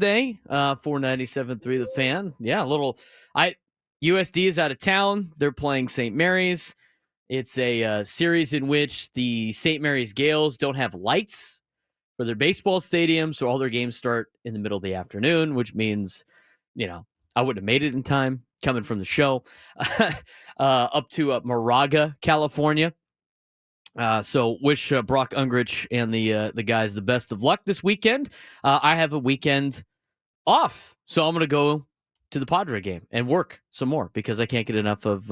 Monday for 97.3 The Fan. Yeah, USD is out of town. They're playing St. Mary's. It's a series in which the St. Mary's Gales don't have lights for their baseball stadium, so all their games start in the middle of the afternoon, which means, I wouldn't have made it in time coming from the show up to Moraga, California. So wish Brock Ungrich and the guys the best of luck this weekend. I have a weekend off, so I'm going to go to the Padre game and work some more because I can't get enough of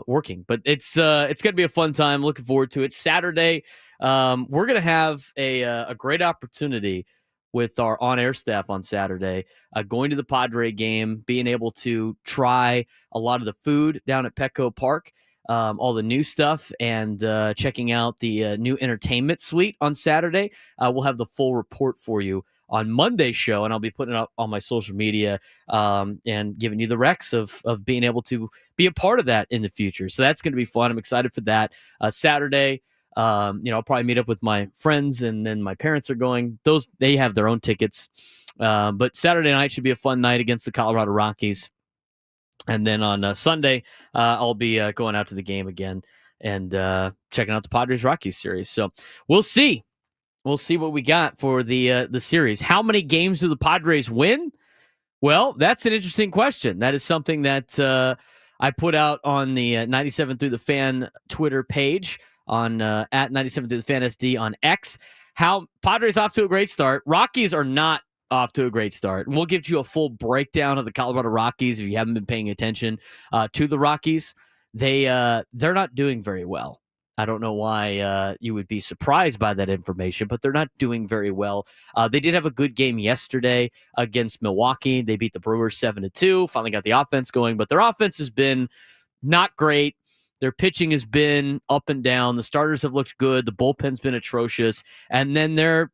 working. But it's going to be a fun time. Looking forward to it. Saturday, we're going to have a great opportunity with our on-air staff on Saturday, going to the Padre game, being able to try a lot of the food down at Petco Park, all the new stuff, and checking out the new entertainment suite on Saturday. We'll have the full report for you on Monday's show, and I'll be putting it up on my social media and giving you the recs of being able to be a part of that in the future. So that's going to be fun. I'm excited for that. Saturday, I'll probably meet up with my friends, and then my parents are going. They have their own tickets. But Saturday night should be a fun night against the Colorado Rockies. And then on Sunday, I'll be going out to the game again and checking out the Padres Rockies series. So we'll see. We'll see what we got for the series. How many games do the Padres win? Well, that's an interesting question. That is something that I put out on the 97 Through the Fan Twitter page on at 97 Through the Fan SD on X. How Padres off to a great start. Rockies are not off to a great start. And we'll give you a full breakdown of the Colorado Rockies if you haven't been paying attention to the Rockies. They're not doing very well. I don't know why you would be surprised by that information, but they're not doing very well. They did have a good game yesterday against Milwaukee. They beat the Brewers 7-2, finally got the offense going, but their offense has been not great. Their pitching has been up and down. The starters have looked good. The bullpen's been atrocious. And then their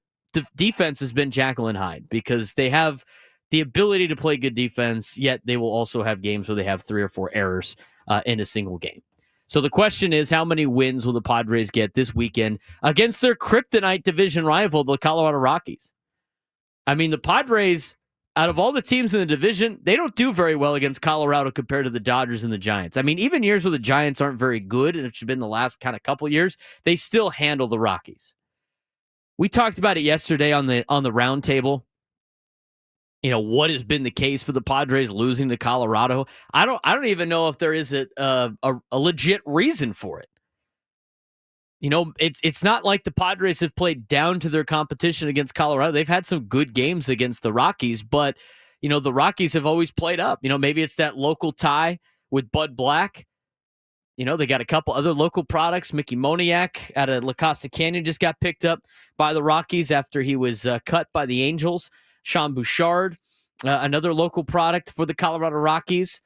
defense has been Jekyll and Hyde because they have the ability to play good defense, yet they will also have games where they have 3 or 4 errors in a single game. So the question is, how many wins will the Padres get this weekend against their kryptonite division rival, the Colorado Rockies? I mean, the Padres, out of all the teams in the division, they don't do very well against Colorado compared to the Dodgers and the Giants. I mean, even years where the Giants aren't very good, and it's been the last kind of couple years, they still handle the Rockies. We talked about it yesterday on the round table. What has been the case for the Padres losing to Colorado? I don't even know if there is a legit reason for it. It's not like the Padres have played down to their competition against Colorado. They've had some good games against the Rockies, but the Rockies have always played up. Maybe it's that local tie with Bud Black. They got a couple other local products. Mickey Moniak out of La Costa Canyon just got picked up by the Rockies after he was cut by the Angels. Sean Bouchard, another local product for the Colorado Rockies.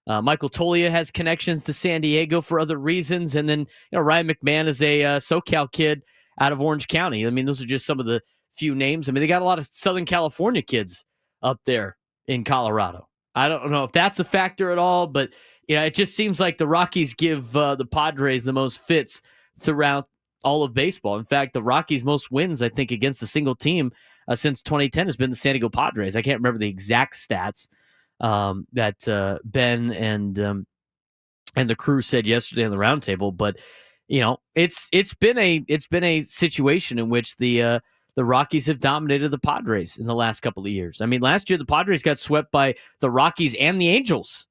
Michael Tolia has connections to San Diego for other reasons. And then Ryan McMahon is a SoCal kid out of Orange County. I mean, those are just some of the few names. I mean, they got a lot of Southern California kids up there in Colorado. I don't know if that's a factor at all, but it just seems like the Rockies give the Padres the most fits throughout all of baseball. In fact, the Rockies' most wins, I think, against a single team since 2010 has been the San Diego Padres. I can't remember the exact stats that Ben and the crew said yesterday on the roundtable, but it's been a situation in which the Rockies have dominated the Padres in the last couple of years. I mean, last year the Padres got swept by the Rockies and the Angels,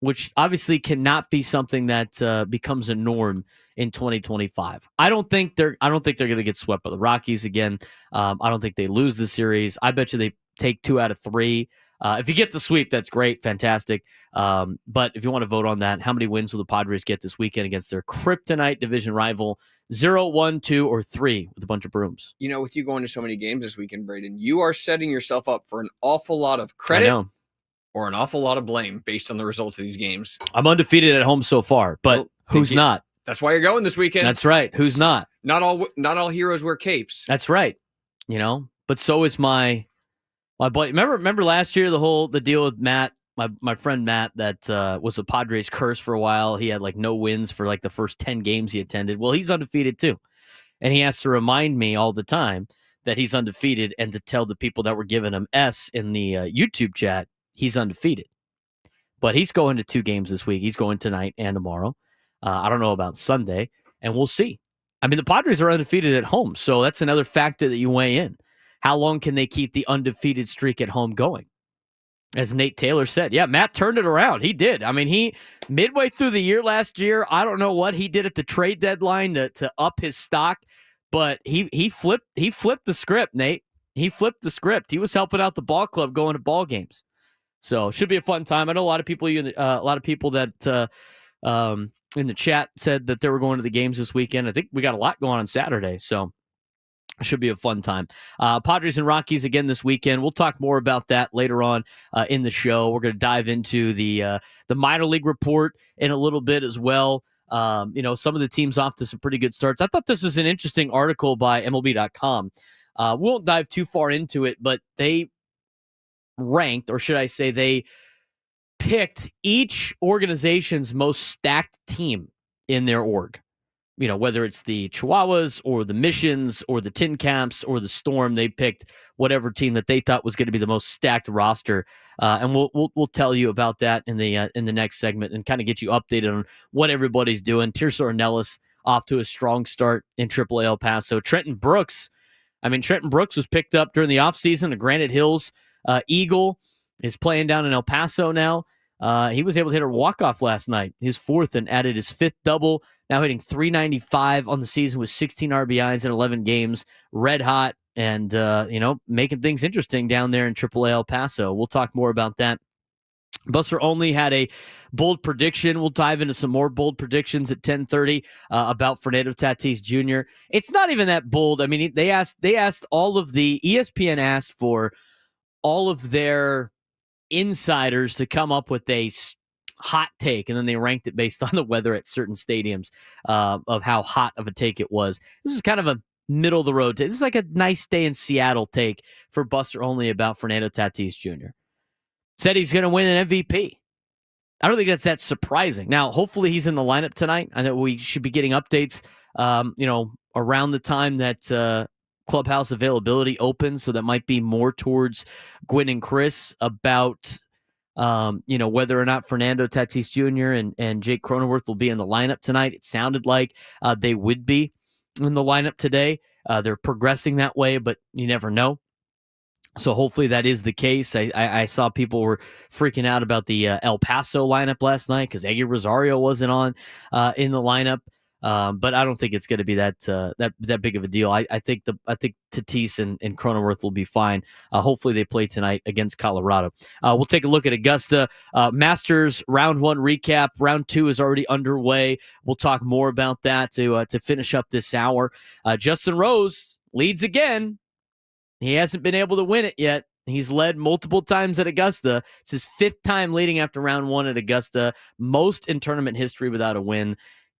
which obviously cannot be something that becomes a norm in 2025. I don't think they're going to get swept by the Rockies again. I don't think they lose the series. I bet you they take 2 out of 3. If you get the sweep, that's great, fantastic. But if you want to vote on that, how many wins will the Padres get this weekend against their kryptonite division rival? 0, 1, 2, or 3 with a bunch of brooms. With you going to so many games this weekend, Braden, you are setting yourself up for an awful lot of credit or an awful lot of blame based on the results of these games. I'm undefeated at home so far, but who's not? That's why you're going this weekend. That's right. Who's not? Not all heroes wear capes. That's right. But so is my buddy. Remember last year the deal with Matt, my friend Matt, that was a Padres curse for a while. He had no wins for the first 10 games he attended. Well, he's undefeated too, and he has to remind me all the time that he's undefeated and to tell the people that were giving him S in the YouTube chat he's undefeated. But he's going to 2 games this week. He's going tonight and tomorrow. I don't know about Sunday, and we'll see. I mean, the Padres are undefeated at home, so that's another factor that you weigh in. How long can they keep the undefeated streak at home going? As Nate Taylor said, yeah, Matt turned it around. He did. I mean, he midway through the year last year, I don't know what he did at the trade deadline to up his stock, but he flipped the script, Nate. He flipped the script. He was helping out the ball club going to ball games. So should be a fun time. I know a lot of people that in the chat said that they were going to the games this weekend. I think we got a lot going on Saturday, so it should be a fun time. Padres and Rockies again this weekend. We'll talk more about that later on in the show. We're going to dive into the minor league report in a little bit as well. Some of the teams off to some pretty good starts. I thought this was an interesting article by MLB.com. We won't dive too far into it, but they ranked, or should I say they picked each organization's most stacked team in their org. Whether it's the Chihuahuas or the Missions or the Tin Caps or the Storm, they picked whatever team that they thought was going to be the most stacked roster. And we'll tell you about that in the next segment and kind of get you updated on what everybody's doing. Tirso Ornelas off to a strong start in AAA El Paso. Trenton Brooks was picked up during the offseason. The Granite Hills Eagle is playing down in El Paso now. He was able to hit a walk-off last night, his 4th, and added his 5th double. Now hitting .395 on the season with 16 RBIs in 11 games. Red hot and, making things interesting down there in AAA El Paso. We'll talk more about that. Buster Only had a bold prediction. We'll dive into some more bold predictions at 10:30 about Fernando Tatis Jr. It's not even that bold. I mean, they asked all of the ESPN asked for all of their insiders to come up with a hot take, and then they ranked it based on the weather at certain stadiums of how hot of a take it was. This is kind of a middle of the road take. This is like a nice day in Seattle take for Buster Only about Fernando Tatis Jr. Said he's going to win an MVP. I don't think that's that surprising. Now, hopefully he's in the lineup tonight. I know we should be getting updates, around the time that clubhouse availability opens. So that might be more towards Gwynn and Chris about, whether or not Fernando Tatis Jr. and Jake Cronenworth will be in the lineup tonight. It sounded like they would be in the lineup today. They're progressing that way, but you never know. So hopefully that is the case. I saw people were freaking out about the El Paso lineup last night because Eggy Rosario wasn't on in the lineup. But I don't think it's going to be that big of a deal. I think Tatis and Cronenworth will be fine. Hopefully they play tonight against Colorado. We'll take a look at Augusta Masters round 1 recap. Round 2 is already underway. We'll talk more about that to finish up this hour. Justin Rose leads again. He hasn't been able to win it yet. He's led multiple times at Augusta. It's his 5th time leading after round 1 at Augusta. Most in tournament history without a win.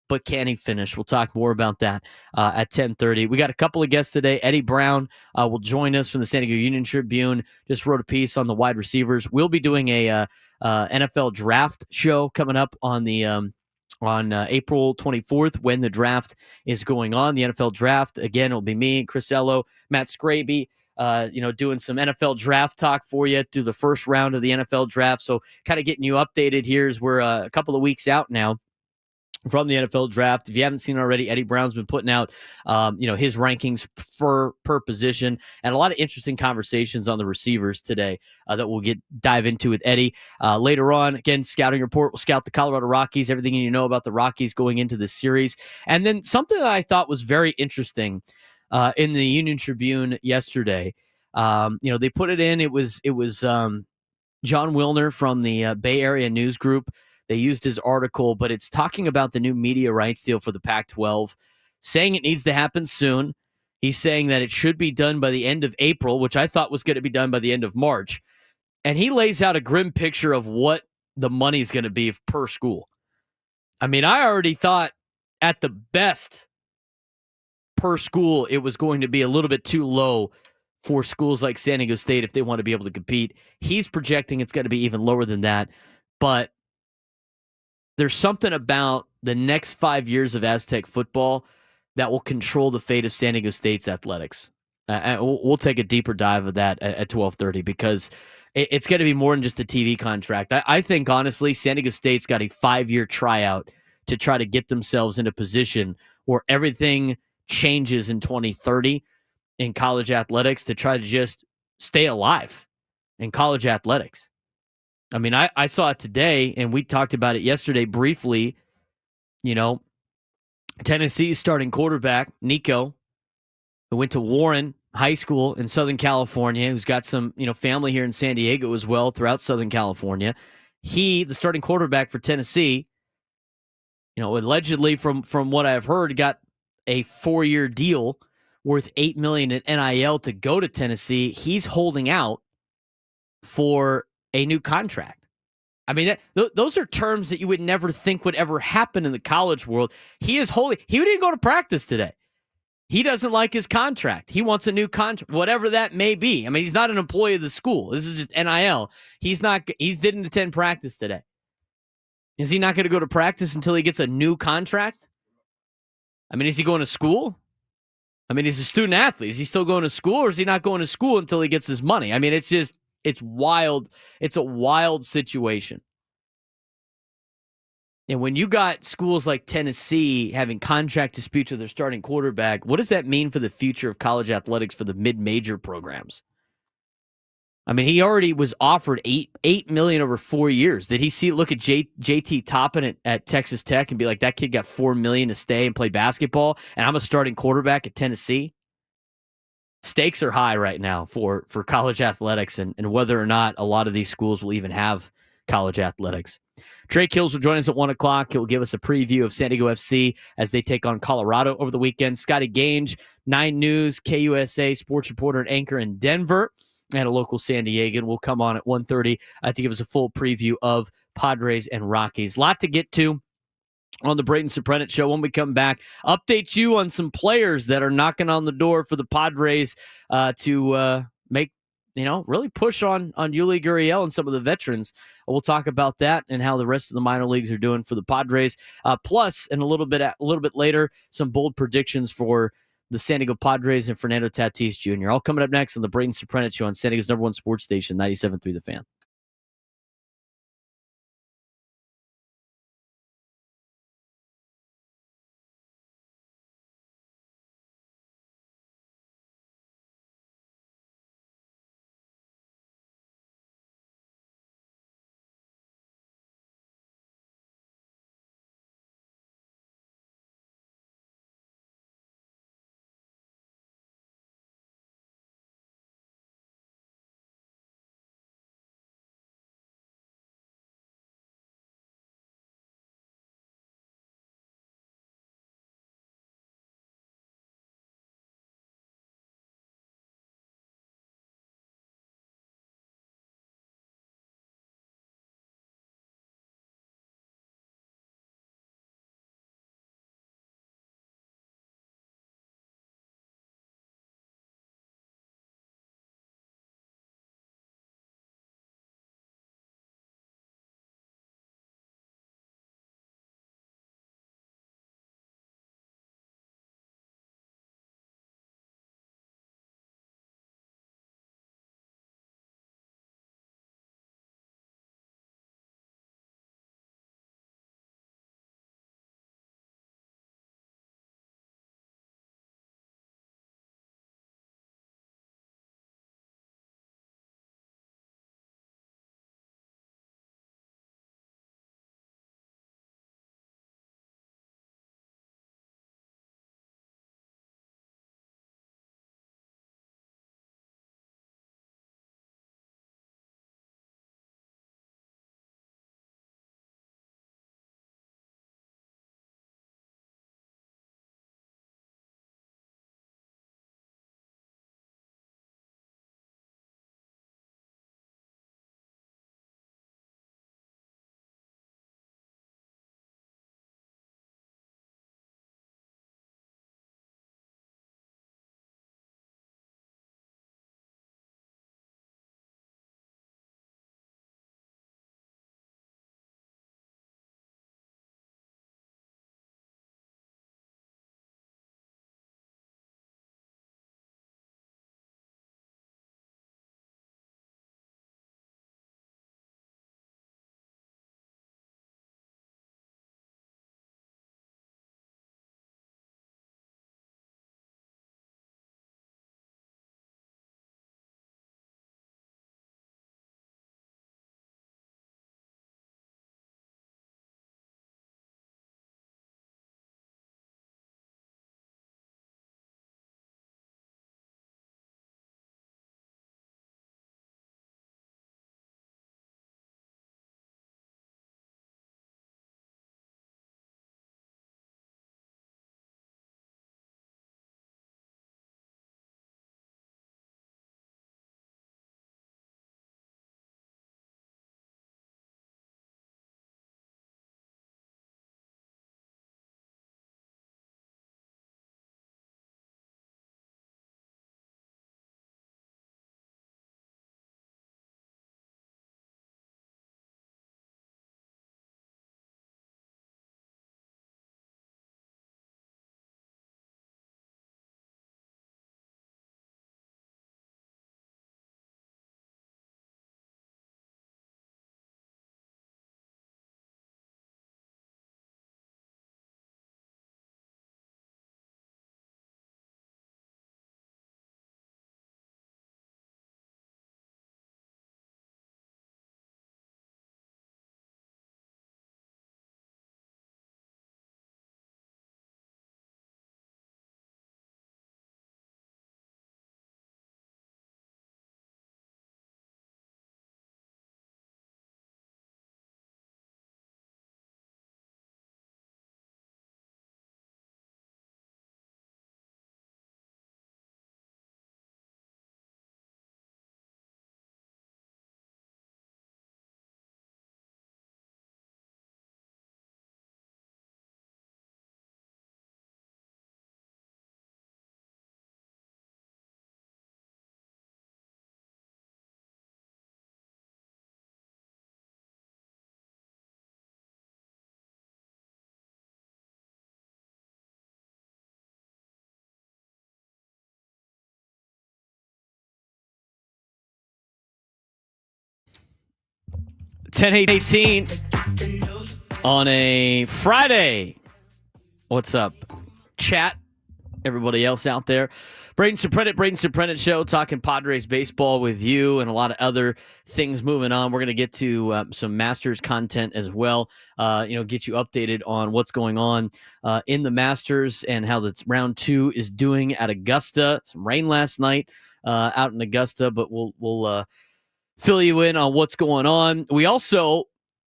But can he finish? We'll talk more about that at 10:30. We got a couple of guests today. Eddie Brown will join us from the San Diego Union Tribune. Just wrote a piece on the wide receivers. We'll be doing a NFL draft show coming up on the on April 24th when the draft is going on. The NFL draft, again, it'll be me, Chris Ello, Matt Scraby, doing some NFL draft talk for you through the first round of the NFL draft. So kind of getting you updated here as we're a couple of weeks out now from the NFL draft. If you haven't seen already, Eddie Brown's been putting out, his rankings per position, and a lot of interesting conversations on the receivers today that we'll dive into with Eddie later on. Again, scouting report. We'll scout the Colorado Rockies, everything you know about the Rockies going into this series. And then something that I thought was very interesting in the Union Tribune yesterday. They put it in. It was John Wilner from the Bay Area News Group. They used his article, but it's talking about the new media rights deal for the Pac-12, saying it needs to happen soon. He's saying that it should be done by the end of April, which I thought was going to be done by the end of March. And he lays out a grim picture of what the money's going to be per school. I mean, I already thought at the best per school, it was going to be a little bit too low for schools like San Diego State if they want to be able to compete. He's projecting it's going to be even lower than that. But there's something about the next 5 years of Aztec football that will control the fate of San Diego State's athletics. And we'll take a deeper dive of that at 12:30 because it's going to be more than just the TV contract. I think, honestly, San Diego State's got a 5-year tryout to try to get themselves in a position where everything changes in 2030 in college athletics to try to just stay alive in college athletics. I mean, I saw it today, and we talked about it yesterday briefly. Tennessee's starting quarterback, Nico, who went to Warren High School in Southern California, who's got some, family here in San Diego as well throughout Southern California. He, the starting quarterback for Tennessee, allegedly from what I've heard, got a 4-year deal worth $8 million in NIL to go to Tennessee. He's holding out for a new contract. I mean, those are terms that you would never think would ever happen in the college world. He didn't go to practice today. He doesn't like his contract. He wants a new contract, whatever that may be. I mean, he's not an employee of the school. This is just NIL. He didn't attend practice today. Is he not going to go to practice until he gets a new contract? I mean, is he going to school? I mean, he's a student athlete. Is he still going to school, or is he not going to school until he gets his money? I mean, it's wild. It's a wild situation. And when you got schools like Tennessee having contract disputes with their starting quarterback, what does that mean for the future of college athletics for the mid-major programs? I mean, he already was offered $8 million over 4 years. Did he look at JT Toppin at Texas Tech and be like, that kid got $4 million to stay and play basketball, and I'm a starting quarterback at Tennessee? Stakes are high right now for college athletics and whether or not a lot of these schools will even have college athletics. Trey Kills will join us at 1 o'clock. He'll give us a preview of San Diego FC as they take on Colorado over the weekend. Scotty Gange, 9 News, KUSA, sports reporter and anchor in Denver, and a local San Diegan will come on at 1:30 to give us a full preview of Padres and Rockies. A lot to get to on the Braden Surprenant Show. When we come back, update you on some players that are knocking on the door for the Padres to make, really push on Yuli Gurriel and some of the veterans. We'll talk about that and how the rest of the minor leagues are doing for the Padres. Plus, and a little bit later, some bold predictions for the San Diego Padres and Fernando Tatis Jr. All coming up next on the Braden Surprenant Show on San Diego's #1 sports station, 97.3 The Fan. 10:18 on a Friday. What's up, chat? Everybody else out there. Braden Surprenant Show, talking Padres baseball with you and a lot of other things moving on. We're going to get to some Masters content as well, get you updated on what's going on in the Masters and how the round 2 is doing at Augusta. Some rain last night out in Augusta, but we'll fill you in on what's going on. We also,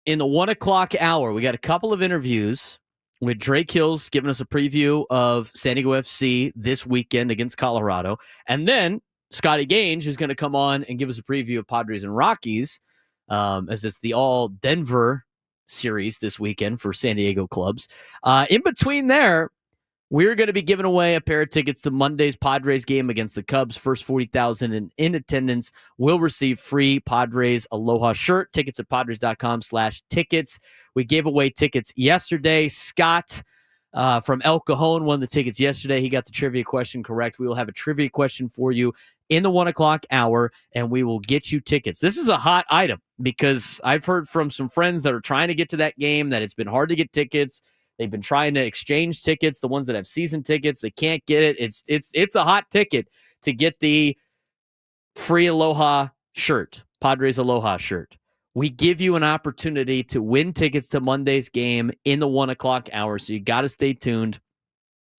in the 1 o'clock hour, we got a couple of interviews with Drake Hills giving us a preview of San Diego FC this weekend against Colorado. And then Scotty Gange, who's going to come on and give us a preview of Padres and Rockies, as it's the all-Denver series this weekend for San Diego clubs. In between there, we're going to be giving away a pair of tickets to Monday's Padres game against the Cubs. First 40,000 in attendance will receive free Padres Aloha shirt. Tickets at padres.com/tickets. We gave away tickets yesterday. Scott from El Cajon won the tickets yesterday. He got the trivia question correct. We will have a trivia question for you in the 1 o'clock hour, and we will get you tickets. This is a hot item because I've heard from some friends that are trying to get to that game that it's been hard to get tickets. They've been trying to exchange tickets. The ones that have season tickets, they can't get it. It's a hot ticket to get the free Aloha shirt, Padres Aloha shirt. We give you an opportunity to win tickets to Monday's game in the 1 o'clock hour, so you got to stay tuned,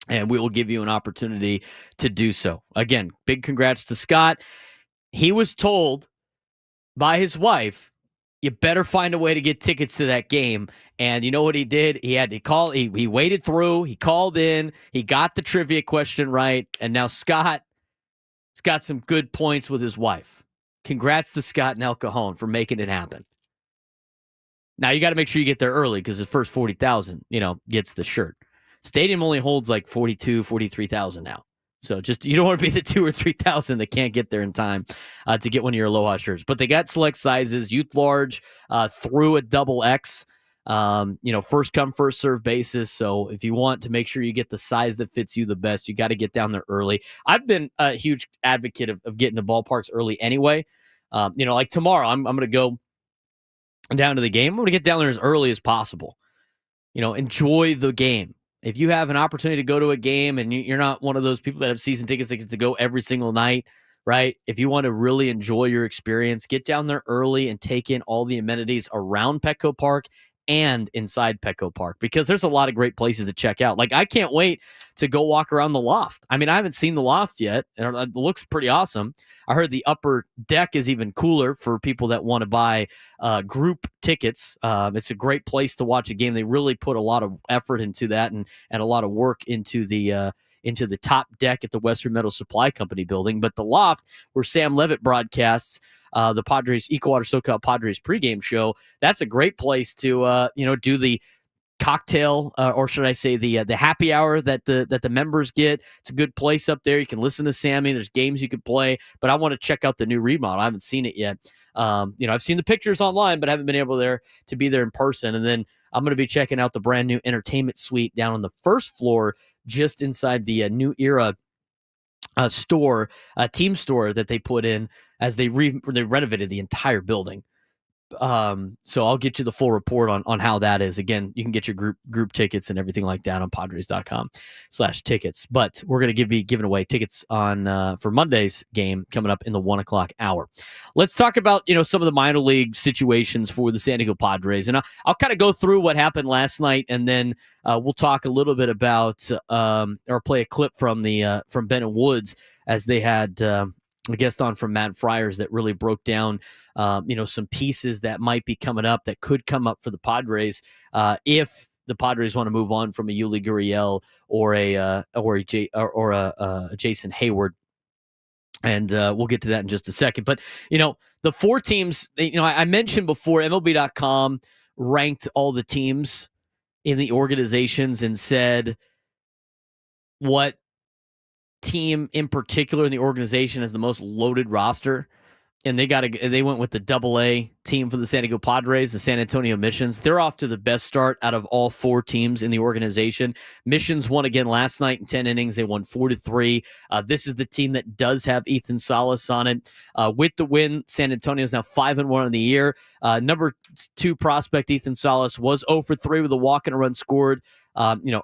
and we will give you an opportunity to do so. Again, big congrats to Scott. He was told by his wife, you better find a way to get tickets to that game. And you know what he did? He had to call. He waited through. He called in. He got the trivia question right. And now Scott's got some good points with his wife. Congrats to Scott and El Cajon for making it happen. Now, you got to make sure you get there early because the first 40,000, gets the shirt. Stadium only holds like 42, 43,000 now. So you don't want to be the 2,000 or 3,000 that can't get there in time to get one of your Aloha shirts. But they got select sizes, youth large through a double X, first come, first serve basis. So if you want to make sure you get the size that fits you the best, you got to get down there early. I've been a huge advocate of getting to ballparks early anyway. Like tomorrow, I'm going to go down to the game. I'm going to get down there as early as possible. Enjoy the game. If you have an opportunity to go to a game and you're not one of those people that have season tickets that get to go every single night, right? If you want to really enjoy your experience, get down there early and take in all the amenities around Petco Park and inside Petco Park, because there's a lot of great places to check out. Like, I can't wait to go walk around the loft. I mean, I haven't seen the loft yet, and it looks pretty awesome. I heard the upper deck is even cooler for people that want to buy group tickets. It's a great place to watch a game. They really put a lot of effort into that and a lot of work into the top deck at the Western Metal Supply Company building. But the loft, where Sam Levitt broadcasts the Padres, Equator SoCal Padres pregame show, that's a great place to do the cocktail, or should I say the happy hour that the members get. It's a good place up there. You can listen to Sammy. There's games you can play, but I want to check out the new remodel. I haven't seen it yet. I've seen the pictures online, but I haven't been able to be there in person. And then I'm going to be checking out the brand new entertainment suite down on the first floor, just inside the New Era store, team store that they put in as they renovated the entire building. So I'll get you the full report on how that is. Again, you can get your group tickets and everything like that on padres.com/tickets. But we're going to be giving away tickets on for Monday's game coming up in the 1 o'clock hour. Let's talk about some of the minor league situations for the San Diego Padres, and I'll kind of go through what happened last night, and then we'll talk a little bit about or play a clip from Bennett Woods as they had a guest on from Matt Friars that really broke down some pieces that might be coming up that could come up for the Padres if the Padres want to move on from a Yuli Gurriel or a Jason Hayward. And we'll get to that in just a second. But, the four teams, I mentioned before, MLB.com ranked all the teams in the organizations and said what team in particular in the organization has the most loaded roster. and they went with the Double-A team for the San Diego Padres, the San Antonio Missions. They're off to the best start out of all 4 teams in the organization. Missions won again last night in 10 innings. They won 4-3. This is the team that does have Ethan Salas on it. With the win, San Antonio is now 5-1 in the year. Number 2 prospect Ethan Salas was 0-for-3 with a walk and a run scored.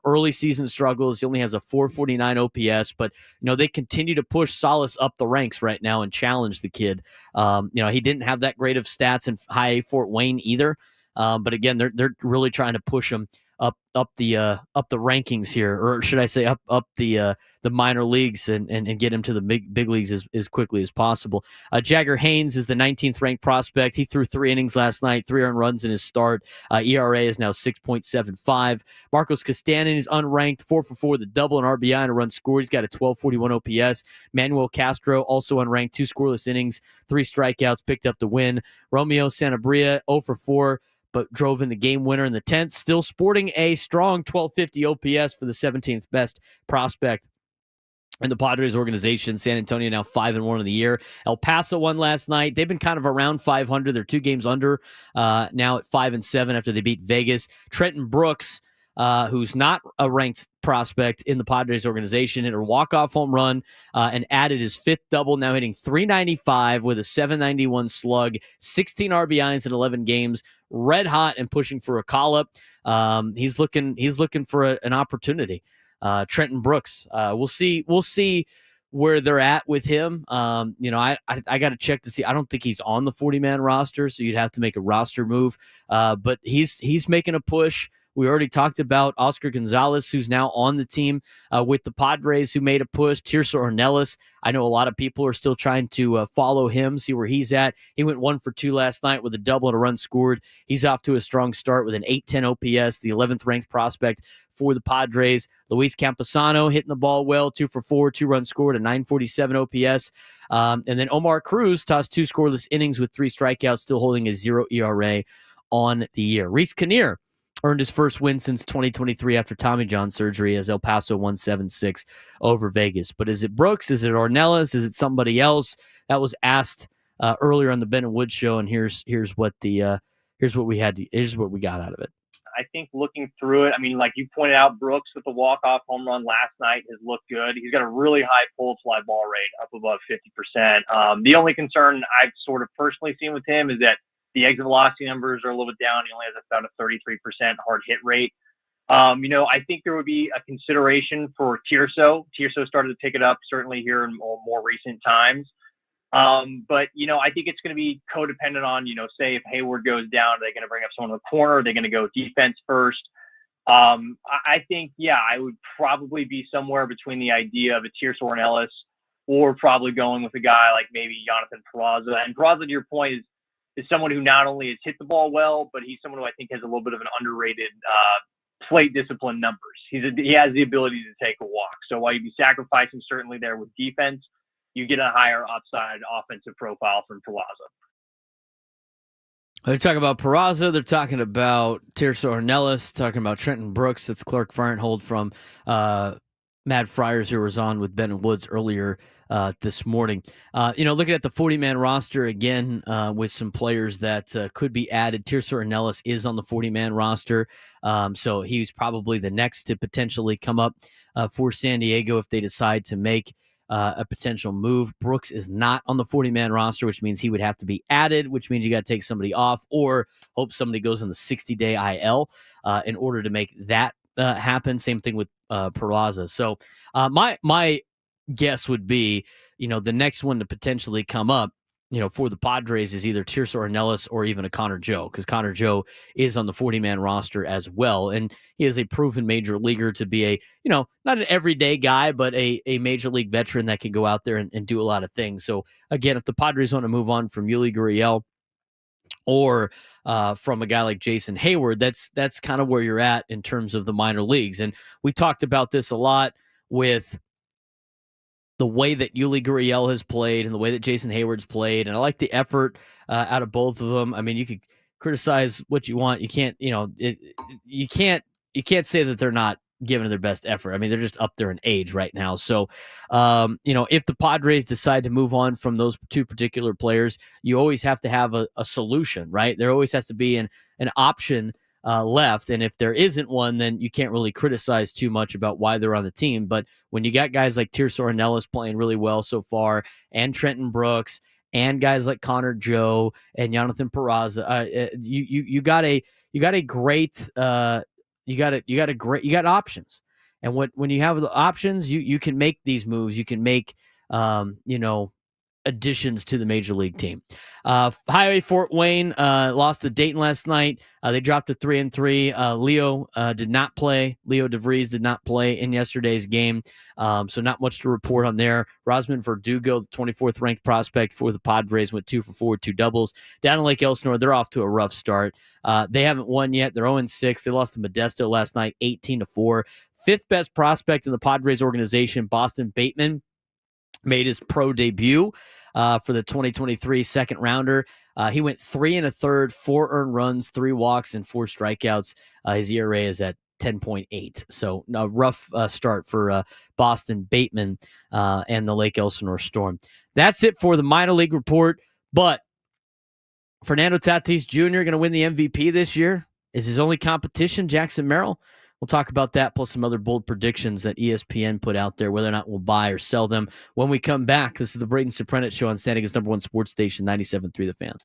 Early season struggles. He only has a 449 OPS, but they continue to push Salas up the ranks right now and challenge the kid. He didn't have that great of stats in high A Fort Wayne either. But again, they're really trying to push him up the rankings here, or should I say up the minor leagues and get him to the big leagues as quickly as possible. Jagger Haynes is the 19th ranked prospect. He threw 3 innings last night, 3 earned runs in his start. ERA is now 6.75. Marcos Castanen is unranked, 4-for-4 with a double, an RBI, and a run scored. He's got a 1241 OPS. Manuel Castro, also unranked, 2 scoreless innings, 3 strikeouts, picked up the win. Romeo Sanabria, 0-for-4. But drove in the game winner in the 10th, still sporting a strong 1250 OPS for the 17th best prospect in the Padres organization. San Antonio now 5-1 in the year. El Paso won last night. They've been kind of around 500. They're 2 games under now at 5-7 after they beat Vegas. Trenton Brooks, who's not a ranked prospect in the Padres organization, hit a walk-off home run and added his 5th double, now hitting .395 with a .791 slug, 16 RBIs in 11 games, red hot and pushing for a call-up. He's looking for an opportunity. Trenton Brooks, we'll see where they're at with him. I got to check to see. I don't think he's on the 40-man roster, so you'd have to make a roster move. But he's making a push. We already talked about Oscar Gonzalez, who's now on the team with the Padres, who made a push. Tirso Ornelas, I know a lot of people are still trying to follow him, see where he's at. He went 1-for-2 last night with a double and a run scored. He's off to a strong start with an 810 OPS, the 11th ranked prospect for the Padres. Luis Camposano hitting the ball well, 2-for-4, 2 runs scored, a 947 OPS. And then Omar Cruz tossed 2 scoreless innings with 3 strikeouts, still holding a 0 ERA on the year. Reese Kinnear earned his first win since 2023 after Tommy John surgery as El Paso won 7-6 over Vegas. But is it Brooks? Is it Ornelas? Is it somebody else? That was asked earlier on the Ben and Wood show, and here's what we got out of it. I think looking through it, I mean, like you pointed out, Brooks with the walk-off home run last night has looked good. He's got a really high pull fly ball rate, up above 50%. The only concern I've sort of personally seen with him is that the exit velocity numbers are a little bit down. He only has about a 33% hard hit rate. I think there would be a consideration for Tirso. Tirso started to pick it up certainly here in more recent times. But I think it's going to be codependent on, say if Hayward goes down, are they going to bring up someone in the corner? Are they going to go defense first? I think, I would probably be somewhere between the idea of a Tirso or an Ellis, or probably going with a guy like maybe Jonathan Peraza. And Peraza, to your point, is someone who not only has hit the ball well, but he's someone who I think has a little bit of an underrated plate discipline numbers. He has the ability to take a walk. So while you'd be sacrificing certainly there with defense, you get a higher upside offensive profile from Peraza. They're talking about Peraza. They're talking about Tirso Ornelas, talking about Trenton Brooks. That's Clark Farenthold from Matt Friars, who was on with Ben and Woods earlier this morning. Looking at the 40-man roster again with some players that could be added. Tirso Ornelas is on the 40-man roster, so he's probably the next to potentially come up for San Diego if they decide to make a potential move. Brooks is not on the 40-man roster, which means he would have to be added, which means you got to take somebody off or hope somebody goes on the 60-day IL in order to make that happen. Same thing with Peraza. So my guess would be, the next one to potentially come up, for the Padres is either Tirso Ornelas or even a Connor Joe, because Connor Joe is on the 40-man roster as well. And he is a proven major leaguer to be a, not an everyday guy, but a major league veteran that can go out there and do a lot of things. So again, if the Padres want to move on from Yuli Gurriel or from a guy like Jason Hayward, that's kind of where you're at in terms of the minor leagues. And we talked about this a lot with the way that Yuli Gurriel has played and the way that Jason Hayward's played. And I like the effort out of both of them. I mean, you could criticize what you want. You can't, you can't say that they're not giving their best effort. I mean, they're just up there in age right now. So, if the Padres decide to move on from those two particular players, you always have to have a solution, right? There always has to be an option left. And if there isn't one, then you can't really criticize too much about why they're on the team. But when you got guys like Tirso Ornelas playing really well so far, and Trenton Brooks, and guys like Connor Joe and Jonathan Peraza, you got great you got options. And when you have the options, you can make these moves. You can make additions to the major league team. Highway Fort Wayne lost to Dayton last night. They dropped to 3-3. Leo did not play. Leo DeVries did not play in yesterday's game. So not much to report on there. Rosman Verdugo, the 24th ranked prospect for the Padres, went 2 for 4 with 2 doubles. Down in Lake Elsinore, they're off to a rough start. They haven't won yet. They're 0-6. They lost to Modesto last night, 18-4. Fifth best prospect in the Padres organization, Boston Bateman, made his pro debut for the 2023 second rounder. He went 3 1/3, 4 earned runs, 3 walks, and 4 strikeouts. His ERA is at 10.8. So a rough start for Boston Bateman and the Lake Elsinore Storm. That's it for the minor league report. But Fernando Tatis Jr. going to win the MVP this year? Is his only competition Jackson Merrill? We'll talk about that, plus some other bold predictions that ESPN put out there, whether or not we'll buy or sell them when we come back. This is the Braden Surprenant Show on San Diego's #1 sports station, 97.3 The Fan.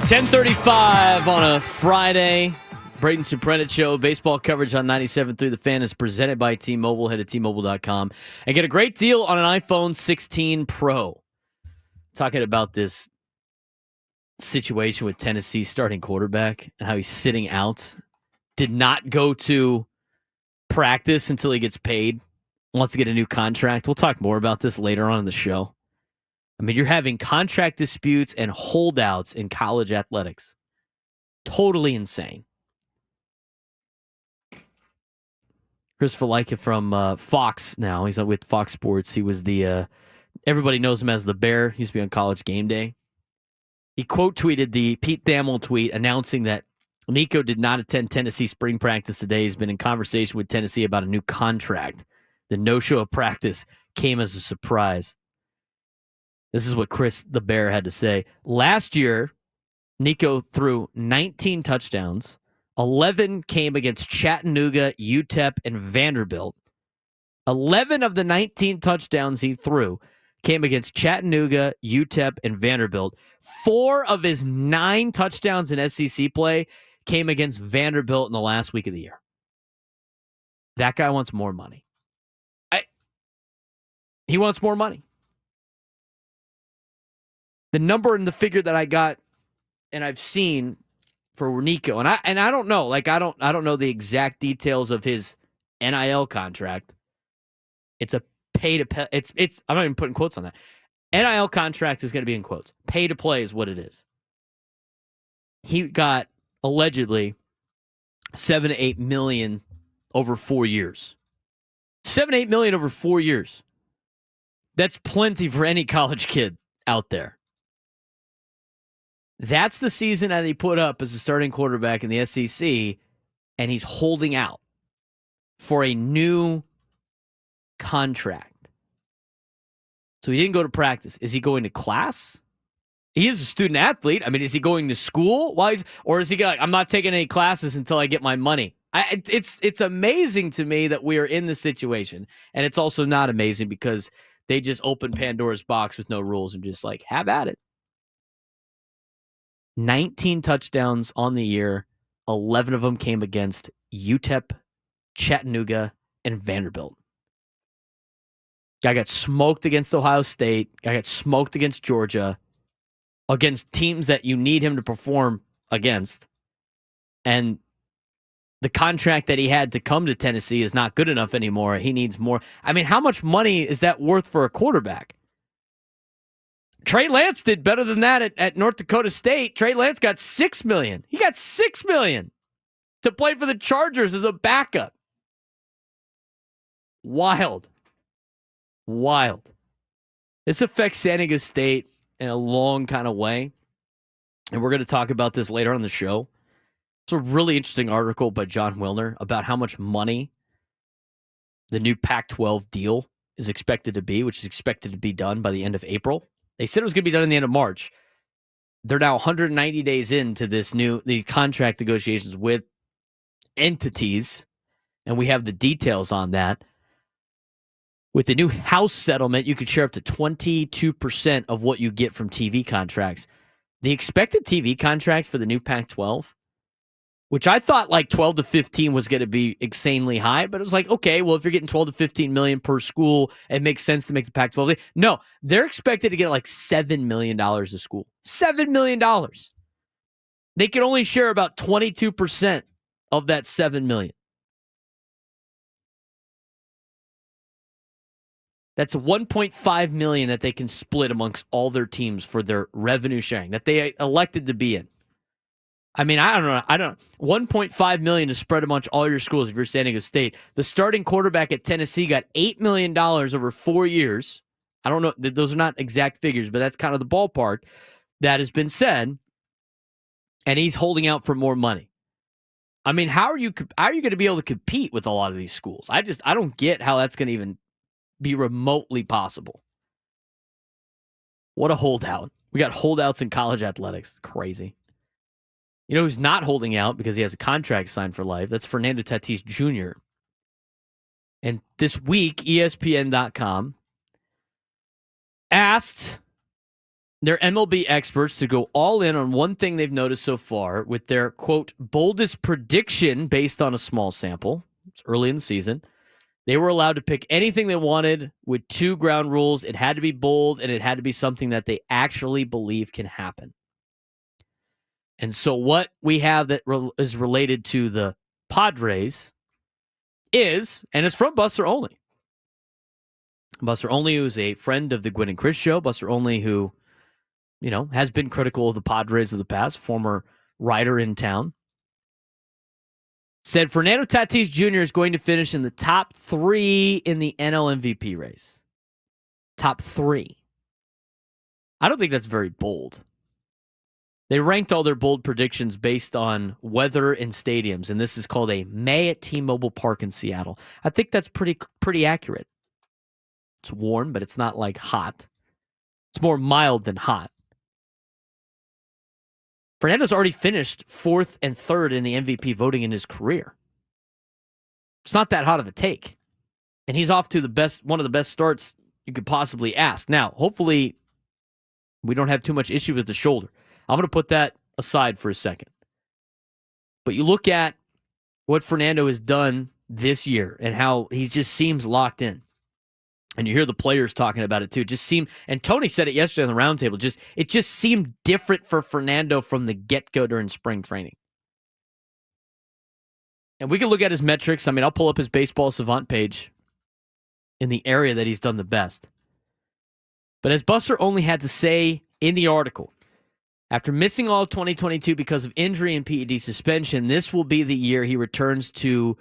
10:35 on a Friday. Braden Surprenant Show. Baseball coverage on 97.3 The Fan is presented by T-Mobile. Head to T-Mobile.com and get a great deal on an iPhone 16 Pro. Talking about this situation with Tennessee's starting quarterback and how he's sitting out. Did not go to practice until he gets paid. Wants to get a new contract. We'll talk more about this later on in the show. I mean, you're having contract disputes and holdouts in college athletics. Totally insane. Chris Falika from Fox now. He's with Fox Sports. He was the, everybody knows him as the Bear. He used to be on College Game Day. He quote tweeted the Pete Thamel tweet announcing that Nico did not attend Tennessee spring practice today. He's been in conversation with Tennessee about a new contract. The no-show of practice came as a surprise. This is what Chris the Bear had to say. Last year, Nico threw 19 touchdowns. 11 came against Chattanooga, UTEP, and Vanderbilt. 11 of the 19 touchdowns he threw came against Chattanooga, UTEP, and Vanderbilt. 4 of his 9 touchdowns in SEC play came against Vanderbilt in the last week of the year. That guy wants more money. He wants more money. The number and the figure that I got and I've seen for Nico, and I don't know, like I don't know the exact details of his NIL contract. It's a pay to pay. It's I'm not even putting quotes on that. NIL contract is going to be in quotes. Pay to play is what it is. He got allegedly 7 to 8 million over 4 years. 7 to 8 million over 4 years. That's plenty for any college kid out there. That's the season that he put up as a starting quarterback in the SEC, and he's holding out for a new contract. So he didn't go to practice. Is he going to class? He is a student athlete. I mean, is he going to school? Or is he like, I'm not taking any classes until I get my money? It's amazing to me that we are in this situation, and it's also not amazing because they just opened Pandora's box with no rules and just like, have at it. 19 touchdowns on the year. 11 of them came against UTEP, Chattanooga, and Vanderbilt. Guy got smoked against Ohio State. Guy got smoked against Georgia. Against teams that you need him to perform against. And the contract that he had to come to Tennessee is not good enough anymore. He needs more. I mean, how much money is that worth for a quarterback? Trey Lance did better than that at North Dakota State. Trey Lance got $6 million. He got $6 million to play for the Chargers as a backup. Wild. This affects San Diego State in a long kind of way. And we're going to talk about this later on the show. It's a really interesting article by John Wilner about how much money the new Pac-12 deal is expected to be, which is expected to be done by the end of April. They said it was going to be done in the end of March. They're now 190 days into the contract negotiations with entities, and we have the details on that. With the new house settlement, you could share up to 22% of what you get from TV contracts. The expected TV contract for the new Pac-12, which I thought like 12 to 15 was going to be insanely high, but it was like, okay, well, if you're getting 12 to 15 million per school, it makes sense to make the Pac-12. No, they're expected to get like $7 million a school. $7 million. They can only share about 22% of that $7 million. That's $1.5 million that they can split amongst all their teams for their revenue sharing that they elected to be in. I mean, I don't know. $1.5 million to spread amongst all your schools if you're San Diego State. The starting quarterback at Tennessee got $8 million over 4 years. I don't know. Those are not exact figures, but that's kind of the ballpark that has been said. And he's holding out for more money. I mean, how are you going to be able to compete with a lot of these schools? I don't get how that's going to even be remotely possible. What a holdout. We got holdouts in college athletics. Crazy. You know who's not holding out because he has a contract signed for life? That's Fernando Tatis Jr. And this week, ESPN.com asked their MLB experts to go all in on one thing they've noticed so far with their, quote, boldest prediction based on a small sample. It's early in the season. They were allowed to pick anything they wanted with 2 ground rules. It had to be bold, and it had to be something that they actually believe can happen. And so what we have that is related to the Padres is, and it's from Buster Olney. Buster Olney, who's a friend of the Gwynn and Chris show. Buster Olney, who, has been critical of the Padres of the past, former writer in town, said Fernando Tatis Jr. is going to finish in the top 3 in the NL MVP race. Top 3. I don't think that's very bold. They ranked all their bold predictions based on weather and stadiums, and this is called a May at T-Mobile Park in Seattle. I think that's pretty accurate. It's warm, but it's not like hot. It's more mild than hot. Fernando's already finished 4th and 3rd in the MVP voting in his career. It's not that hot of a take. And he's off to one of the best starts you could possibly ask. Now, hopefully, we don't have too much issue with the shoulder. I'm going to put that aside for a second. But you look at what Fernando has done this year and how he just seems locked in. And you hear the players talking about it too. And Tony said it yesterday on the roundtable, it just seemed different for Fernando from the get-go during spring training. And we can look at his metrics. I mean, I'll pull up his Baseball Savant page in the area that he's done the best. But as Buster only had to say in the article, after missing all of 2022 because of injury and PED suspension, this will be the year he returns to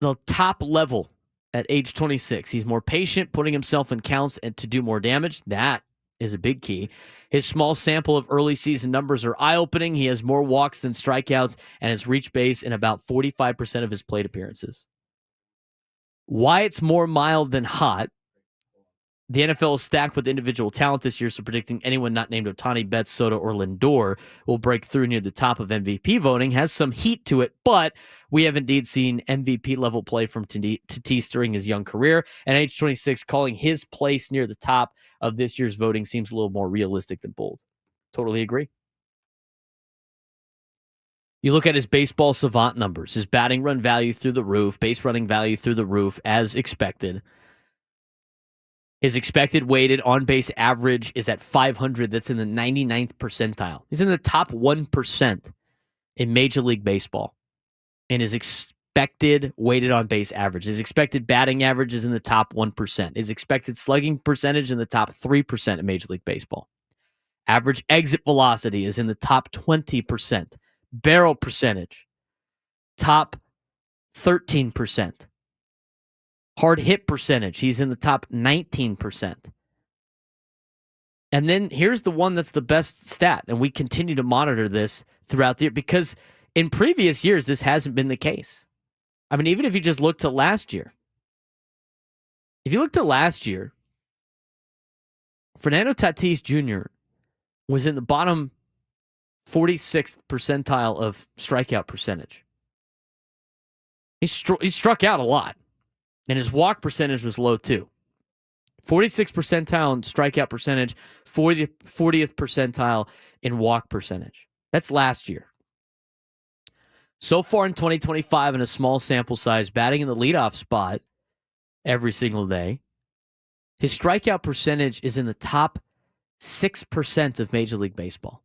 the top level at age 26. He's more patient, putting himself in counts and to do more damage. That is a big key. His small sample of early season numbers are eye-opening. He has more walks than strikeouts and has reached base in about 45% of his plate appearances. Why it's more mild than hot. The NFL is stacked with individual talent this year, so predicting anyone not named Ohtani, Betts, Soto, or Lindor will break through near the top of MVP voting has some heat to it, but we have indeed seen MVP-level play from Tatis during his young career, and at age 26, calling his place near the top of this year's voting seems a little more realistic than bold. Totally agree. You look at his Baseball Savant numbers, his batting run value through the roof, base running value through the roof, as expected. His expected weighted on-base average is at 500. That's in the 99th percentile. He's in the top 1% in Major League Baseball. And his expected weighted on-base average. His expected batting average is in the top 1%. His expected slugging percentage in the top 3% in Major League Baseball. Average exit velocity is in the top 20%. Barrel percentage, top 13%. Hard hit percentage, he's in the top 19%. And then here's the one that's the best stat, and we continue to monitor this throughout the year because in previous years, this hasn't been the case. I mean, even if you just look to last year. If you look to last year, Fernando Tatis Jr. was in the bottom 46th percentile of strikeout percentage. He struck out a lot. And his walk percentage was low too. 46th percentile in strikeout percentage, 40th percentile in walk percentage. That's last year. So far in 2025, in a small sample size, batting in the leadoff spot every single day, his strikeout percentage is in the top 6% of Major League Baseball.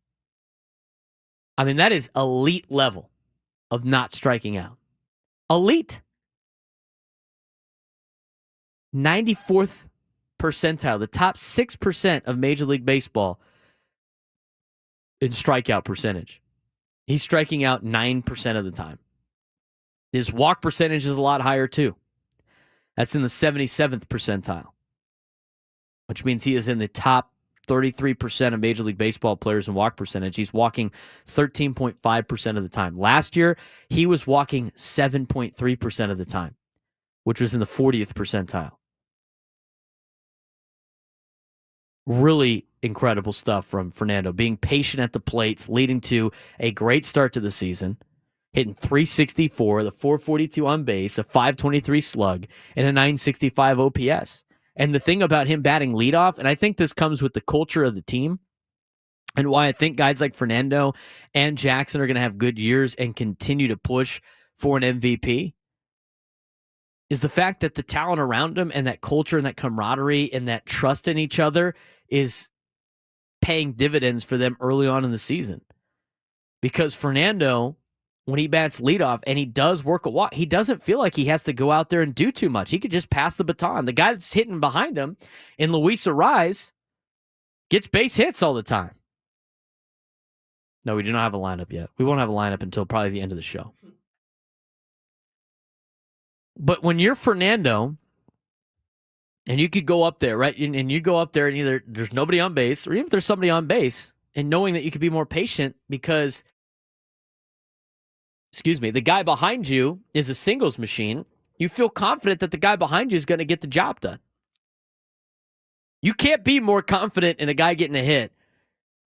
I mean, that is elite level of not striking out. Elite. 94th percentile, the top 6% of Major League Baseball in strikeout percentage. He's striking out 9% of the time. His walk percentage is a lot higher too. That's in the 77th percentile, which means he is in the top 33% of Major League Baseball players in walk percentage. He's walking 13.5% of the time. Last year, he was walking 7.3% of the time, which was in the 40th percentile. Really incredible stuff from Fernando. Being patient at the plates, leading to a great start to the season. Hitting .364, the .442 on base, a .523 slug, and a .965 OPS. And the thing about him batting leadoff, and I think this comes with the culture of the team, and why I think guys like Fernando and Jackson are going to have good years and continue to push for an MVP, is the fact that the talent around him and that culture and that camaraderie and that trust in each other is paying dividends for them early on in the season. Because Fernando, when he bats leadoff and he does work a walk, he doesn't feel like he has to go out there and do too much. He could just pass the baton. The guy that's hitting behind him in Luis Arraez gets base hits all the time. No, we do not have a lineup yet. We won't have a lineup until probably the end of the show. But when you're Fernando, and you could go up there, right? And you go up there and either there's nobody on base, or even if there's somebody on base, and knowing that you could be more patient because, the guy behind you is a singles machine, you feel confident that the guy behind you is going to get the job done. You can't be more confident in a guy getting a hit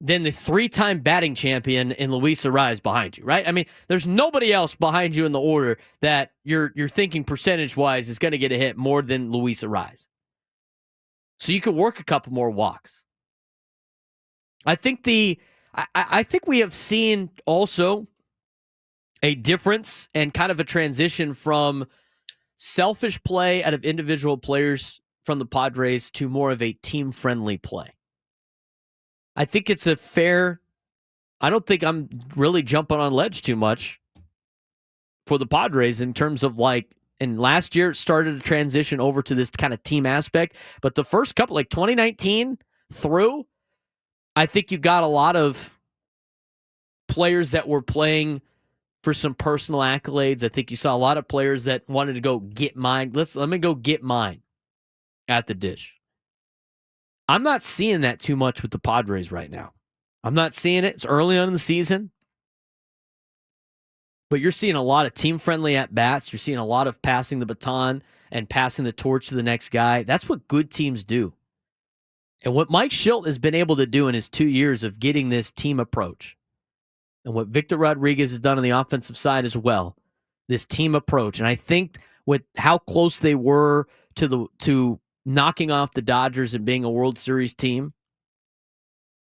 than the 3-time batting champion in Luis Arraez behind you, right? I mean, there's nobody else behind you in the order that you're thinking percentage-wise is going to get a hit more than Luis Arraez. So you could work a couple more walks. I think I think we have seen also a difference and kind of a transition from selfish play out of individual players from the Padres to more of a team-friendly play. I think it's a fair, I don't think I'm really jumping on ledge too much for the Padres in terms of and last year it started to transition over to this kind of team aspect, but the first couple, 2019 through, I think you got a lot of players that were playing for some personal accolades. I think you saw a lot of players that wanted to go get mine. Let me go get mine at the dish. I'm not seeing that too much with the Padres right now. I'm not seeing it. It's early on in the season. But you're seeing a lot of team-friendly at-bats. You're seeing a lot of passing the baton and passing the torch to the next guy. That's what good teams do. And what Mike Schilt has been able to do in his 2 years of getting this team approach, and what Victor Rodriguez has done on the offensive side as well, this team approach. And I think with how close they were to knocking off the Dodgers and being a World Series team,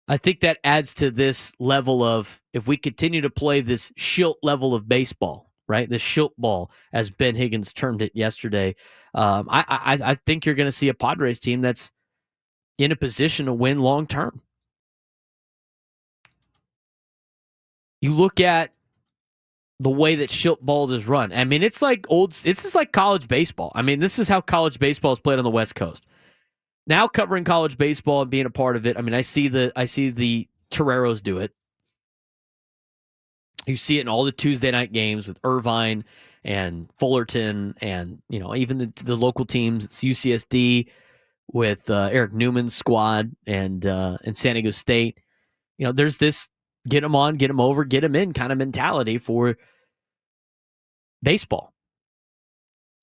I think that adds to this level of, if we continue to play this Schilt level of baseball, right? The Schilt ball, as Ben Higgins termed it yesterday. I think you're going to see a Padres team that's in a position to win long term. You look at the way that Schilt ball is run. I mean, it's just like college baseball. I mean, this is how college baseball is played on the West Coast. Now covering college baseball and being a part of it, I mean, I see the Toreros do it. You see it in all the Tuesday night games with Irvine and Fullerton and, even the local teams. It's UCSD with Eric Newman's squad and San Diego State. There's this get them on, get them over, get them in kind of mentality for baseball.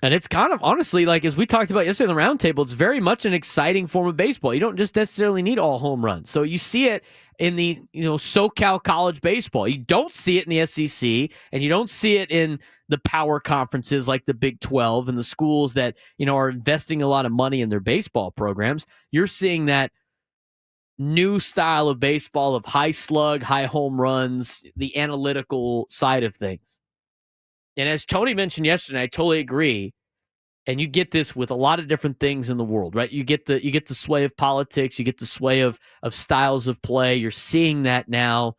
And it's kind of, honestly, as we talked about yesterday on the roundtable, it's very much an exciting form of baseball. You don't just necessarily need all home runs. So you see it in the, SoCal college baseball. You don't see it in the SEC, and you don't see it in the power conferences like the Big 12 and the schools that, are investing a lot of money in their baseball programs. You're seeing that new style of baseball of high slug, high home runs, the analytical side of things. And as Tony mentioned yesterday, I totally agree. And you get this with a lot of different things in the world, right? You get the sway of politics, you get the sway of styles of play. You're seeing that now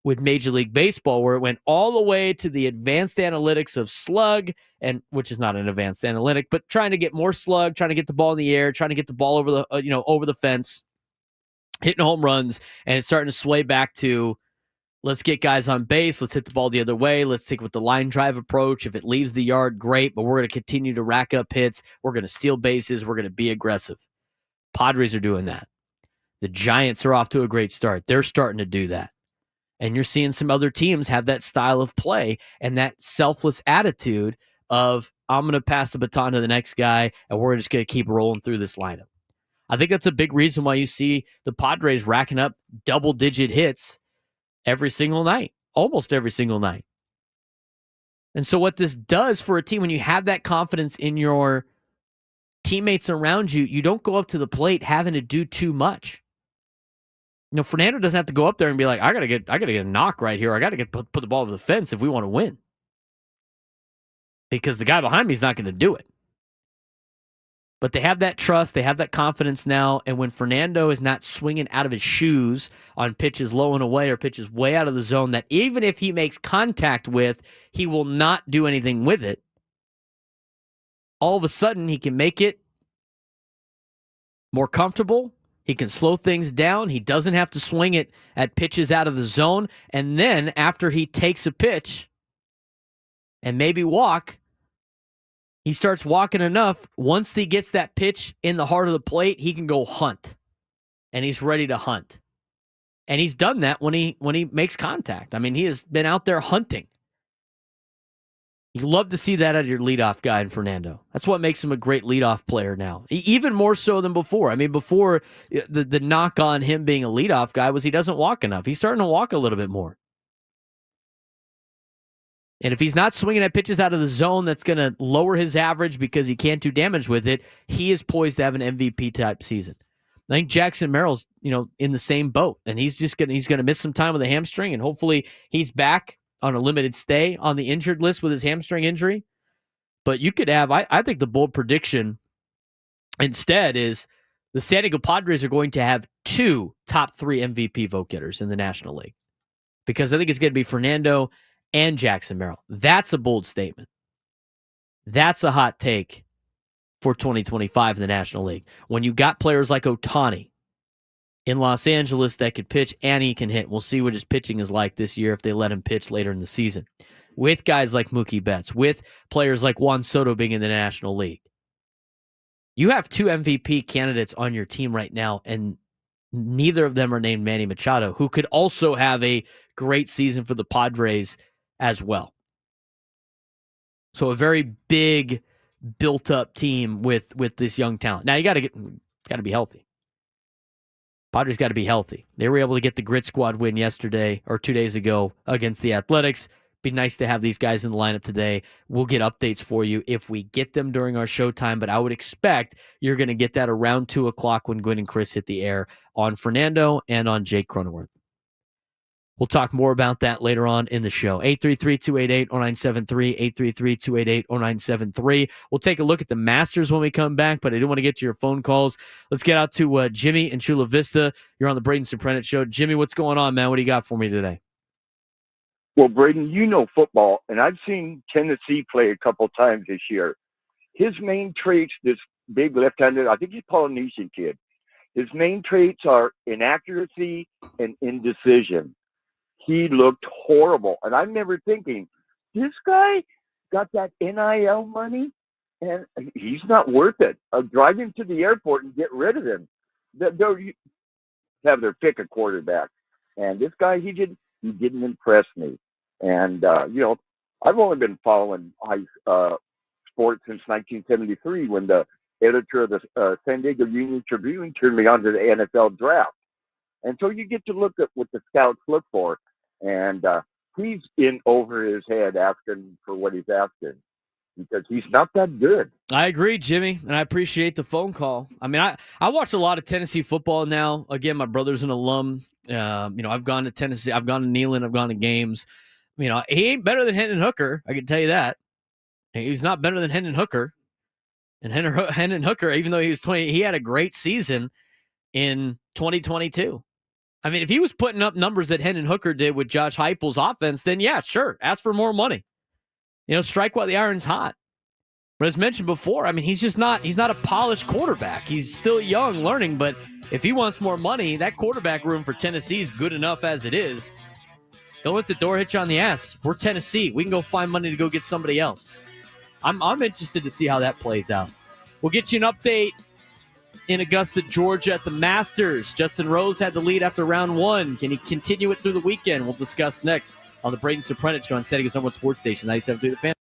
with Major League Baseball, where it went all the way to the advanced analytics of slug, and which is not an advanced analytic, but trying to get more slug, trying to get the ball in the air, trying to get the ball over the over the fence, hitting home runs, and it's starting to sway back to, let's get guys on base. Let's hit the ball the other way. Let's take with the line drive approach. If it leaves the yard, great, but we're going to continue to rack up hits. We're going to steal bases. We're going to be aggressive. Padres are doing that. The Giants are off to a great start. They're starting to do that. And you're seeing some other teams have that style of play and that selfless attitude of, I'm going to pass the baton to the next guy, and we're just going to keep rolling through this lineup. I think that's a big reason why you see the Padres racking up double-digit hits every single night, almost every single night. And so what this does for a team, when you have that confidence in your teammates around you, you don't go up to the plate having to do too much. Fernando doesn't have to go up there and be like, I gotta get a knock right here. I gotta put the ball over the fence if we want to win. Because the guy behind me is not going to do it. But they have that trust, they have that confidence now, and when Fernando is not swinging out of his shoes on pitches low and away or pitches way out of the zone that even if he makes contact with, he will not do anything with it, all of a sudden he can make it more comfortable. He can slow things down. He doesn't have to swing it at pitches out of the zone. And then after he takes a pitch and maybe walk, he starts walking enough. Once he gets that pitch in the heart of the plate, he can go hunt. And he's ready to hunt. And he's done that when he makes contact. I mean, he has been out there hunting. You love to see that out of your leadoff guy in Fernando. That's what makes him a great leadoff player now, even more so than before. I mean, before, the knock on him being a leadoff guy was he doesn't walk enough. He's starting to walk a little bit more. And if he's not swinging at pitches out of the zone that's going to lower his average because he can't do damage with it, he is poised to have an MVP-type season. I think Jackson Merrill's, in the same boat, and he's going to miss some time with a hamstring, and hopefully he's back on a limited stay on the injured list with his hamstring injury. But you could have, I think the bold prediction instead is the San Diego Padres are going to have 2 top 3 MVP vote getters in the National League. Because I think it's going to be Fernando and Jackson Merrill. That's a bold statement. That's a hot take for 2025 in the National League. When you got players like Ohtani in Los Angeles that could pitch and he can hit. We'll see what his pitching is like this year if they let him pitch later in the season. With guys like Mookie Betts, with players like Juan Soto being in the National League. You have 2 MVP candidates on your team right now, and neither of them are named Manny Machado, who could also have a great season for the Padres as well. So a very big, built-up team with this young talent. Now you got to be healthy. Padres got to be healthy. They were able to get the Grit Squad win yesterday or 2 days ago against the Athletics. Be nice to have these guys in the lineup today. We'll get updates for you if we get them during our showtime, but I would expect you're going to get that around 2 o'clock when Gwen and Chris hit the air on Fernando and on Jake Cronenworth. We'll talk more about that later on in the show. 833-288-0973, 833-288-0973. We'll take a look at the Masters when we come back, but I do want to get to your phone calls. Let's get out to Jimmy in Chula Vista. You're on the Braden Surprenant Show. Jimmy, what's going on, man? What do you got for me today? Well, Braden, you know football, and I've seen Tennessee play a couple times this year. His main traits, this big left-handed, I think he's a Polynesian kid. His main traits are inaccuracy and indecision. He looked horrible. And I remember thinking, this guy got that NIL money, and he's not worth it. Drive him to the airport and get rid of him. They'll have their pick of quarterback. And this guy, he didn't impress me. And, I've only been following sports since 1973 when the editor of the San Diego Union Tribune turned me on to the NFL draft. And so you get to look at what the scouts look for. And he's in over his head asking for what he's asking because he's not that good. I agree, Jimmy, and I appreciate the phone call. I mean, I watch a lot of Tennessee football now. Again, my brother's an alum. I've gone to Tennessee. I've gone to Neyland. I've gone to games. He ain't better than Hendon Hooker. I can tell you that. He's not better than Hendon Hooker. And Hendon Hooker, even though he was 20, he had a great season in 2022. I mean, if he was putting up numbers that Hendon Hooker did with Josh Heupel's offense, then yeah, sure, ask for more money. Strike while the iron's hot. But as mentioned before, I mean, he's not a polished quarterback. He's still young, learning, but if he wants more money, that quarterback room for Tennessee is good enough as it is. Don't let the door hit you on the ass. We're Tennessee. We can go find money to go get somebody else. I'm interested to see how that plays out. We'll get you an update in Augusta, Georgia at the Masters. Justin Rose had the lead after round 1. Can he continue it through the weekend? We'll discuss next on the Braden Surprenant Show on San Diego's #1 sports station, 97.3 The Fan.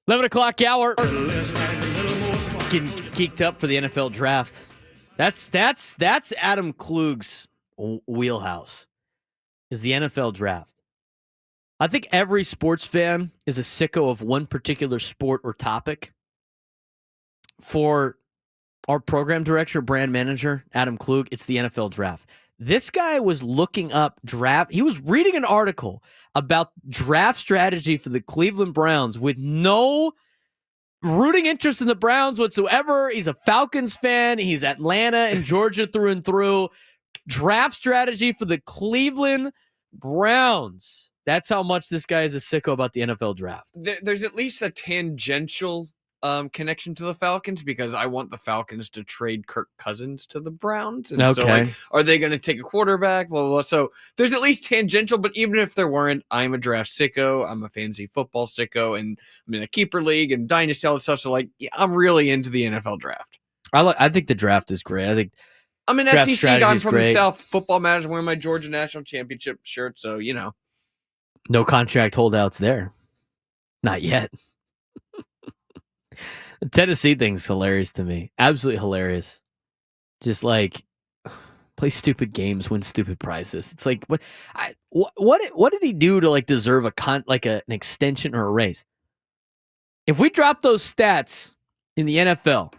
11 o'clock hour. Getting geeked up for the NFL draft. That's Adam Klug's wheelhouse, is the NFL draft. I think every sports fan is a sicko of one particular sport or topic. For our program director, brand manager, Adam Klug, it's the NFL draft. This guy was looking up draft. He was reading an article about draft strategy for the Cleveland Browns with no rooting interest in the Browns whatsoever. He's a Falcons fan. He's Atlanta and Georgia through and through. Draft strategy for the Cleveland Browns. That's how much this guy is a sicko about the NFL draft. There's at least a tangential connection to the Falcons, because I want the Falcons to trade Kirk Cousins to the Browns. And so, like, are they going to take a quarterback? Blah, blah, blah. So there's at least tangential, but even if there weren't, I'm a draft sicko. I'm a fantasy football sicko, and I'm in a keeper league and dynasty, all that stuff. So, like, yeah, I'm really into the NFL draft. I think the draft is great. I think I'm an SEC guy. I'm from the South. Football matters. I'm wearing my Georgia National Championship shirt. So, you know. No contract holdouts there. Not yet. The Tennessee thing's hilarious to me. Absolutely hilarious. Just like play stupid games, win stupid prizes. It's like what did he do to like deserve an extension or a raise? If we drop those stats in the NFL,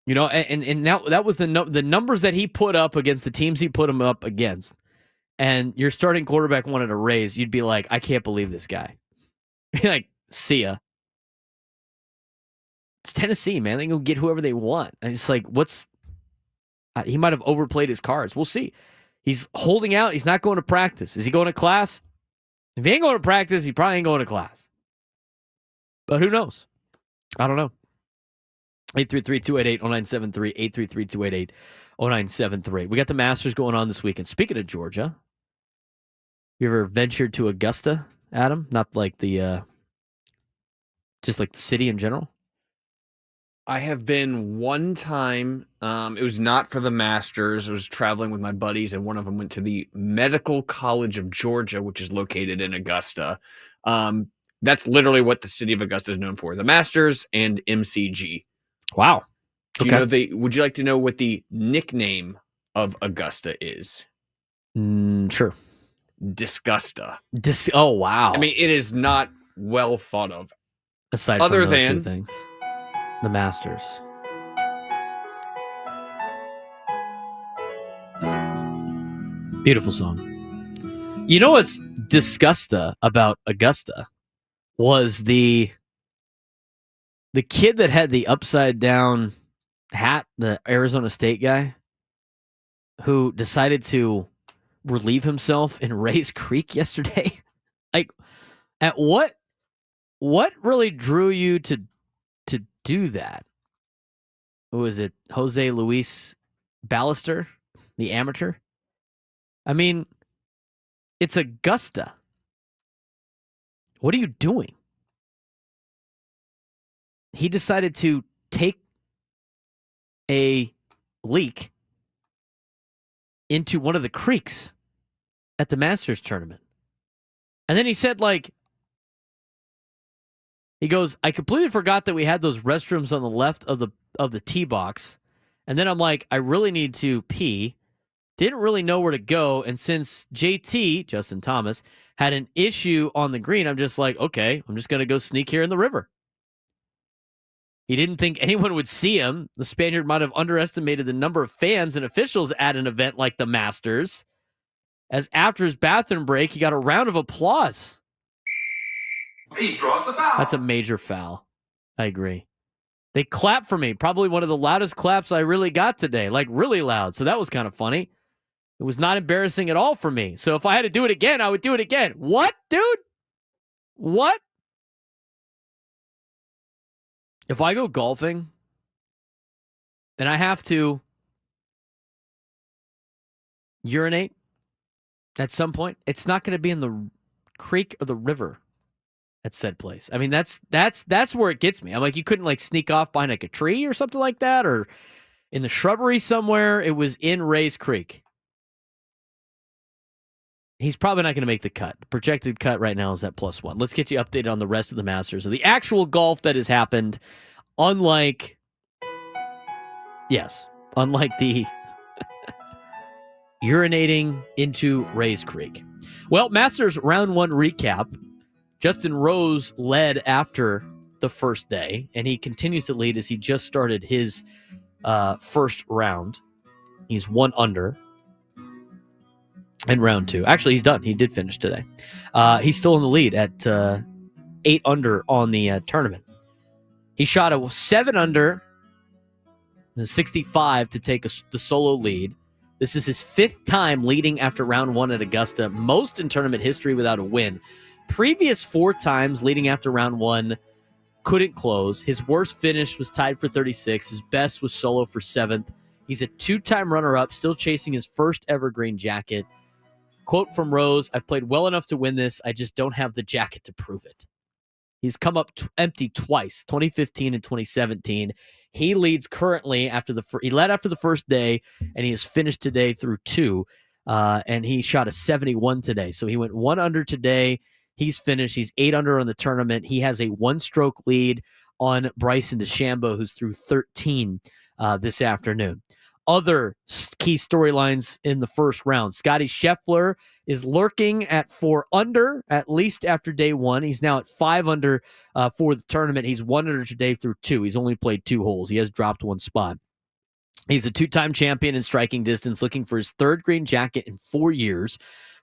you know, and that was the numbers that he put up against the teams he put him up against, and your starting quarterback wanted a raise, you'd be like, I can't believe this guy. Like, see ya. It's Tennessee, man. They can go get whoever they want. And it's like, he might have overplayed his cards. We'll see. He's holding out. He's not going to practice. Is he going to class? If he ain't going to practice, he probably ain't going to class. But who knows? I don't know. 833-288-0973, 833-288-0973. We got the Masters going on this weekend. Speaking of Georgia, you ever ventured to Augusta, Adam? Not like the, just like the city in general? I have been one time. It was not for the Masters. I was traveling with my buddies, and one of them went to the Medical College of Georgia, which is located in Augusta. That's literally what the city of Augusta is known for: the Masters and MCG. Wow. Okay. Would you like to know what the nickname of Augusta is? Sure. Disgusta. Oh, wow. I mean, it is not well thought of. Aside from those two things. The Masters. Beautiful song. You know what's disgusta about Augusta was the kid that had the upside down hat, the Arizona State guy, who decided to relieve himself in Rays Creek yesterday. Like, at what really drew you to do that? Who was it? Jose Luis Ballester, the amateur? I mean, it's Augusta. What are you doing? He decided to take a leak into one of the creeks at the Masters tournament. And then he said, like, he goes, I completely forgot that we had those restrooms on the left of the tee box. And then I'm like, I really need to pee. Didn't really know where to go. And since JT, Justin Thomas, had an issue on the green, I'm just like, okay, I'm just going to go sneak here in the river. He didn't think anyone would see him. The Spaniard might have underestimated the number of fans and officials at an event like the Masters, as after his bathroom break, he got a round of applause. He draws the foul. That's a major foul. I agree. They clapped for me. Probably one of the loudest claps I really got today. Like, really loud. So that was kind of funny. It was not embarrassing at all for me. So if I had to do it again, I would do it again. What, dude? What? If I go golfing and I have to urinate at some point, it's not going to be in the creek or the river at said place. I mean, that's where it gets me. I'm like, you couldn't like sneak off behind like a tree or something like that, or in the shrubbery somewhere. It was in Rays Creek. he's probably not going to make the cut. The projected cut right now is at +1. Let's get you updated on the rest of the Masters. So the actual golf that has happened, unlike the urinating into Rays Creek. Well, Masters round 1 recap. Justin Rose led after the first day, and he continues to lead as he just started his first round. He's 1 under in round 2. Actually, he's done. He did finish today. He's still in the lead at 8 under on the tournament. He shot a 7 under, 65 to take the solo lead. This is his 5th time leading after round 1 at Augusta, most in tournament history without a win. Previous 4 times leading after round 1 couldn't close. His worst finish was tied for 36. His best was solo for 7th. He's a 2-time runner-up, still chasing his first ever green jacket. Quote from Rose, "I've played well enough to win this. I just don't have the jacket to prove it." He's come up empty twice, 2015 and 2017. He leads currently after he led after the first day, and he has finished today through 2. And he shot a 71 today. So he went 1 under today. He's finished. He's 8 under on the tournament. He has a 1-stroke lead on Bryson DeChambeau, who's through 13 this afternoon. Other key storylines in the first round. Scotty Scheffler is lurking at 4 under, at least after day 1. He's now at 5 under for the tournament. He's 1 under today through 2. He's only played 2 holes. He has dropped 1 spot. He's a 2-time champion in striking distance, looking for his 3rd green jacket in 4 years.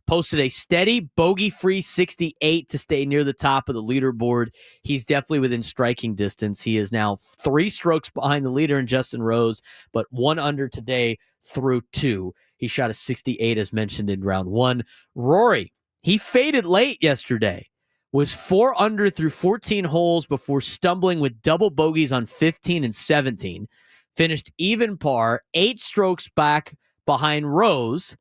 Posted a steady bogey-free 68 to stay near the top of the leaderboard. He's definitely within striking distance. He is now 3 strokes behind the leader in Justin Rose, but 1 under today through 2. He shot a 68 as mentioned in round 1. Rory, he faded late yesterday. Was 4 under through 14 holes before stumbling with double bogeys on 15 and 17. Finished even par, 8 strokes back behind Rose.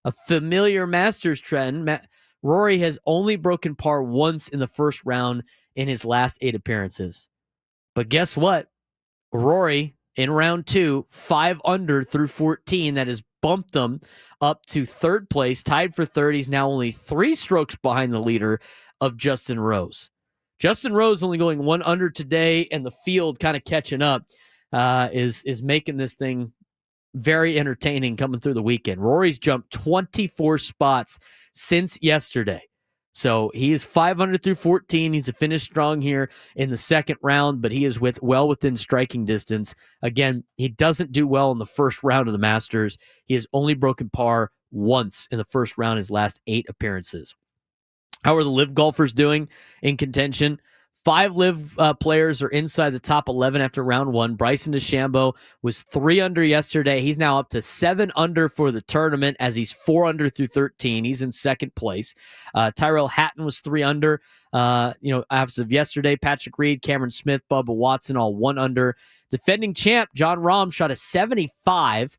A familiar Masters trend. Rory has only broken par once in the first round in his last 8 appearances. But guess what? Rory, in round 2, 5 under through 14. That has bumped him up to 3rd place, tied for 3rd. He's now only 3 strokes behind the leader of Justin Rose. Justin Rose only going 1 under today, and the field kind of catching up is making this thing very entertaining coming through the weekend. Rory's jumped 24 spots since yesterday. So he is 500 through 14. He's a finish strong here in the second round, but he is well within striking distance. Again, he doesn't do well in the first round of the Masters. He has only broken par once in the first round his last 8 appearances. How are the LIV golfers doing in contention? 5 LIV players are inside the top 11 after round 1. Bryson DeChambeau was 3 under yesterday. He's now up to 7 under for the tournament as he's 4 under through 13. He's in 2nd place. Tyrell Hatton was 3 under. As of yesterday, Patrick Reed, Cameron Smith, Bubba Watson, all 1 under. Defending champ Jon Rahm shot a 75,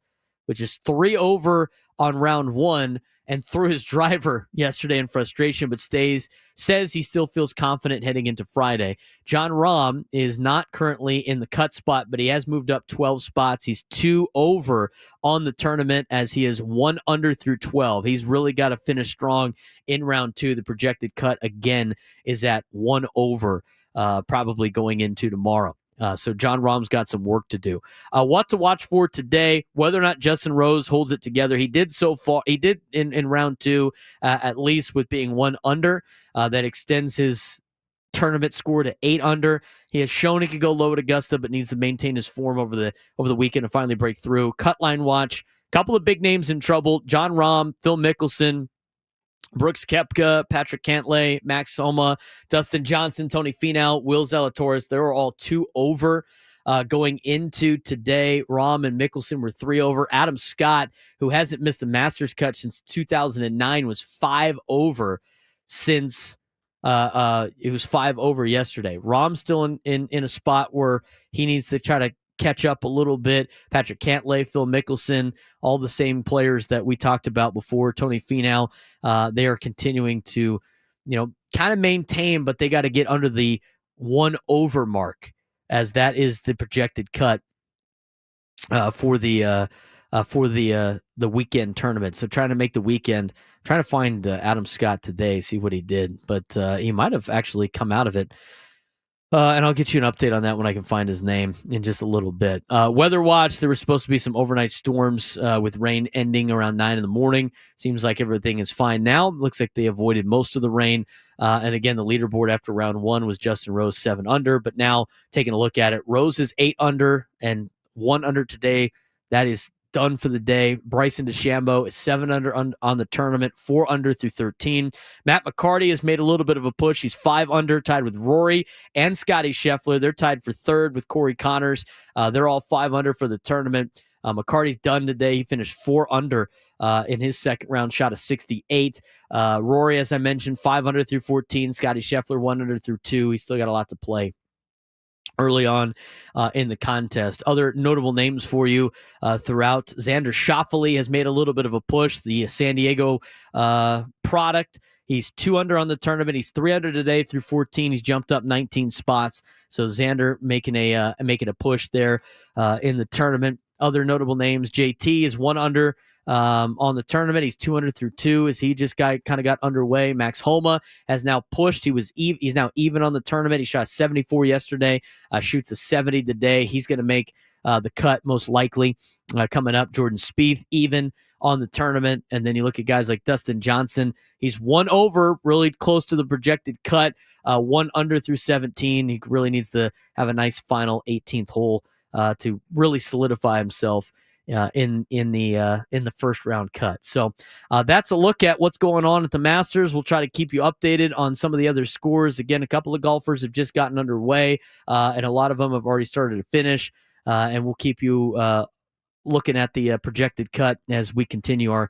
which is 3 over on round 1. And threw his driver yesterday in frustration, but says he still feels confident heading into Friday. Jon Rahm is not currently in the cut spot, but he has moved up 12 spots. He's 2 over on the tournament as he is 1 under through 12. He's really got to finish strong in round 2. The projected cut, again, is at 1 over, probably going into tomorrow. So Jon Rahm's got some work to do. What to watch for today, whether or not Justin Rose holds it together. He did so far. He did in round 2, at least with being 1 under. That extends his tournament score to 8 under. He has shown he could go low at Augusta, but needs to maintain his form over the weekend to finally break through. Cut line watch. Couple of big names in trouble. Jon Rahm, Phil Mickelson, Brooks Koepka, Patrick Cantlay, Max Homa, Dustin Johnson, Tony Finau, Will Zalatoris. They were all 2 over going into today. Rahm and Mickelson were 3 over. Adam Scott, who hasn't missed a Masters cut since 2009, was 5 over since it was 5 over yesterday. Rahm's still in a spot where he needs to try to catch up a little bit. Patrick Cantlay, Phil Mickelson, all the same players that we talked about before. Tony Finau, they are continuing to, kind of maintain, but they got to get under the 1 over mark, as that is the projected cut for the for the weekend tournament. So trying to make the weekend, trying to find Adam Scott today, see what he did. But he might have actually come out of it. And I'll get you an update on that when I can find his name in just a little bit. Weather watch, there was supposed to be some overnight storms with rain ending around 9 in the morning. Seems like everything is fine now. Looks like they avoided most of the rain. And again, the leaderboard after round 1 was Justin Rose 7 under. But now taking a look at it, Rose is 8 under and 1 under today. That is done for the day. Bryson DeChambeau is 7 under on the tournament, 4 under through 13. Matt McCarty has made a little bit of a push. He's 5 under, tied with Rory and Scotty Scheffler. They're tied for 3rd with Corey Connors. They're all 5 under for the tournament. McCarty's done today. He finished 4 under in his second round shot of 68. Rory, as I mentioned, 5 under through 14. Scotty Scheffler 1 under through 2. He's still got a lot to play early on in the contest. Other notable names for you throughout. Xander Schauffele has made a little bit of a push. The San Diego product. He's 2 under on the tournament. He's 3 under today through 14. He's jumped up 19 spots. So Xander making a push there in the tournament. Other notable names. JT is 1 under on the tournament. He's 2 under through 2 as he just kind of got underway. Max Homa has now pushed. He's now even on the tournament. He shot 74 yesterday, shoots a 70 today. He's going to make the cut most likely coming up. Jordan Spieth even on the tournament. And then you look at guys like Dustin Johnson. He's 1 over, really close to the projected cut, 1 under through 17. He really needs to have a nice final 18th hole to really solidify himself in the first round cut. So that's a look at what's going on at the Masters. We'll try to keep you updated on some of the other scores. Again, a couple of golfers have just gotten underway, and a lot of them have already started to finish. And we'll keep you looking at the projected cut as we continue our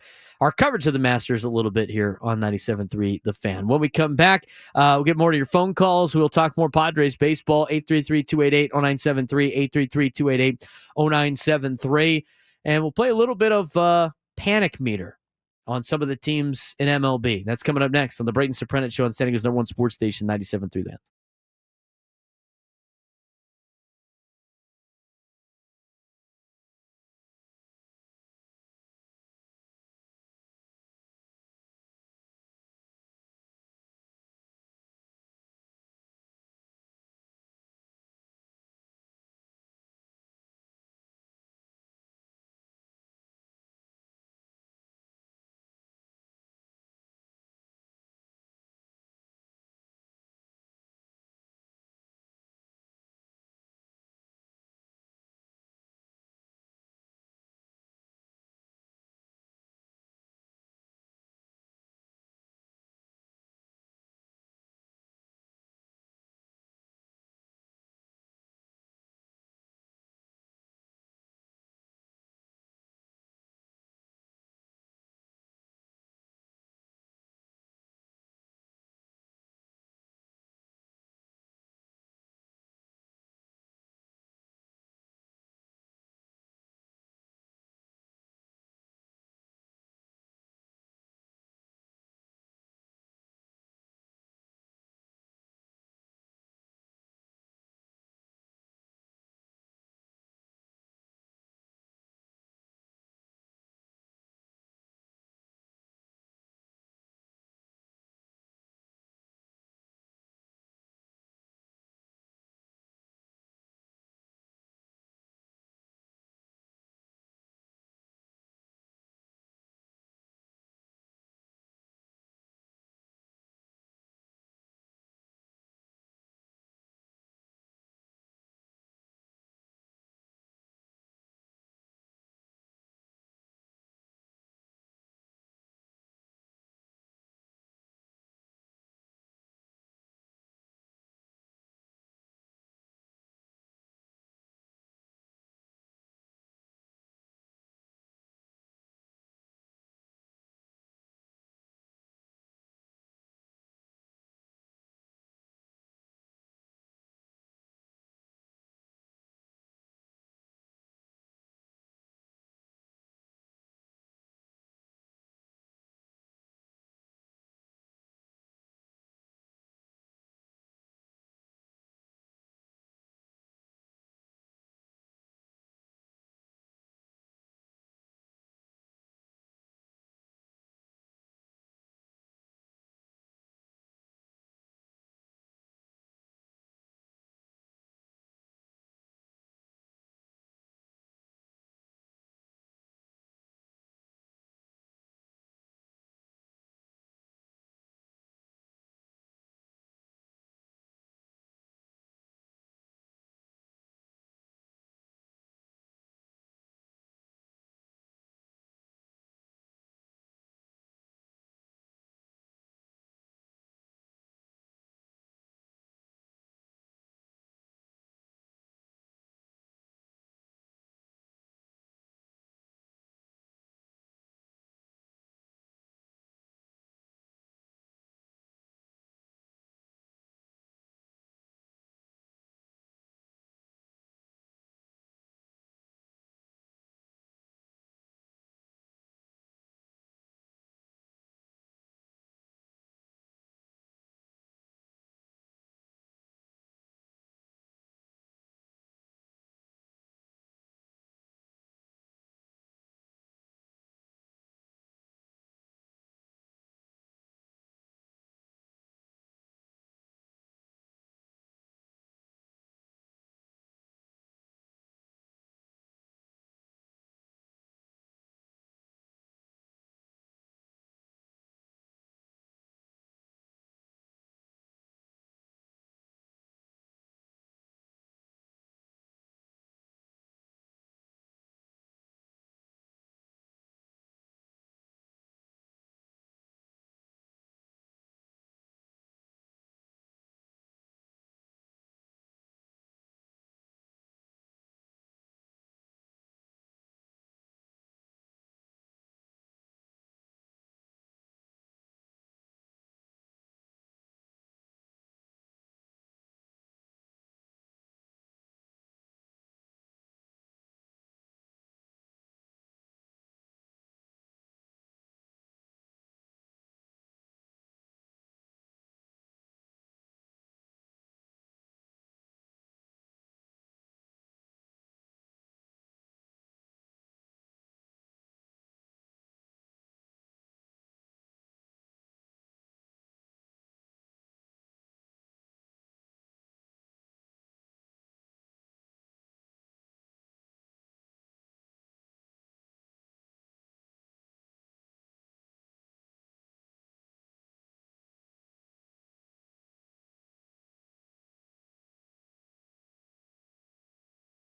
coverage of the Masters a little bit here on 97.3 The Fan. When we come back, we'll get more to your phone calls. We'll talk more Padres baseball, 833-288-0973, 833-288-0973. And we'll play a little bit of panic meter on some of the teams in MLB. That's coming up next on the Braden Surprenant Show on San Diego's #1 sports station, 97.3 The Fan.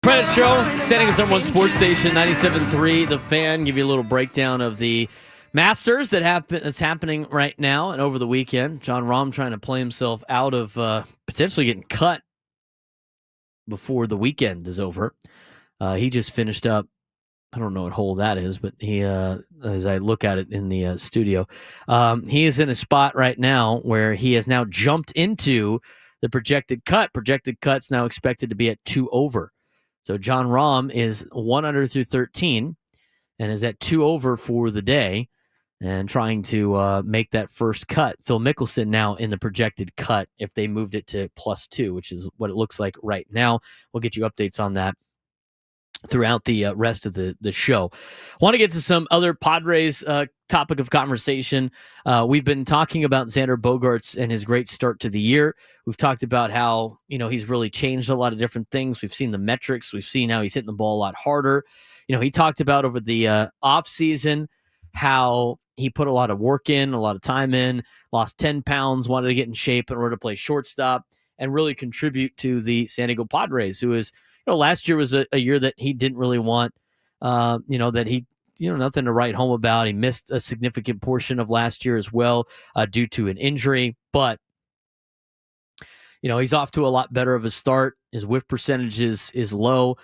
Surprenant Show, standing as number one sports station, 97.3 The Fan. Give you a little breakdown of the Masters that's happening right now and over the weekend. Jon Rahm trying to play himself out of potentially getting cut before the weekend is over. He just finished up, I don't know what hole that is, but he, as I look at it in the studio, he is in a spot right now where he has now jumped into the projected cut. Projected cut's now expected to be at 2 over. So Jon Rahm is 1 under through 13 and is at 2 over for the day and trying to make that first cut. Phil Mickelson now in the projected cut if they moved it to +2, which is what it looks like right now. We'll get you updates on that throughout the rest of the show. Want to get to some other Padres topic of conversation. We've been talking about Xander Bogaerts and his great start to the year. We've talked about how, he's really changed a lot of different things. We've seen the metrics. We've seen how he's hitting the ball a lot harder. He talked about over the offseason how he put a lot of work in, a lot of time in, lost 10 pounds, wanted to get in shape in order to play shortstop and really contribute to the San Diego Padres, who is, last year was a year that he didn't really want, that he, nothing to write home about. He missed a significant portion of last year as well due to an injury. But, he's off to a lot better of a start. His whiff percentage is low.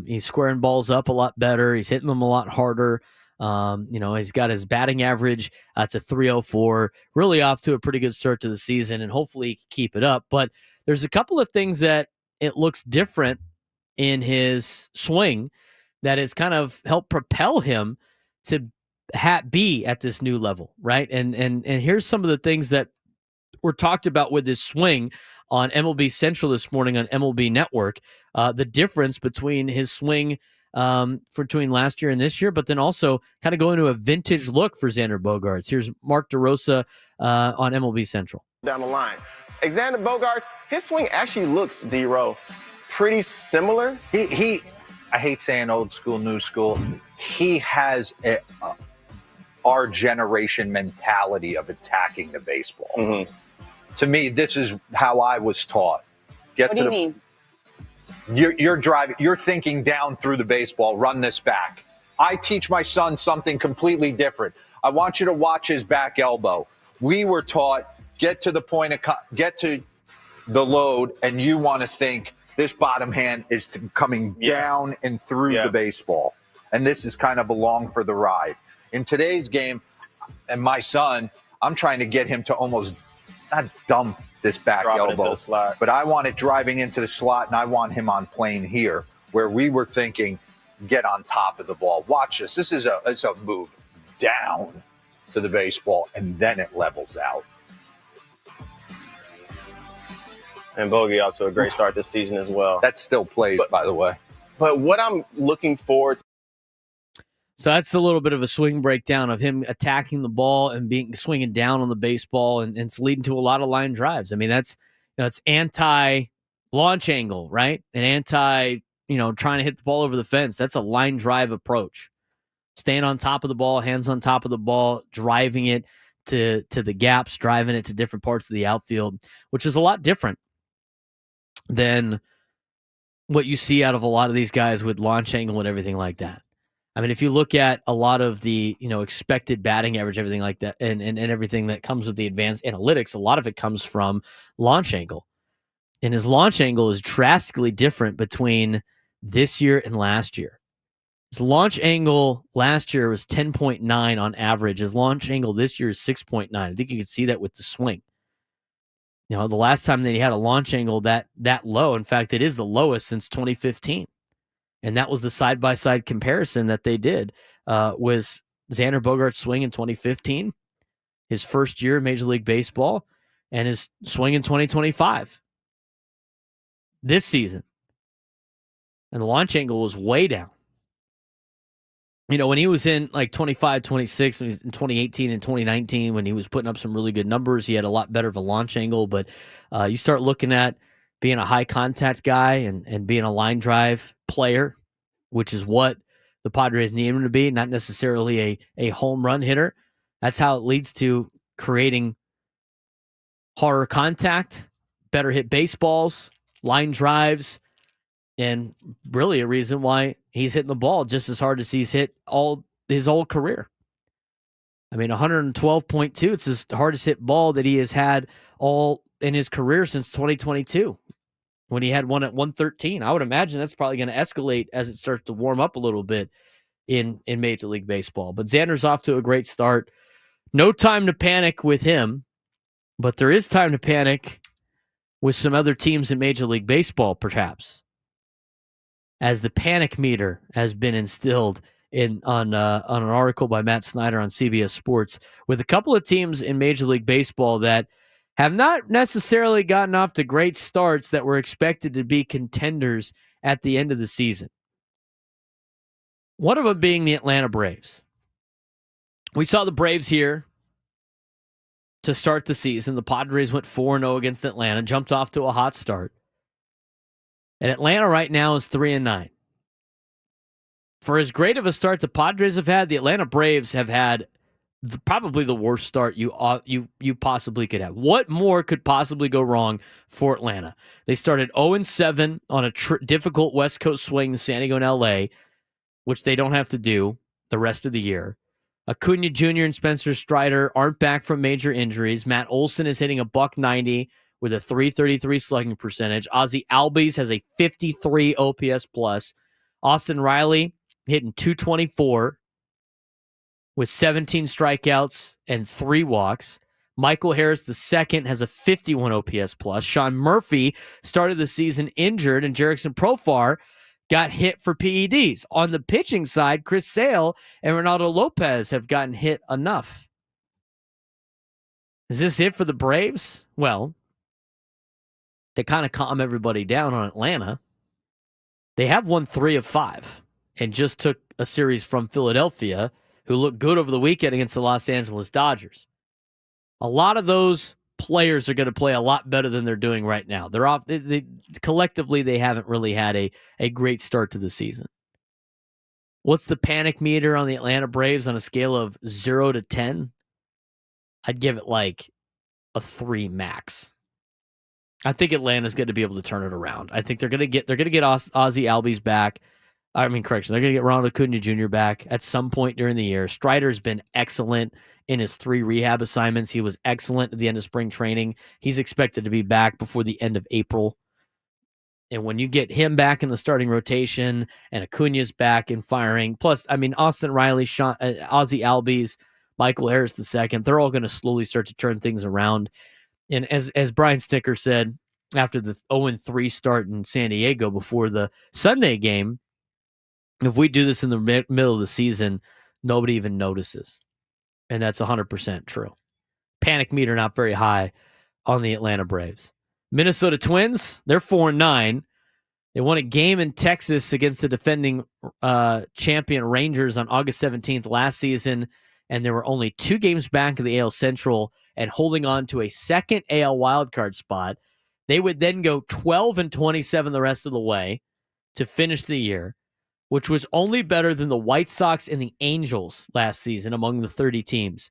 He's squaring balls up a lot better. He's hitting them a lot harder. He's got his batting average to 304, really off to a pretty good start to the season, and hopefully he can keep it up. But there's a couple of things that it looks different in his swing that has kind of helped propel him to be at this new level, right? And here's some of the things that were talked about with his swing on MLB Central this morning on MLB Network. The difference between his swing between last year and this year, but then also kind of going to a vintage look for Xander Bogaerts. Here's Mark DeRosa on MLB Central. Down the line, Xander Bogaerts, his swing actually looks, D-Row, pretty similar. He I hate saying old school, new school. He has our generation mentality of attacking the baseball. Mm-hmm. To me, this is how I was taught. What do you mean? You're driving, you're thinking down through the baseball, run this back. I teach my son something completely different. I want you to watch his back elbow. We were taught, get to the point of, get to the load, and you want to think this bottom hand is coming down and through the baseball. And this is kind of along for the ride. In today's game, and my son, I'm trying to get him to almost not dump this back elbow, but I want it driving into the slot, and I want him on plane here, where we were thinking, get on top of the ball. Watch this. This is it's a move down to the baseball, and then it levels out. And Bogey out to a great start this season as well. That's still played, by the way. But what I'm looking forward. So that's a little bit of a swing breakdown of him attacking the ball and swinging down on the baseball, and it's leading to a lot of line drives. I mean, that's anti-launch angle, right? And anti, trying to hit the ball over the fence. That's a line drive approach. Staying on top of the ball, hands on top of the ball, driving it to the gaps, driving it to different parts of the outfield, which is a lot different than what you see out of a lot of these guys with launch angle and everything like that. I mean, if you look at a lot of the, expected batting average, everything like that, and everything that comes with the advanced analytics, a lot of it comes from launch angle. And his launch angle is drastically different between this year and last year. His launch angle last year was 10.9 on average. His launch angle this year is 6.9. I think you can see that with the swing. The last time that he had a launch angle that low, in fact, it is the lowest since 2015. And that was the side-by-side comparison that they did, was Xander Bogaerts' swing in 2015, his first year in Major League Baseball, and his swing in 2025, this season. And the launch angle was way down. When he was in like 25, 26, when he was in 2018 and 2019, when he was putting up some really good numbers, he had a lot better of a launch angle. But you start looking at being a high contact guy and being a line drive player, which is what the Padres need him to be, not necessarily a home run hitter. That's how it leads to creating harder contact, better hit baseballs, line drives, and really a reason why he's hitting the ball just as hard as he's hit all his whole career. I mean, 112.2, it's his hardest hit ball that he has had all in his career since 2022 when he had one at 113. I would imagine that's probably going to escalate as it starts to warm up a little bit in Major League Baseball. But Xander's off to a great start. No time to panic with him, but there is time to panic with some other teams in Major League Baseball, perhaps, as the panic meter has been instilled on an article by Matt Snyder on CBS Sports, with a couple of teams in Major League Baseball that have not necessarily gotten off to great starts that were expected to be contenders at the end of the season. One of them being the Atlanta Braves. We saw the Braves here to start the season. The Padres went 4-0 against Atlanta, jumped off to a hot start. And Atlanta right now is 3-9. For as great of a start the Padres have had, the Atlanta Braves have had probably the worst start you possibly could have. What more could possibly go wrong for Atlanta? They started 0-7 on a difficult West Coast swing in San Diego and LA, which they don't have to do the rest of the year. Acuna Jr. and Spencer Strider aren't back from major injuries. Matt Olson is hitting a $190 with a .333 slugging percentage. Ozzie Albies has a 53 OPS plus. Austin Riley hitting .224 with 17 strikeouts and 3 walks. Michael Harris II has a 51 OPS plus. Sean Murphy started the season injured, and Jerickson Profar got hit for PEDs. On the pitching side, Chris Sale and Ronaldo Lopez have gotten hit enough. Is this it for the Braves? Well, to kind of calm everybody down on Atlanta, they have won 3 of 5 and just took a series from Philadelphia, who looked good over the weekend against the Los Angeles Dodgers. A lot of those players are going to play a lot better than they're doing right now. They're off. Collectively, they haven't really had a great start to the season. What's the panic meter on the Atlanta Braves on a scale of 0 to 10? I'd give it like a 3 max. I think Atlanta's going to be able to turn it around. I think they're going to get Ozzie Albies back. They're going to get Ronald Acuna Jr. back at some point during the year. Strider's been excellent in his 3 rehab assignments. He was excellent at the end of spring training. He's expected to be back before the end of April. And when you get him back in the starting rotation and Acuna's back and firing, plus, Austin Riley, Ozzie Albies, Michael Harris II, they're all going to slowly start to turn things around. And as Brian Sticker said after the 0-3 start in San Diego before the Sunday game, if we do this in the middle of the season, nobody even notices. And that's 100% true. Panic meter not very high on the Atlanta Braves. Minnesota Twins, they're 4-9. They won a game in Texas against the defending champion Rangers on August 17th last season, and there were only 2 games back of the AL Central and holding on to a second AL wildcard spot. They would then go 12-27 the rest of the way to finish the year, which was only better than the White Sox and the Angels last season among the 30 teams.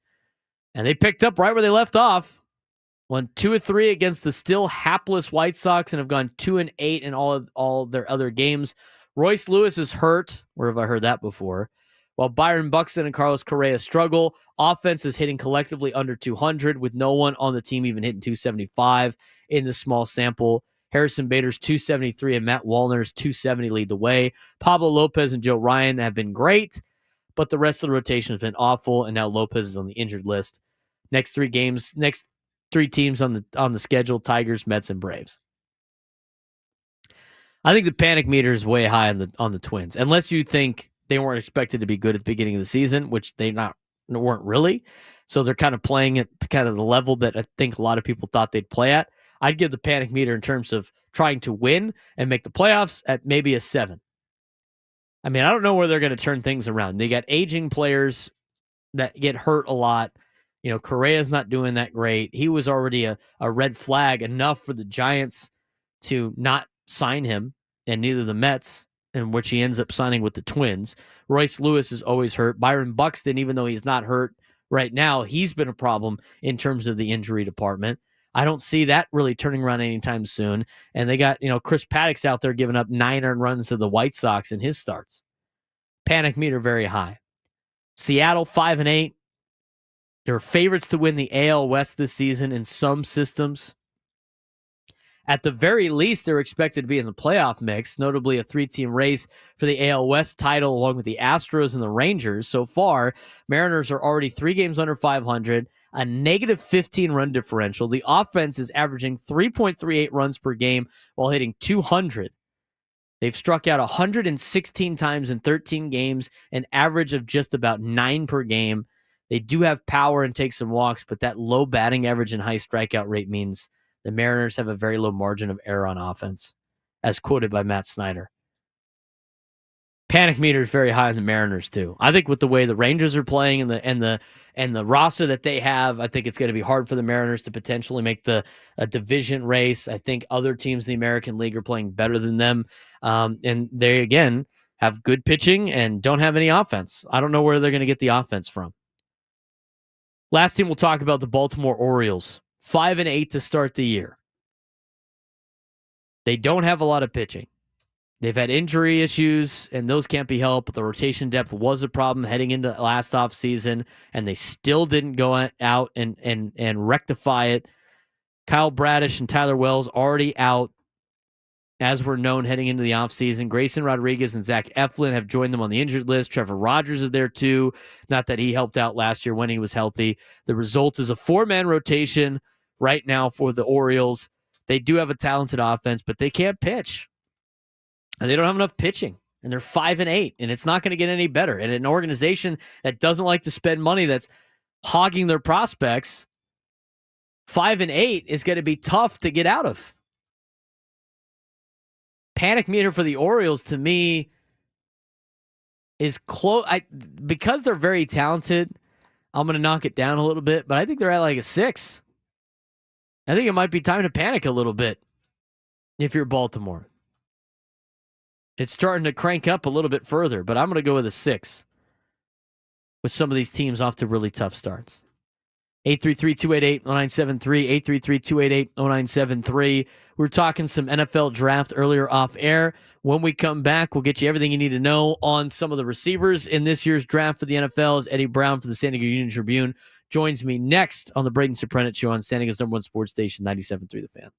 And they picked up right where they left off. Won 2-3 against the still hapless White Sox and have gone 2-8 in all their other games. Royce Lewis is hurt. Where have I heard that before? While Byron Buxton and Carlos Correa struggle, offense is hitting collectively under 200 with no one on the team even hitting 275 in the small sample. Harrison Bader's 273 and Matt Wallner's 270 lead the way. Pablo Lopez and Joe Ryan have been great, but the rest of the rotation has been awful, and now Lopez is on the injured list. Next 3 teams on the schedule: Tigers, Mets, and Braves. I think the panic meter is way high on the Twins, unless you think they weren't expected to be good at the beginning of the season, which they weren't really. So they're kind of playing at kind of the level that I think a lot of people thought they'd play at. I'd give the panic meter in terms of trying to win and make the playoffs at maybe a 7. I don't know where they're going to turn things around. They got aging players that get hurt a lot. Correa's not doing that great. He was already a red flag enough for the Giants to not sign him, and neither the Mets, in which he ends up signing with the Twins. Royce Lewis is always hurt. Byron Buxton, even though he's not hurt right now, he's been a problem in terms of the injury department. I don't see that really turning around anytime soon. And they got, Chris Paddock's out there giving up 9 earned runs to the White Sox in his starts. Panic meter very high. Seattle 5-8. They're favorites to win the AL West this season in some systems. At the very least, they're expected to be in the playoff mix, notably a 3-team race for the AL West title along with the Astros and the Rangers. So far, Mariners are already 3 games under 500, a negative 15 run differential. The offense is averaging 3.38 runs per game while hitting 200. They've struck out 116 times in 13 games, an average of just about 9 per game. They do have power and take some walks, but that low batting average and high strikeout rate means the Mariners have a very low margin of error on offense, as quoted by Matt Snyder. Panic meter is very high in the Mariners too. I think with the way the Rangers are playing and the roster that they have, I think it's going to be hard for the Mariners to potentially make a division race. I think other teams in the American League are playing better than them, and they again have good pitching and don't have any offense. I don't know where they're going to get the offense from. Last team we'll talk about, the Baltimore Orioles. 5-8 to start the year. They don't have a lot of pitching. They've had injury issues, and those can't be helped. But the rotation depth was a problem heading into last offseason, and they still didn't go out and rectify it. Kyle Bradish and Tyler Wells already out, as were known heading into the offseason. Grayson Rodriguez and Zach Eflin have joined them on the injured list. Trevor Rogers is there too. Not that he helped out last year when he was healthy. The result is a 4-man rotation right now for the Orioles. They do have a talented offense, but they can't pitch. And they don't have enough pitching. And they're 5-8, and it's not going to get any better. And an organization that doesn't like to spend money, that's hogging their prospects, 5-8 is going to be tough to get out of. Panic meter for the Orioles, to me, is close. Because they're very talented, I'm going to knock it down a little bit, but I think they're at like a 6. I think it might be time to panic a little bit if you're Baltimore. It's starting to crank up a little bit further, but I'm going to go with a 6 with some of these teams off to really tough starts. 833-288-0973, 833-288-0973. We were talking some NFL draft earlier off air. When we come back, we'll get you everything you need to know on some of the receivers in this year's draft for the NFL. As Eddie Brown for the San Diego Union Tribune joins me next on the Braden Surprenant Show on San Diego's #1 sports station, 97.3 The Fan.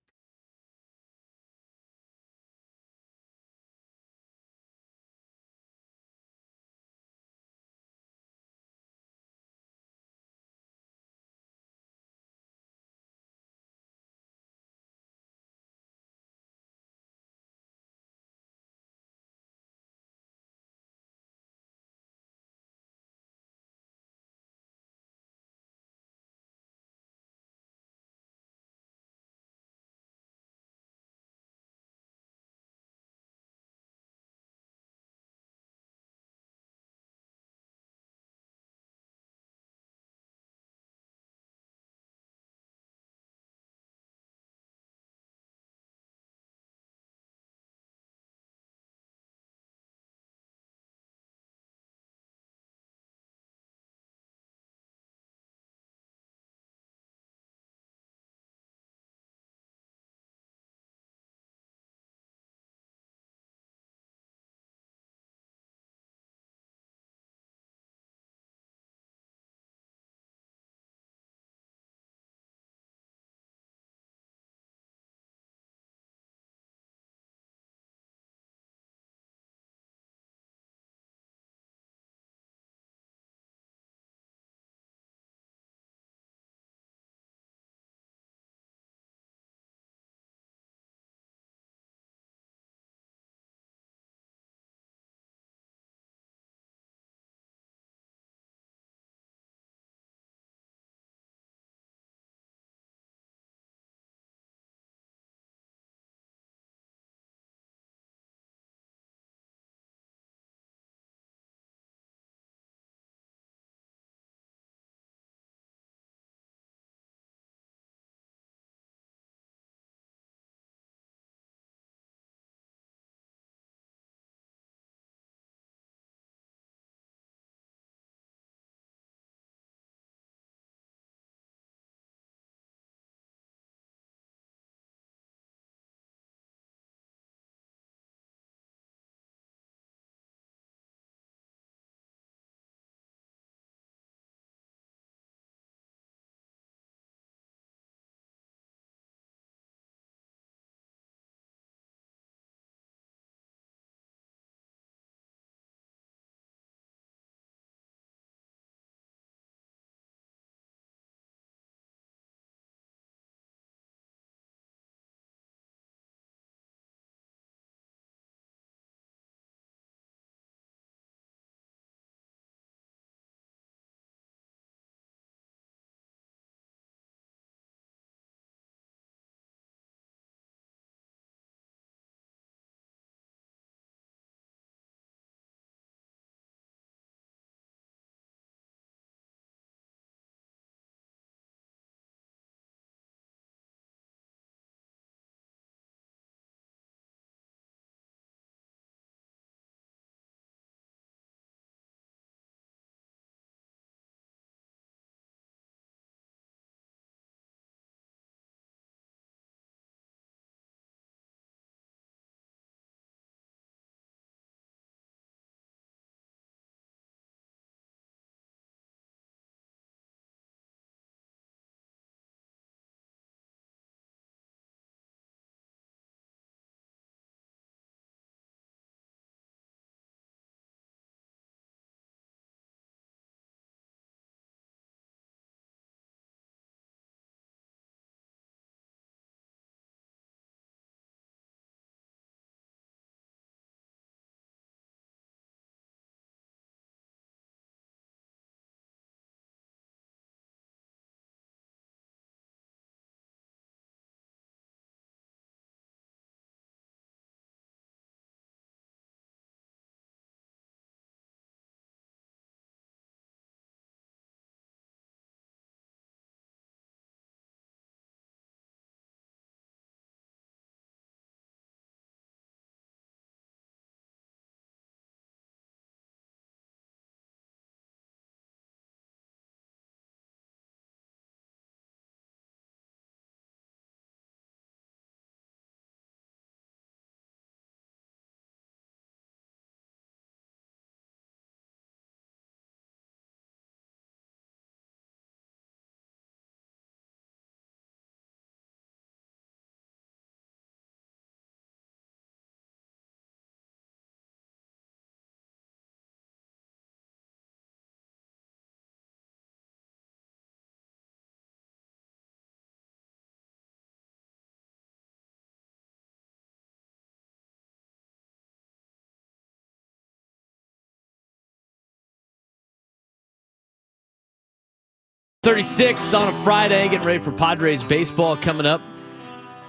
36 on a Friday, getting ready for Padres baseball coming up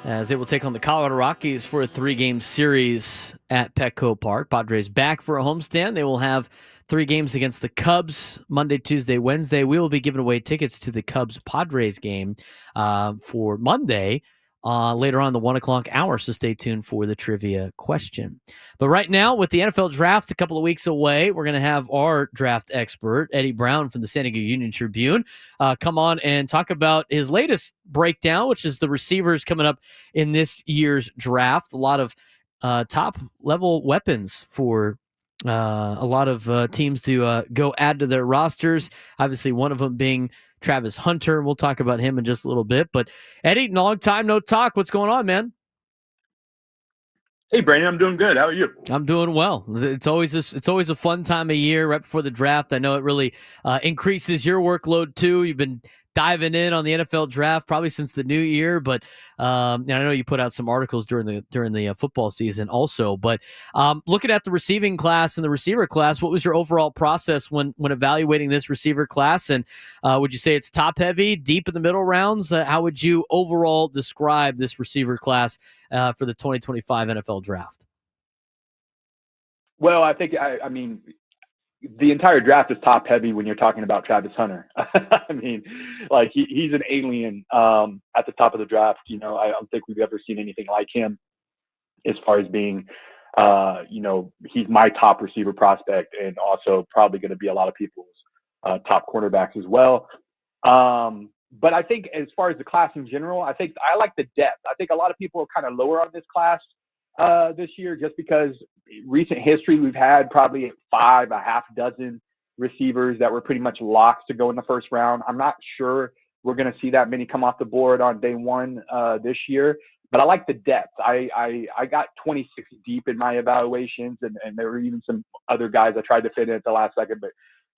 as they will take on the Colorado Rockies for a 3-game series at Petco Park. Padres back for a homestand. They will have 3 games against the Cubs Monday, Tuesday, Wednesday. We will be giving away tickets to the Cubs-Padres game for Monday later on the 1 o'clock hour, so stay tuned for the trivia question. But right now, with the NFL draft a couple of weeks away, we're going to have our draft expert, Eddie Brown from the San Diego Union Tribune, come on and talk about his latest breakdown, which is the receivers coming up in this year's draft. A lot of top-level weapons for a lot of teams to go add to their rosters. Obviously, one of them being Travis Hunter. We'll talk about him in just a little bit. But Eddie, long time no talk. What's going on, man? Hey, Brandon, I'm doing good. How are you? I'm doing well. It's always a fun time of year right before the draft. I know it really increases your workload too. You've been diving in on the NFL draft probably since the new year, but and I know you put out some articles during the football season also. But looking at the receiving class and the receiver class, what was your overall process when evaluating this receiver class? And would you say it's top heavy, deep in the middle rounds? How would you overall describe this receiver class for the 2025 NFL draft? Well, I think I mean the entire draft is top heavy when you're talking about Travis Hunter. I mean, like he's an alien at the top of the draft. You know, I don't think we've ever seen anything like him as far as being, you know, he's my top receiver prospect and also probably going to be a lot of people's top cornerbacks as well. But I think as far as the class in general, I think I like the depth. I think a lot of people are kind of lower on this class this year just because recent history we've had probably a half dozen receivers that were pretty much locks to go in the first round. I'm not sure we're going to see that many come off the board on day one this year, but I like the depth. I got 26 deep in my evaluations, and there were even some other guys I tried to fit in at the last second, but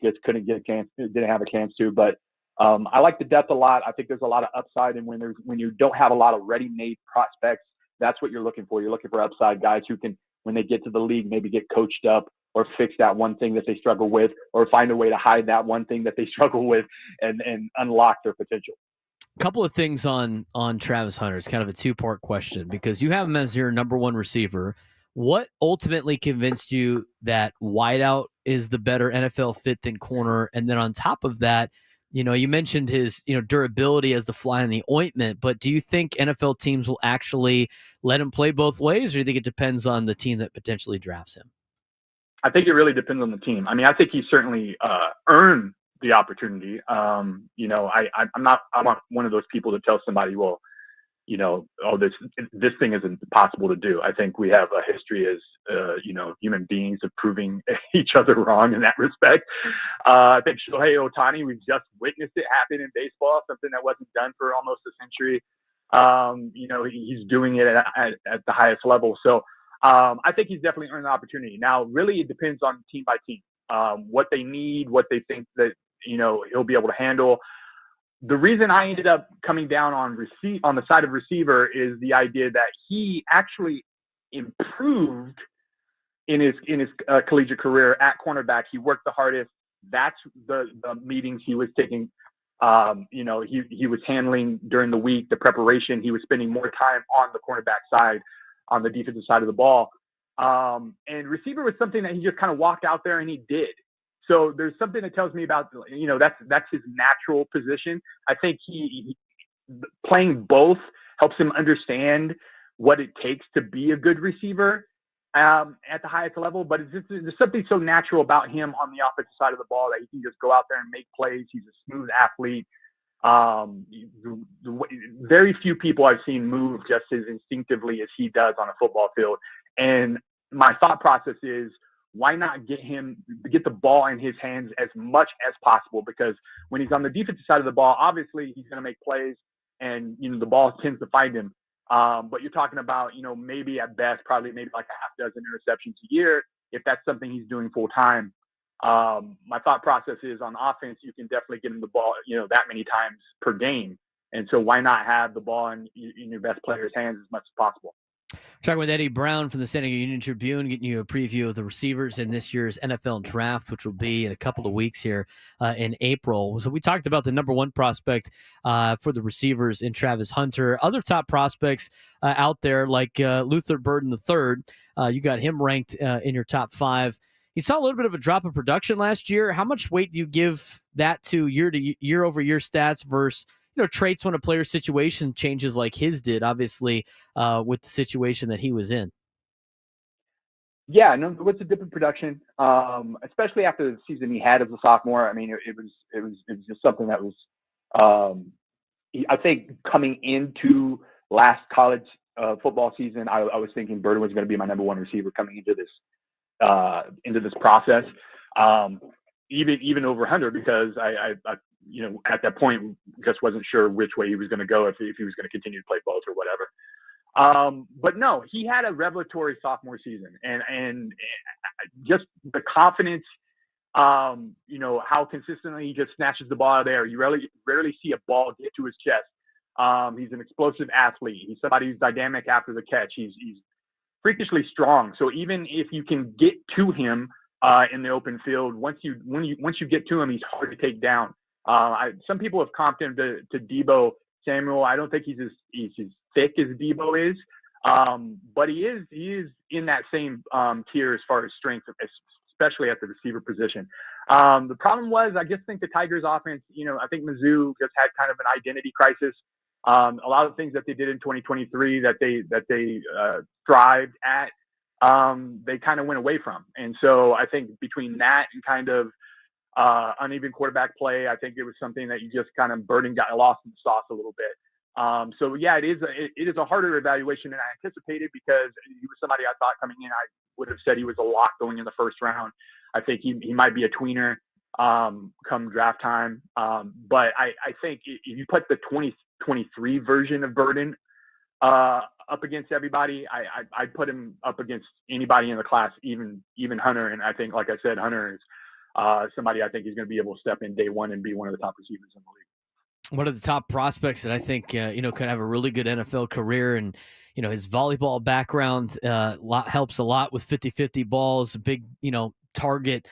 just couldn't get a chance, didn't have a chance to. But I like the depth a lot. I think there's a lot of upside, and when you don't have a lot of ready-made prospects, that's what you're looking for. You're looking for upside guys who can, when they get to the league, maybe get coached up or fix that one thing that they struggle with, or find a way to hide that one thing that they struggle with and unlock their potential. A couple of things on Travis Hunter. It's kind of a 2-part question because you have him as your number 1 receiver. What ultimately convinced you that wideout is the better NFL fit than corner? And then on top of that, you know, you mentioned his, durability as the fly in the ointment, but do you think NFL teams will actually let him play both ways, or do you think it depends on the team that potentially drafts him? I think it really depends on the team. I mean, I think he certainly earned the opportunity. I'm not one of those people to tell somebody, well, this thing isn't possible to do. I think we have a history as, human beings of proving each other wrong in that respect. I think Shohei Ohtani, we've just witnessed it happen in baseball, something that wasn't done for almost a century. He's doing it at the highest level. So I think he's definitely earned the opportunity. Now, really, it depends on team by team, what they need, what they think that, he'll be able to handle. The reason I ended up coming down on the side of receiver is the idea that he actually improved in his collegiate career at cornerback. He worked the hardest. That's the meetings he was taking. He was handling during the week, the preparation. He was spending more time on the cornerback side, on the defensive side of the ball. And receiver was something that he just kind of walked out there and he did. So there's something that tells me about, that's his natural position. I think he playing both helps him understand what it takes to be a good receiver at the highest level. But there's something so natural about him on the offensive side of the ball that he can just go out there and make plays. He's a smooth athlete. Very few people I've seen move just as instinctively as he does on a football field. And my thought process is, why not get the ball in his hands as much as possible? Because when he's on the defensive side of the ball, obviously he's going to make plays and, the ball tends to find him. But you're talking about, maybe at best, probably maybe like a half dozen interceptions a year, if that's something he's doing full time. My thought process is on offense, you can definitely get him the ball, that many times per game. And so why not have the ball in your best player's hands as much as possible? Talking with Eddie Brown from the San Diego Union Tribune, getting you a preview of the receivers in this year's NFL draft, which will be in a couple of weeks here in April. So we talked about the number one prospect for the receivers in Travis Hunter. Other top prospects out there like Luther Burden III. You got him ranked in your top 5. He saw a little bit of a drop of production last year. How much weight do you give that to year over year stats versus traits when a player's situation changes like his did, obviously, with the situation that he was in? Yeah, no, what's a different production, especially after the season he had as a sophomore. I mean, it was just something that was, I think coming into last college football season, I was thinking Burden was going to be my number one receiver coming into this process, even over Hunter, because I at that point just wasn't sure which way he was going to go, if he was going to continue to play both or whatever. But no, he had a revelatory sophomore season, and just the confidence, how consistently he just snatches the ball out of there. You rarely see a ball get to his chest. He's an explosive athlete. He's somebody who's dynamic after the catch. He's freakishly strong. So even if you can get to him in the open field, once you get to him, he's hard to take down. Some people have comped him to Debo Samuel. I don't think he's as thick as Debo is, but he is in that same tier as far as strength, especially at the receiver position. The problem was, I just think the Tigers' offense. I think Mizzou just had kind of an identity crisis. A lot of things that they did in 2023 that they thrived at, they kind of went away from. And so I think between that and kind of uneven quarterback play, I think it was something that you just kind of Burden got lost in the sauce a little bit. So yeah, it is a harder evaluation than I anticipated, because he was somebody I thought coming in, I would have said he was a lock going in the first round. I think he might be a tweener come draft time. But I think if you put the 2023 version of Burden up against everybody, I'd put him up against anybody in the class, even Hunter. And I think, like I said, Hunter is somebody I think is going to be able to step in day one and be one of the top receivers in the league. One of the top prospects that I think could have a really good NFL career, and his volleyball background helps a lot with 50-50 balls, a big target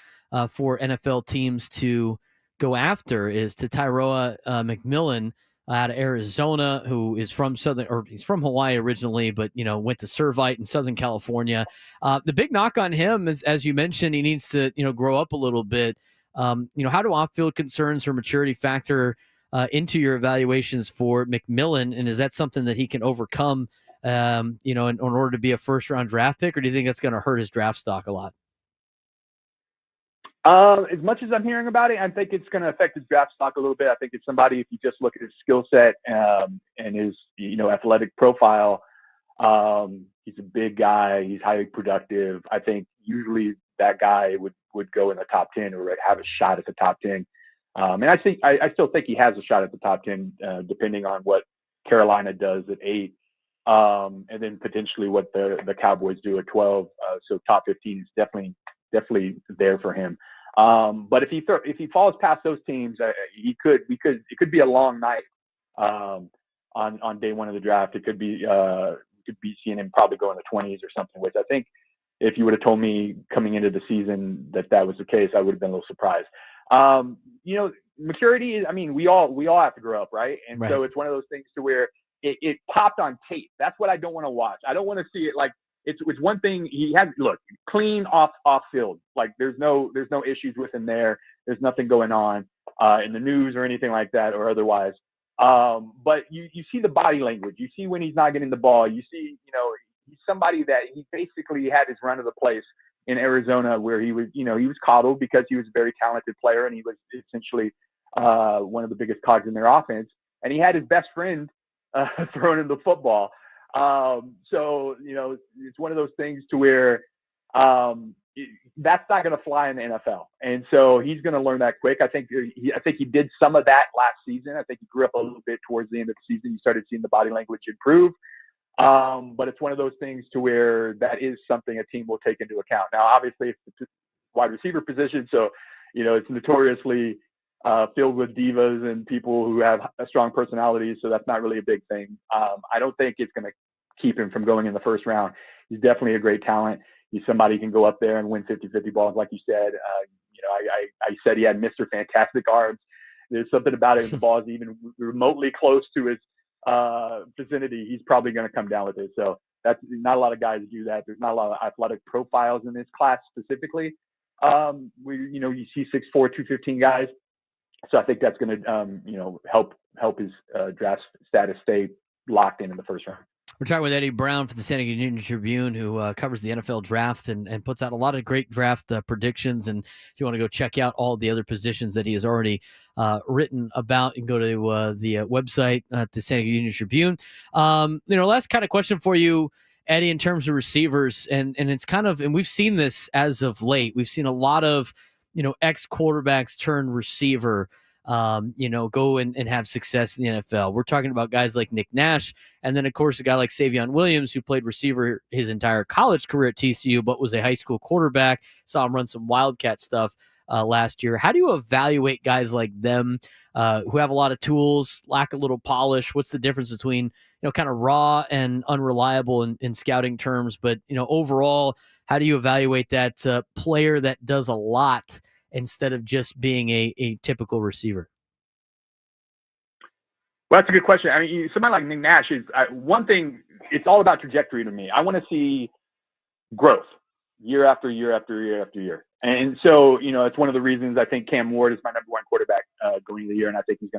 for NFL teams to go after, is to Tyroa McMillan out of Arizona, who is from he's from Hawaii originally, but went to Servite in Southern California. The big knock on him is, as you mentioned, he needs to grow up a little bit. How do off-field concerns or maturity factor into your evaluations for McMillan, and is that something that he can overcome in order to be a first-round draft pick, or do you think that's going to hurt his draft stock a lot? As much as I'm hearing about it, I think it's going to affect his draft stock a little bit. I think it's somebody, if you just look at his skill set and his athletic profile, he's a big guy. He's highly productive. I think usually that guy would go in the top 10 or have a shot at the top 10. And I still think he has a shot at the top 10, depending on what Carolina does at 8, and then potentially what the Cowboys do at 12. So top 15 is definitely there for him. But if he falls past those teams, it could be a long night on day one of the draft. It could be seeing him probably go in the 20s or something, which I think if you would have told me coming into the season that was the case, I would have been a little surprised. Maturity is, we all have to grow up, right? And right. So it's one of those things to where it popped on tape. That's what I don't want to watch. I don't want to see it like it's one thing he has. Look, clean off field. Like there's no issues with him there. There's nothing going on in the news or anything like that or otherwise. But you see the body language. You see when he's not getting the ball. You see, he's somebody that he basically had his run of the place in Arizona, where he was coddled because he was a very talented player and he was essentially one of the biggest cogs in their offense. And he had his best friend throwing him the football. So it's one of those things to where that's not going to fly in the NFL. And so he's going to learn that quick. I think he did some of that last season. I think he grew up a little bit towards the end of the season. You started seeing the body language improve. But it's one of those things to where that is something a team will take into account. Now, obviously, it's the wide receiver position, so it's notoriously filled with divas and people who have a strong personality, so that's not really a big thing. I don't think it's going to keep him from going in the first round. He's definitely a great talent. He's somebody who can go up there and win 50-50 balls, like you said. I said he had Mr. Fantastic arms. There's something about it. If the ball is even remotely close to his vicinity, he's probably going to come down with it. So that's not a lot of guys do that. There's not a lot of athletic profiles in this class specifically. You see 6'4", 215 guys. So I think that's going to, help his draft status stay locked in the first round. We're talking with Eddie Brown for the San Diego Union Tribune, who covers the NFL draft and puts out a lot of great draft predictions. And if you want to go check out all the other positions that he has already written about, you can go to the website at the San Diego Union Tribune. Last kind of question for you, Eddie, in terms of receivers, and it's kind of, and we've seen this as of late. We've seen a lot of, ex-quarterbacks turn receiver go and have success in the NFL. We're talking about guys like Nick Nash, and then, of course, a guy like Savion Williams, who played receiver his entire college career at TCU, but was a high school quarterback. Saw him run some Wildcat stuff last year. How do you evaluate guys like them who have a lot of tools, lack a little polish? What's the difference between, kind of raw and unreliable in scouting terms? But, overall, how do you evaluate that player that does a lot instead of just being a typical receiver? Well, that's a good question. I mean, somebody like Nick Nash is one thing. It's all about trajectory to me. I want to see growth year after year after year after year. And so, it's one of the reasons I think Cam Ward is my number one quarterback going into the year. And I think he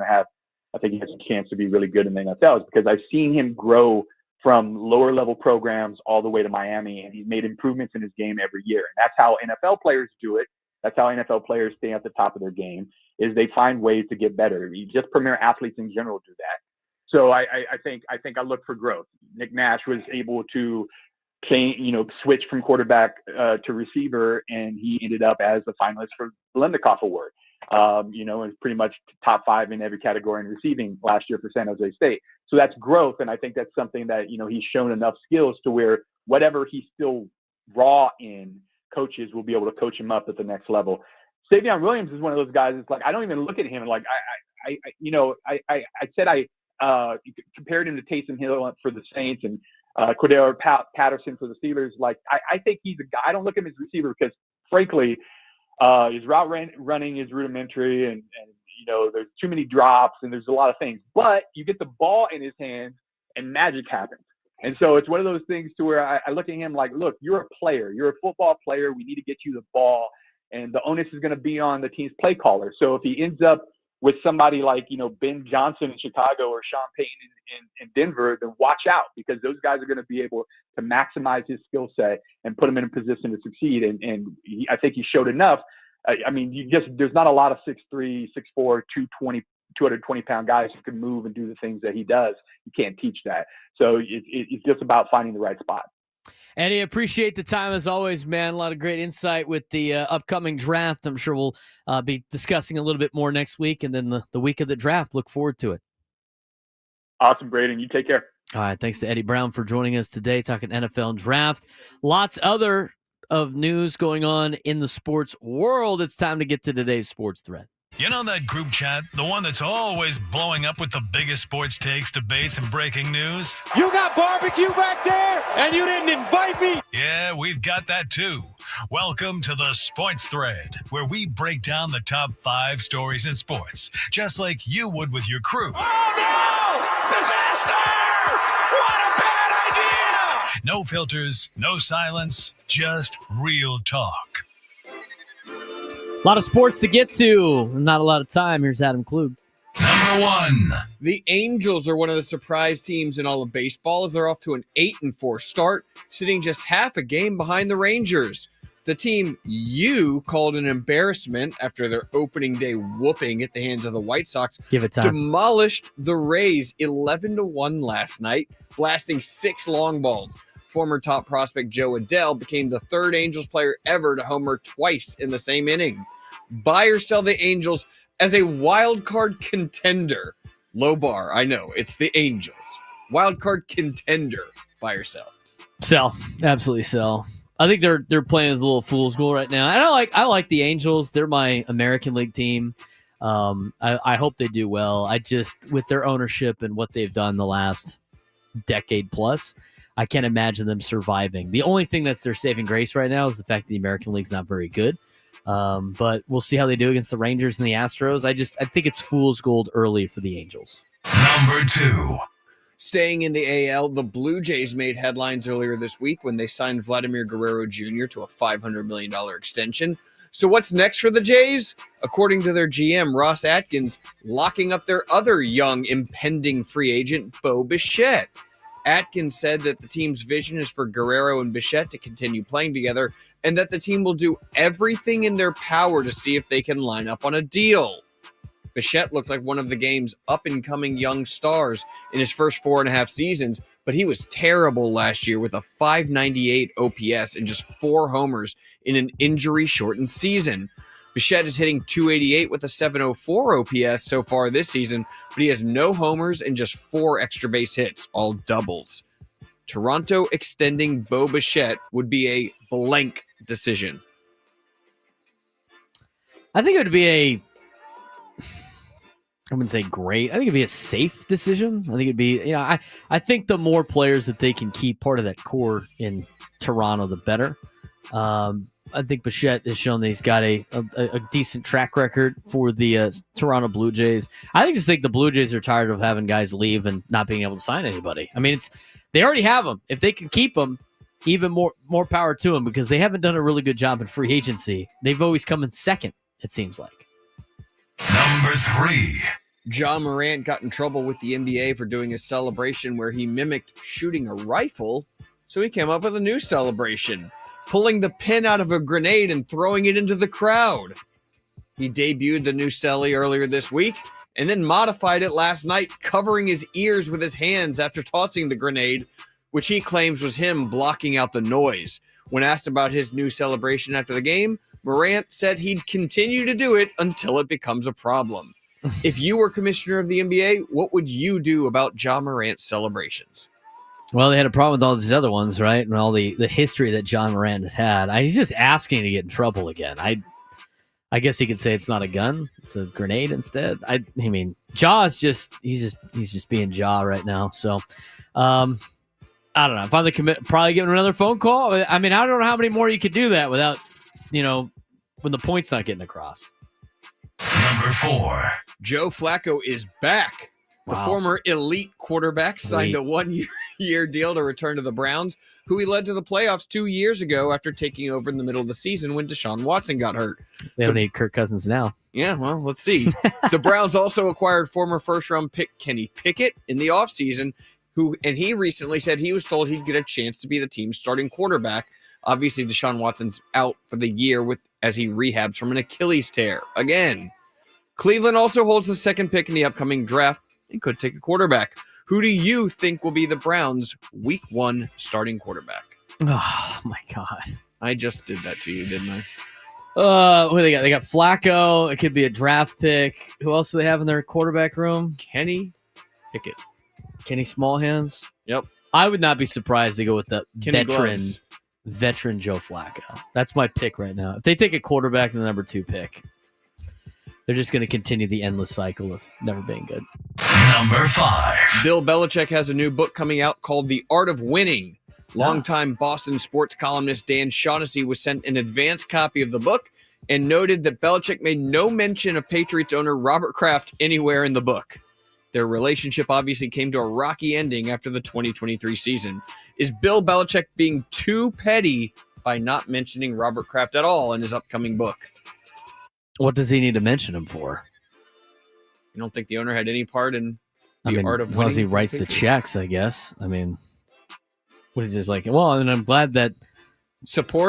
has a chance to be really good in the NFL, is because I've seen him grow from lower level programs all the way to Miami, and he's made improvements in his game every year. And that's how NFL players do it. That's how NFL players stay at the top of their game, is they find ways to get better. Just premier athletes in general do that. So I think I look for growth. Nick Nash was able to switch from quarterback to receiver, and he ended up as a finalist for the Lendikoff Award. And pretty much top 5 in every category in receiving last year for San Jose State. So that's growth, and I think that's something that, he's shown enough skills to where whatever he's still raw in, coaches will be able to coach him up at the next level. Savion Williams is one of those guys. It's like, I don't even look at him like I said I compared him to Taysom Hill for the Saints and Cordero Patterson for the Steelers. Like, I think he's a guy. I don't look at him as a receiver because, frankly, his route running is rudimentary, and there's too many drops, and there's a lot of things. But you get the ball in his hands, and magic happens. And so it's one of those things to where I look at him like, look, you're a player. You're a football player. We need to get you the ball. And the onus is going to be on the team's play caller. So if he ends up with somebody like, Ben Johnson in Chicago or Sean Payton in Denver, then watch out, because those guys are going to be able to maximize his skill set and put him in a position to succeed. And I think he showed enough. There's not a lot of 6'3", 6'4", 220-pound guys who can move and do the things that he does. You can't teach that. So it's just about finding the right spot. Eddie, appreciate the time as always, man. A lot of great insight with the upcoming draft. I'm sure we'll be discussing a little bit more next week, and then the week of the draft. Look forward to it. Awesome, Braden. You take care. All right. Thanks to Eddie Brown for joining us today, talking NFL and draft. Lots other of news going on in the sports world. It's time to get to today's sports thread. You know that group chat? The one that's always blowing up with the biggest sports takes, debates, and breaking news? You got barbecue back there, and you didn't invite me? Yeah, we've got that too. Welcome to the Sports Thread, where we break down the top 5 stories in sports, just like you would with your crew. Oh, no! Disaster! What a bad idea! No filters, no silence, just real talk. A lot of sports to get to, not a lot of time. Here's Adam Klug. Number 1. The Angels are one of the surprise teams in all of baseball, as they're off to an 8-4 start, sitting just half a game behind the Rangers. The team you called an embarrassment after their opening day whooping at the hands of the White Sox demolished the Rays 11-1 last night, blasting 6 long balls. Former top prospect Joe Adell became the 3rd Angels player ever to homer twice in the same inning. Buy or sell the Angels as a wild card contender. Low bar, I know, it's the Angels. Wild card contender. Buy or sell? Sell, absolutely sell. I think they're playing as a little fool's goal right now. And I like the Angels. They're my American League team. I hope they do well. I just, with their ownership and what they've done the last decade plus, I can't imagine them surviving. The only thing that's their saving grace right now is the fact that the American League's not very good. But we'll see how they do against the Rangers and the Astros. I think it's fool's gold early for the Angels. Number 2. Staying in the AL, the Blue Jays made headlines earlier this week when they signed Vladimir Guerrero Jr. to a $500 million extension. So what's next for the Jays? According to their GM, Ross Atkins, locking up their other young impending free agent, Bo Bichette. Atkins said that the team's vision is for Guerrero and Bichette to continue playing together and that the team will do everything in their power to see if they can line up on a deal. Bichette looked like one of the game's up-and-coming young stars in his first 4.5 seasons, but he was terrible last year with a .598 OPS and just 4 homers in an injury-shortened season. Bichette is hitting .288 with a .704 OPS so far this season, but he has no homers and just 4 extra base hits, all doubles. Toronto extending Bo Bichette would be a blank decision. I think it would be I wouldn't say great. I think it'd be a safe decision. I think it'd be, I think the more players that they can keep part of that core in Toronto, the better. I think Bichette has shown that he's got a decent track record for the Toronto Blue Jays. I just think the Blue Jays are tired of having guys leave and not being able to sign anybody. I mean, they already have them. If they can keep them, even more power to them, because they haven't done a really good job in free agency. They've always come in second, it seems like. Number 3. John Morant got in trouble with the NBA for doing a celebration where he mimicked shooting a rifle, so he came up with a new celebration, pulling the pin out of a grenade and throwing it into the crowd. He debuted the new celly earlier this week and then modified it last night, covering his ears with his hands after tossing the grenade, which he claims was him blocking out the noise. When asked about his new celebration after the game, Morant said he'd continue to do it until it becomes a problem. If you were commissioner of the NBA, what would you do about Ja Morant's celebrations? Well, they had a problem with all these other ones, right? And all the history that John Morant has had. He's just asking to get in trouble again. I guess he could say it's not a gun; it's a grenade instead. I mean, Ja is he's just being Ja right now. So, I don't know. If I'm the probably giving another phone call. I mean, I don't know how many more you could do that without, when the point's not getting across. Number 4. Joe Flacco is back. The former elite quarterback signed a 1-year deal to return to the Browns, who he led to the playoffs 2 years ago after taking over in the middle of the season when Deshaun Watson got hurt. They don't need Kirk Cousins now. Yeah, well, let's see. The Browns also acquired former first-round pick Kenny Pickett in the offseason, and he recently said he was told he'd get a chance to be the team's starting quarterback. Obviously, Deshaun Watson's out for the year as he rehabs from an Achilles tear. Again, Cleveland also holds the second pick in the upcoming draft and could take a quarterback. Who do you think will be the Browns' Week 1 starting quarterback? Oh, my God. I just did that to you, didn't I? Who they got? They got Flacco. It could be a draft pick. Who else do they have in their quarterback room? Kenny Pickett. Kenny Smallhands. Yep. I would not be surprised to go with the Kenny veteran Joe Flacco. That's my pick right now. If they take a quarterback in the number 2 pick, they're just going to continue the endless cycle of never being good. Number 5. Bill Belichick has a new book coming out called The Art of Winning. Longtime Boston sports columnist Dan Shaughnessy was sent an advance copy of the book and noted that Belichick made no mention of Patriots owner Robert Kraft anywhere in the book. Their relationship obviously came to a rocky ending after the 2023 season. Is Bill Belichick being too petty by not mentioning Robert Kraft at all in his upcoming book? What does he need to mention him for? You don't think the owner had any part in the art of winning? As long as he writes the checks, I guess. I mean, what is it like? Well, and I'm glad that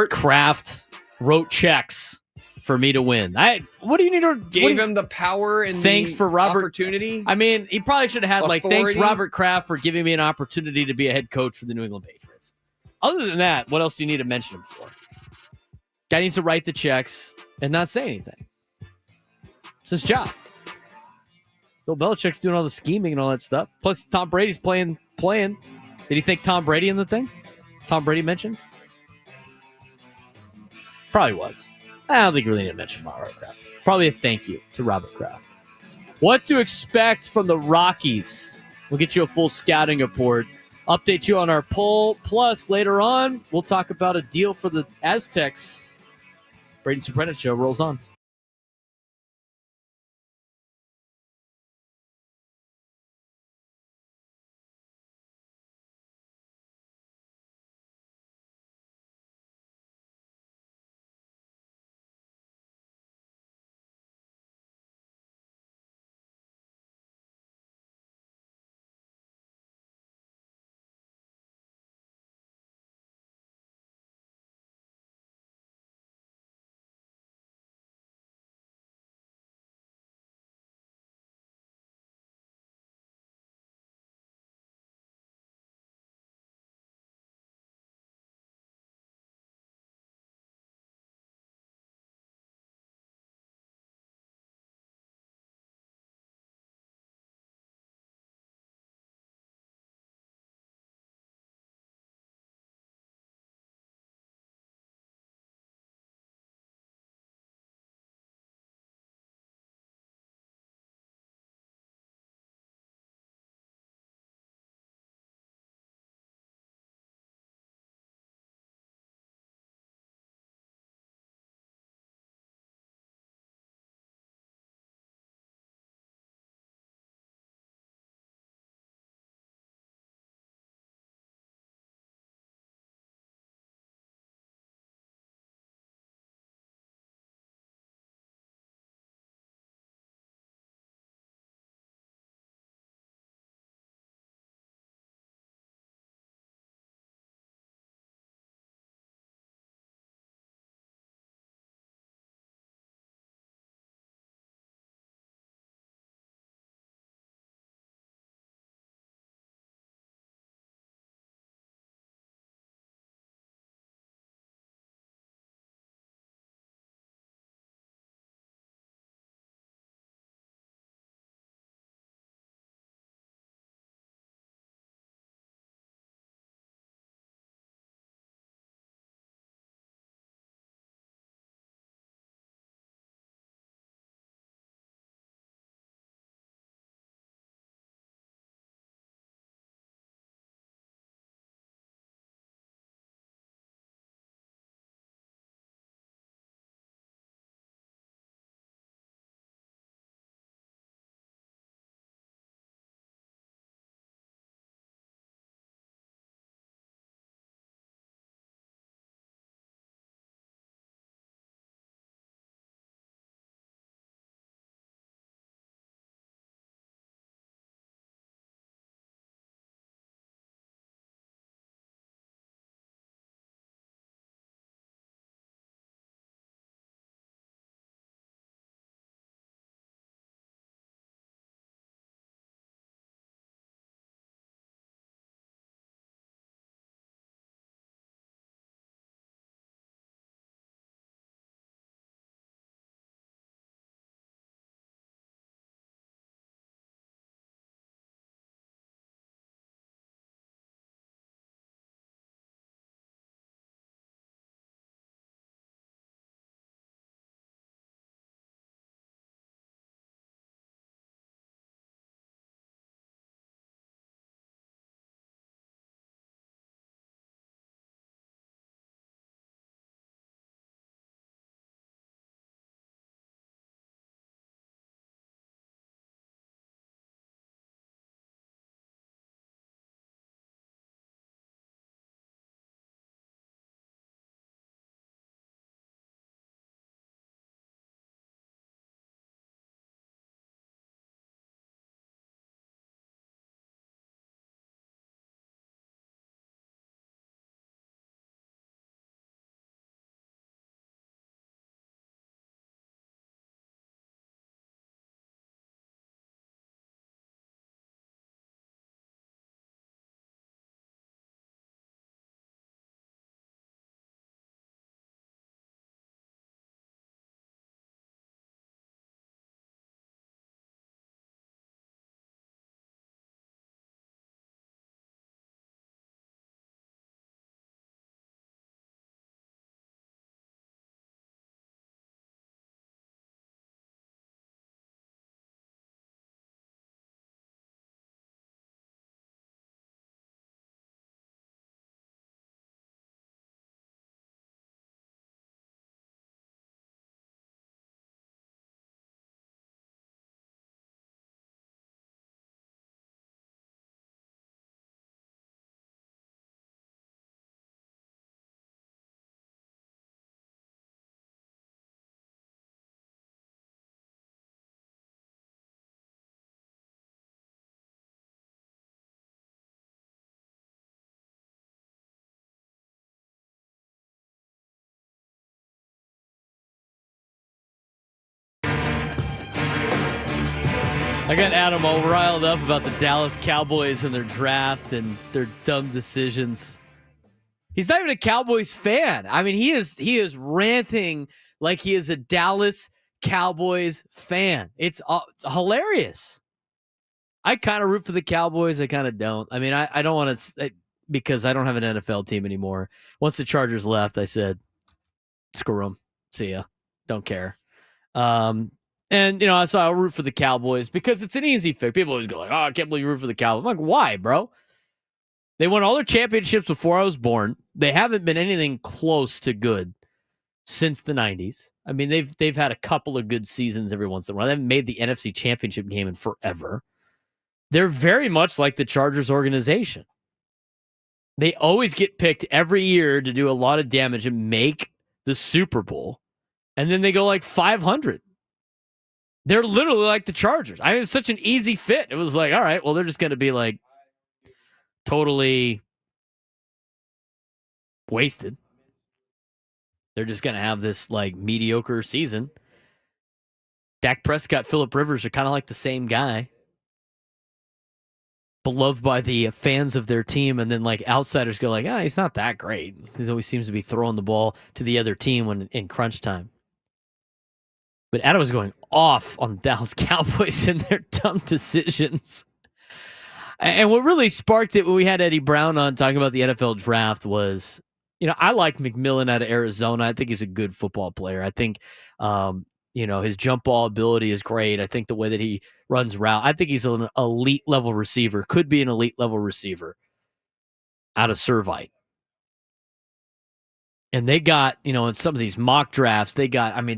Kraft wrote checks for me to win. What do you need to gave him the power and thanks for Robert opportunity? I mean, he probably should have had authority. Thanks Robert Kraft for giving me an opportunity to be a head coach for the New England Patriots. Other than that, what else do you need to mention him for? Guy needs to write the checks and not say anything. It's his job. Bill Belichick's doing all the scheming and all that stuff. Plus, Tom Brady's playing. Did he thank Tom Brady in the thing? Tom Brady mentioned? Probably was. I don't think we really need to mention Robert Kraft. Probably a thank you to Robert Kraft. What to expect from the Rockies? We'll get you a full scouting report Update you on our poll. Plus, later on, we'll talk about a deal for the Aztecs. Braden Surprenant Show rolls on. I got Adam all riled up about the Dallas Cowboys and their draft and their dumb decisions. He's not even a Cowboys fan. I mean, he is ranting like he is a Dallas Cowboys fan. It's hilarious. I kind of root for the Cowboys. I kind of don't. I mean, I don't want to, because I don't have an NFL team anymore. Once the Chargers left, I said, screw them. See ya. Don't care. And, so I'll root for the Cowboys because it's an easy fix. People always go like, oh, I can't believe you root for the Cowboys. I'm like, why, bro? They won all their championships before I was born. They haven't been anything close to good since the 90s. I mean, they've had a couple of good seasons every once in a while. They haven't made the NFC Championship game in forever. They're very much like the Chargers organization. They always get picked every year to do a lot of damage and make the Super Bowl. And then they go like 500. They're literally like the Chargers. I mean, it's such an easy fit. It was like, all right, well, they're just going to be like totally wasted. They're just going to have this like mediocre season. Dak Prescott, Phillip Rivers are kind of like the same guy. Beloved by the fans of their team, and then like outsiders go like, he's not that great. He always seems to be throwing the ball to the other team when in crunch time. But Adam was going off on Dallas Cowboys and their dumb decisions. And what really sparked it when we had Eddie Brown on talking about the NFL draft was, I like McMillan out of Arizona. I think he's a good football player. I think, his jump ball ability is great. I think the way that he runs route, I think he's an elite level receiver, could be an elite level receiver out of Servite. And they got, in some of these mock drafts,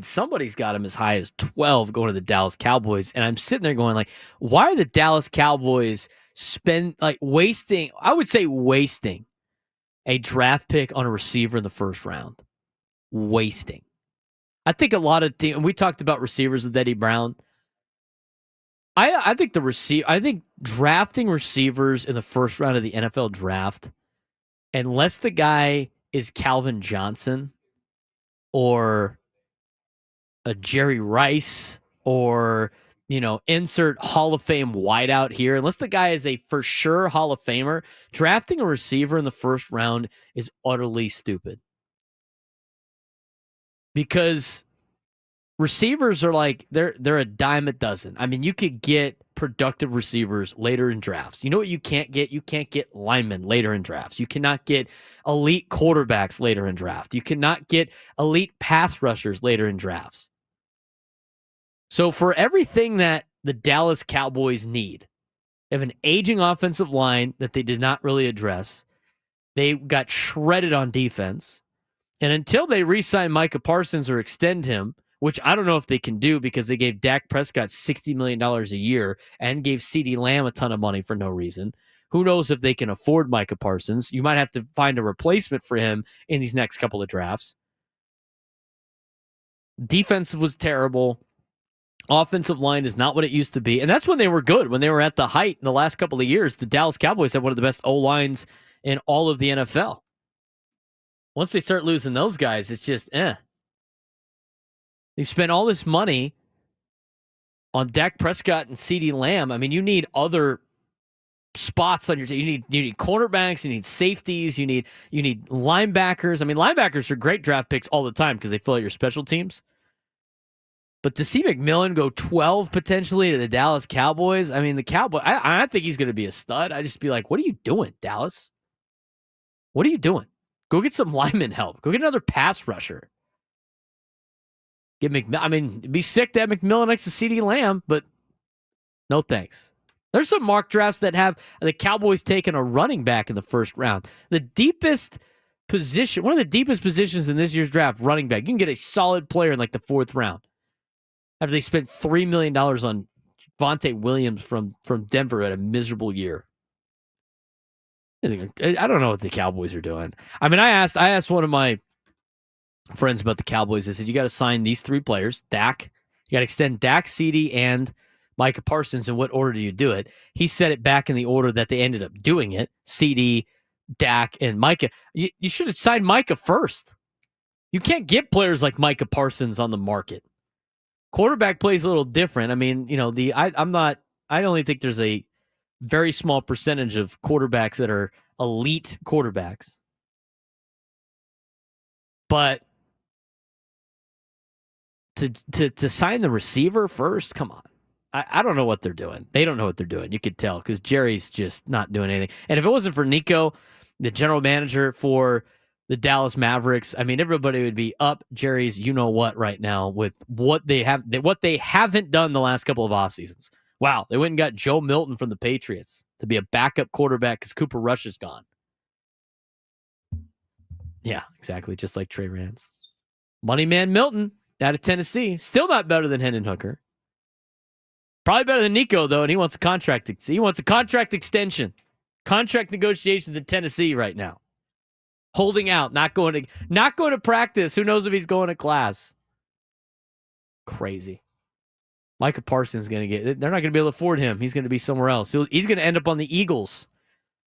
somebody's got him as high as 12 going to the Dallas Cowboys. And I'm sitting there going like, why are the Dallas Cowboys wasting a draft pick on a receiver in the first round? Wasting. I think a lot of teams, and we talked about receivers with Eddie Brown. I think drafting receivers in the first round of the NFL draft, unless the guy is Calvin Johnson or a Jerry Rice or, insert Hall of Fame wideout here, unless the guy is a for sure Hall of Famer, drafting a receiver in the first round is utterly stupid. Because receivers are like, they're a dime a dozen. I mean, you could get productive receivers later in drafts. You know what you can't get? You can't get linemen later in drafts. You cannot get elite quarterbacks later in draft. You cannot get elite pass rushers later in drafts. So for everything that the Dallas Cowboys need, they have an aging offensive line that they did not really address. They got shredded on defense. And until they re-sign Micah Parsons or extend him, which I don't know if they can do because they gave Dak Prescott $60 million a year and gave CeeDee Lamb a ton of money for no reason. Who knows if they can afford Micah Parsons? You might have to find a replacement for him in these next couple of drafts. Defense was terrible. Offensive line is not what it used to be. And that's when they were good. When they were at the height in the last couple of years, the Dallas Cowboys had one of the best O-lines in all of the NFL. Once they start losing those guys, it's just, They've spent all this money on Dak Prescott and CeeDee Lamb. I mean, you need other spots on your team. You need cornerbacks, you need safeties, you need linebackers. I mean, linebackers are great draft picks all the time because they fill out your special teams. But to see McMillan go 12 potentially to the Dallas Cowboys, I mean, the Cowboys, I think he's going to be a stud. I just be like, what are you doing, Dallas? What are you doing? Go get some lineman help. Go get another pass rusher. It'd be sick to have McMillan next to CeeDee Lamb, but no thanks. There's some mock drafts that have the Cowboys taking a running back in the first round. The deepest position, one of the deepest positions in this year's draft, running back. You can get a solid player in like the fourth round. After they spent $3 million on Vontae Williams from Denver at a miserable year. I don't know what the Cowboys are doing. I mean, I asked one of my friends about the Cowboys. I said, you got to sign these three players. Dak. You got to extend Dak, CeeDee, and Micah Parsons. In what order do you do it? He said it back in the order that they ended up doing it. CeeDee, Dak, and Micah. You should have signed Micah first. You can't get players like Micah Parsons on the market. Quarterback plays a little different. I mean, I'm not I only think there's a very small percentage of quarterbacks that are elite quarterbacks. But to sign the receiver first, come on. I don't know what they're doing. They don't know what they're doing. You could tell because Jerry's just not doing anything. And if it wasn't for Nico, the general manager for the Dallas Mavericks, I mean, everybody would be up Jerry's you-know-what right now with what they haven't done the last couple of off seasons. Wow, they went and got Joe Milton from the Patriots to be a backup quarterback because Cooper Rush is gone. Yeah, exactly, just like Trey Rance. Money man Milton out of Tennessee, still not better than Hendon Hooker. Probably better than Nico, though, and he wants a contract. He wants a contract extension. Contract negotiations in Tennessee right now. Holding out, not going to practice. Who knows if he's going to class? Crazy. Micah Parsons is going to get. They're not going to be able to afford him. He's going to be somewhere else. He's going to end up on the Eagles.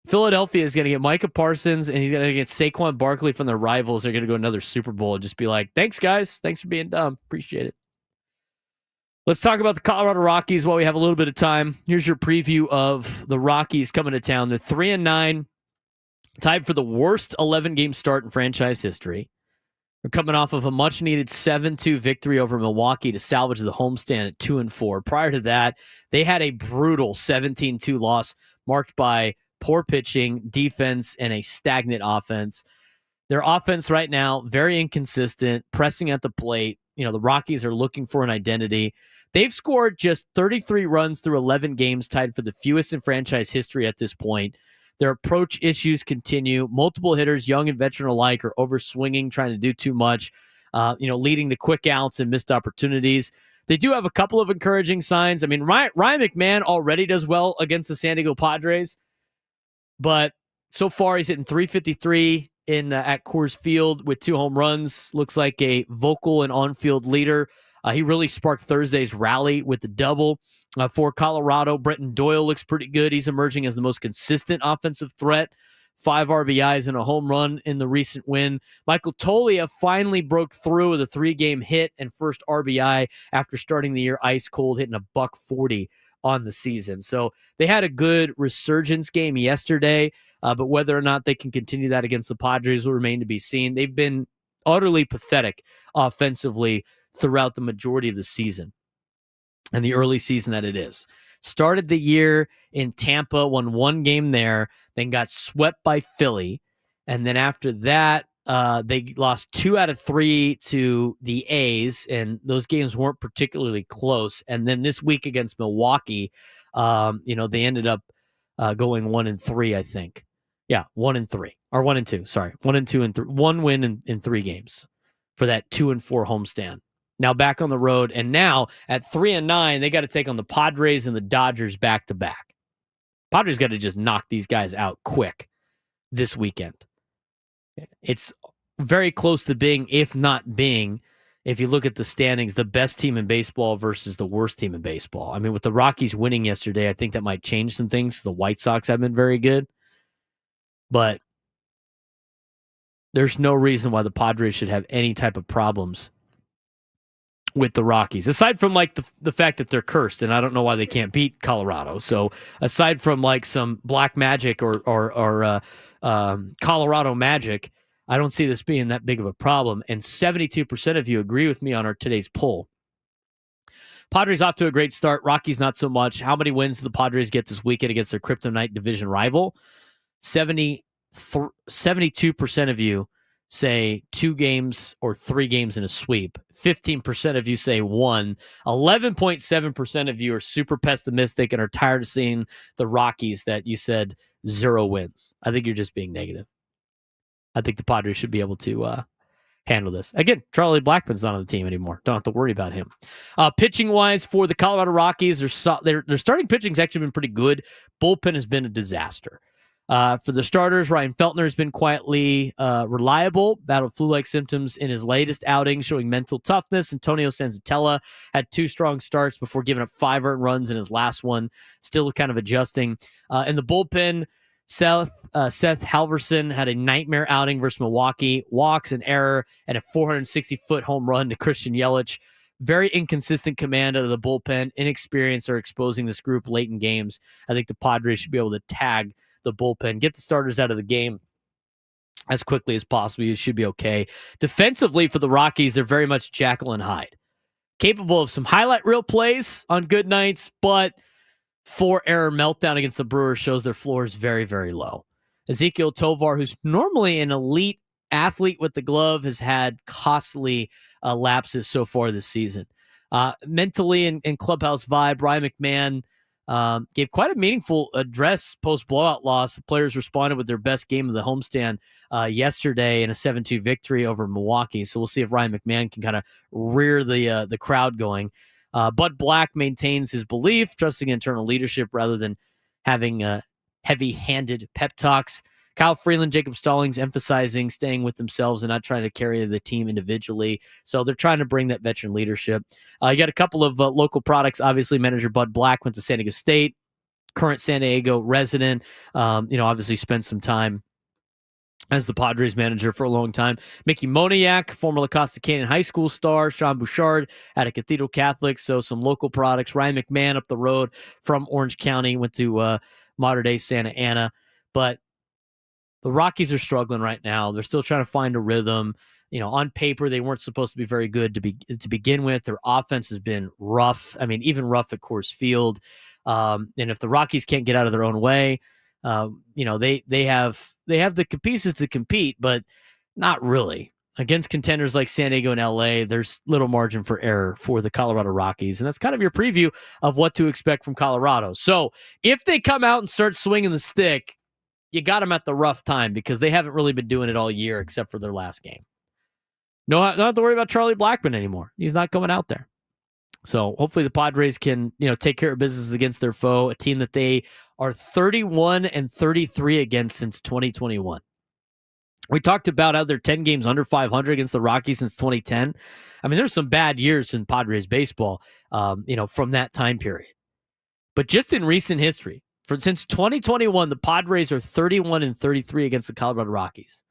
Philadelphia is going to get Micah Parsons, and he's going to get Saquon Barkley from their rivals. They're going to go another Super Bowl and just be like, "Thanks, guys. Thanks for being dumb. Appreciate it." Let's talk about the Colorado Rockies while we have a little bit of time. Here's your preview of the Rockies coming to town. They're 3-9, tied for the worst 11-game start in franchise history. They're coming off of a much-needed 7-2 victory over Milwaukee to salvage the homestand at 2-4. Prior to that, they had a brutal 17-2 loss marked by poor pitching, defense, and a stagnant offense. Their offense right now, very inconsistent, pressing at the plate. You know, the Rockies are looking for an identity. They've scored just 33 runs through 11 games, tied for the fewest in franchise history at this point. Their approach issues continue. Multiple hitters, young and veteran alike, are overswinging, trying to do too much, leading to quick outs and missed opportunities. They do have a couple of encouraging signs. I mean, Ryan McMahon already does well against the San Diego Padres, but so far he's hitting .353 at Coors Field with 2 home runs. Looks like a vocal and on-field leader. He really sparked Thursday's rally with the double. For Colorado, Brenton Doyle looks pretty good. He's emerging as the most consistent offensive threat. 5 RBIs and a home run in the recent win. Michael Toglia finally broke through with a 3-game hit and first RBI after starting the year ice cold, hitting a .140 on the season. So they had a good resurgence game yesterday, but whether or not they can continue that against the Padres will remain to be seen. They've been utterly pathetic offensively throughout the majority of the season and the early season that it is. Started the year in Tampa, won 1 game there, then got swept by Philly. And then after that, they lost 2 out of 3 to the A's, and those games weren't particularly close. And then this week against Milwaukee, they ended up going 1-3, I think. Yeah, 1-3 or 1-2. Sorry, 1-2 and 3. 1 win in 3 games for that 2-4 homestand. Now back on the road, and now at 3-9, they got to take on the Padres and the Dodgers back to back. Padres got to just knock these guys out quick this weekend. It's very close to being, if not being, if you look at the standings, the best team in baseball versus the worst team in baseball. I mean, with the Rockies winning yesterday, I think that might change some things. The White Sox have been very good, but there's no reason why the Padres should have any type of problems with the Rockies, aside from like the fact that they're cursed, and I don't know why they can't beat Colorado. So aside from like some black magic or Colorado magic, I don't see this being that big of a problem. And 72% of you agree with me on our today's poll. Padres off to a great start. Rockies not so much. How many wins do the Padres get this weekend against their kryptonite division rival? 72% of you say 2 games or 3 games in a sweep. 15% of you say 1. 11.7% of you are super pessimistic and are tired of seeing the Rockies that you said 0 wins. I think you're just being negative. I think the Padres should be able to handle this. Again, Charlie Blackmon's not on the team anymore. Don't have to worry about him. Pitching-wise for the Colorado Rockies, their starting pitching's actually been pretty good. Bullpen has been a disaster. For the starters, Ryan Feltner has been quietly reliable, battled flu-like symptoms in his latest outing, showing mental toughness. Antonio Senzatella had 2 strong starts before giving up 5 earned runs in his last one, still kind of adjusting. In the bullpen, Seth Halverson had a nightmare outing versus Milwaukee, walks, an error, and a 460-foot home run to Christian Yelich. very inconsistent command out of the bullpen, inexperience are exposing this group late in games. I think the Padres should be able to tag the bullpen, get the starters out of the game as quickly as possible. You should be okay. Defensively for the Rockies, they're very much Jekyll and Hyde. Capable of some highlight reel plays on good nights, but 4-error meltdown against the Brewers shows their floor is very, very low. Ezequiel Tovar, who's normally an elite athlete with the glove, has had costly lapses so far this season. Mentally and clubhouse vibe, Ryan McMahon gave quite a meaningful address post-blowout loss. The players responded with their best game of the homestand yesterday in a 7-2 victory over Milwaukee. So we'll see if Ryan McMahon can kind of rear the crowd going. Bud Black maintains his belief, trusting internal leadership rather than having heavy-handed pep talks. Kyle Freeland, Jacob Stallings emphasizing staying with themselves and not trying to carry the team individually. So they're trying to bring that veteran leadership. You got a couple of local products. Obviously, manager Bud Black went to San Diego State, current San Diego resident. Obviously spent some time as the Padres manager for a long time. Mickey Moniak, former La Costa Canyon High School star. Sean Bouchard at a Cathedral Catholic. So some local products. Ryan McMahon up the road from Orange County, went to modern-day Santa Ana. But the Rockies are struggling right now. They're still trying to find a rhythm. On paper, they weren't supposed to be very good to begin with. Their offense has been rough. I mean, even rough at Coors Field. And if the Rockies can't get out of their own way, they have the pieces to compete, but not really. Against contenders like San Diego and LA, there's little margin for error for the Colorado Rockies. And that's kind of your preview of what to expect from Colorado. So if they come out and start swinging the stick, you got them at the rough time because they haven't really been doing it all year except for their last game. Don't have to worry about Charlie Blackmon anymore. He's not going out there. So hopefully the Padres can, take care of business against their foe, a team that they are 31-33 against since 2021. We talked about how they're 10 games under 500 against the Rockies since 2010. I mean, there's some bad years in Padres baseball, from that time period. But just in recent history, since 2021, the Padres are 31-33 against the Colorado Rockies.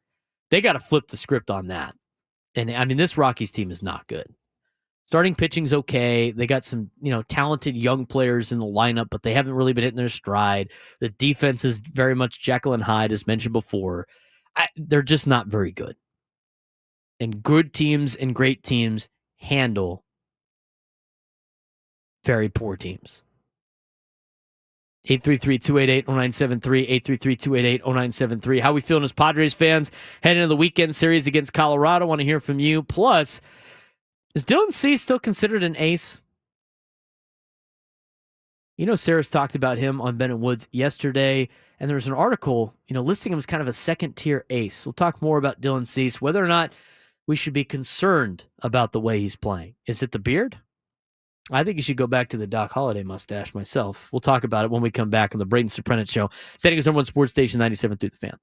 They got to flip the script on that. And I mean, this Rockies team is not good. Starting pitching's okay. They got some, talented young players in the lineup, but they haven't really been hitting their stride. The defense is very much Jekyll and Hyde, as mentioned before. They're just not very good. And good teams and great teams handle very poor teams. 833-288-0973, 833-288-0973. How we feeling as Padres fans heading into the weekend series against Colorado? I want to hear from you. Plus, is Dylan Cease still considered an ace? Sarah's talked about him on Ben and Woods yesterday, and there was an article, listing him as kind of a second-tier ace. We'll talk more about Dylan Cease, whether or not we should be concerned about the way he's playing. Is it the beard? I think you should go back to the Doc Holliday mustache myself. We'll talk about it when we come back on the Braden Surprenant Show. San Diego's #1 sports station, 97 through the Fan.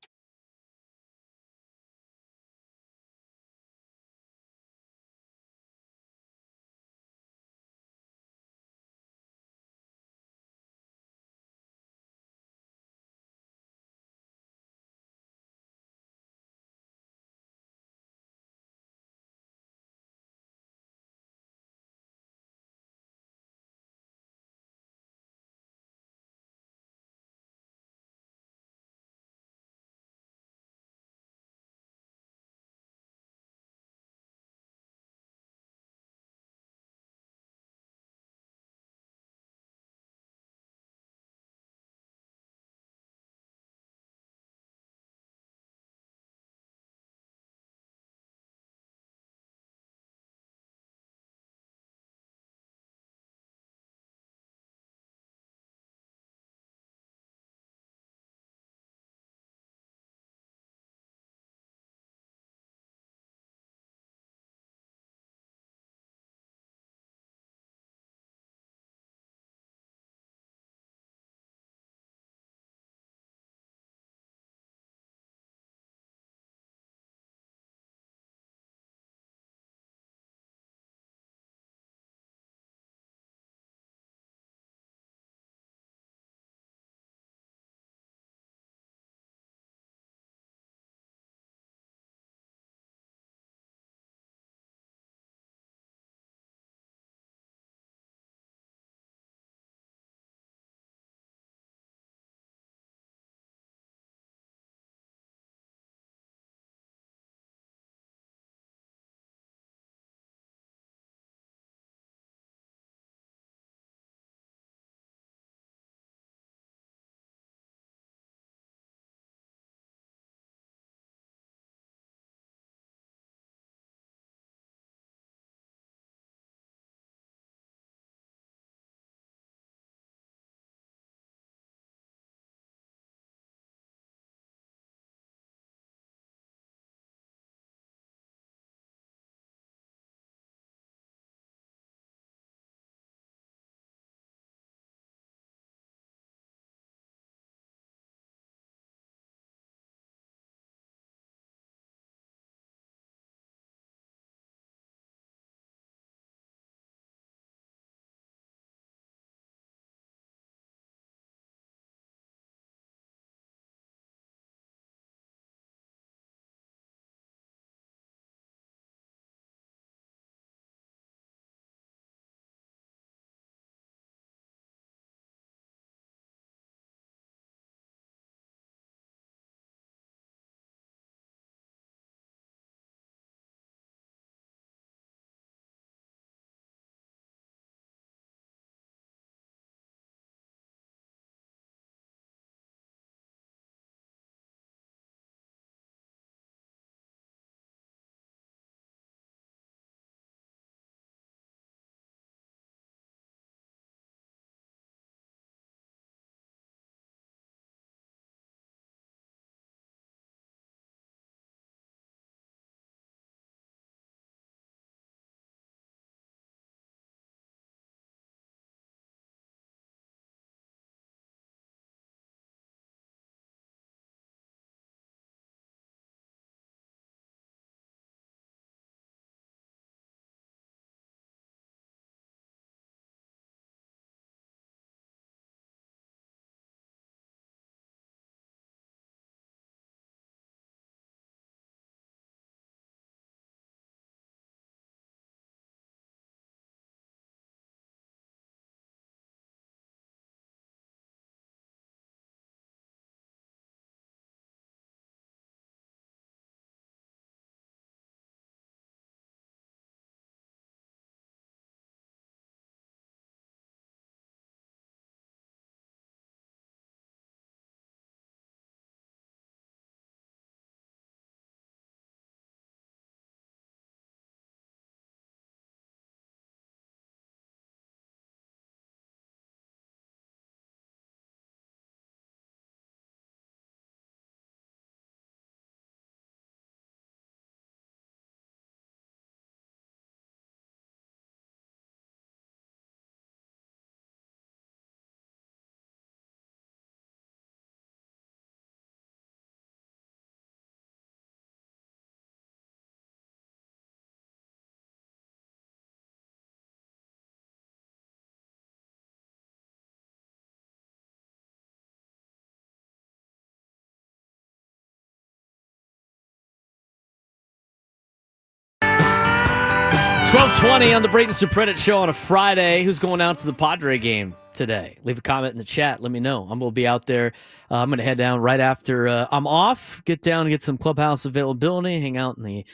12:20 on the Braden Surprenant Show on a Friday. Who's going out to the Padre game today? Leave a comment in the chat. Let me know. I'm going to be out there. I'm going to head down right after I'm off, get down and get some clubhouse availability, hang out in the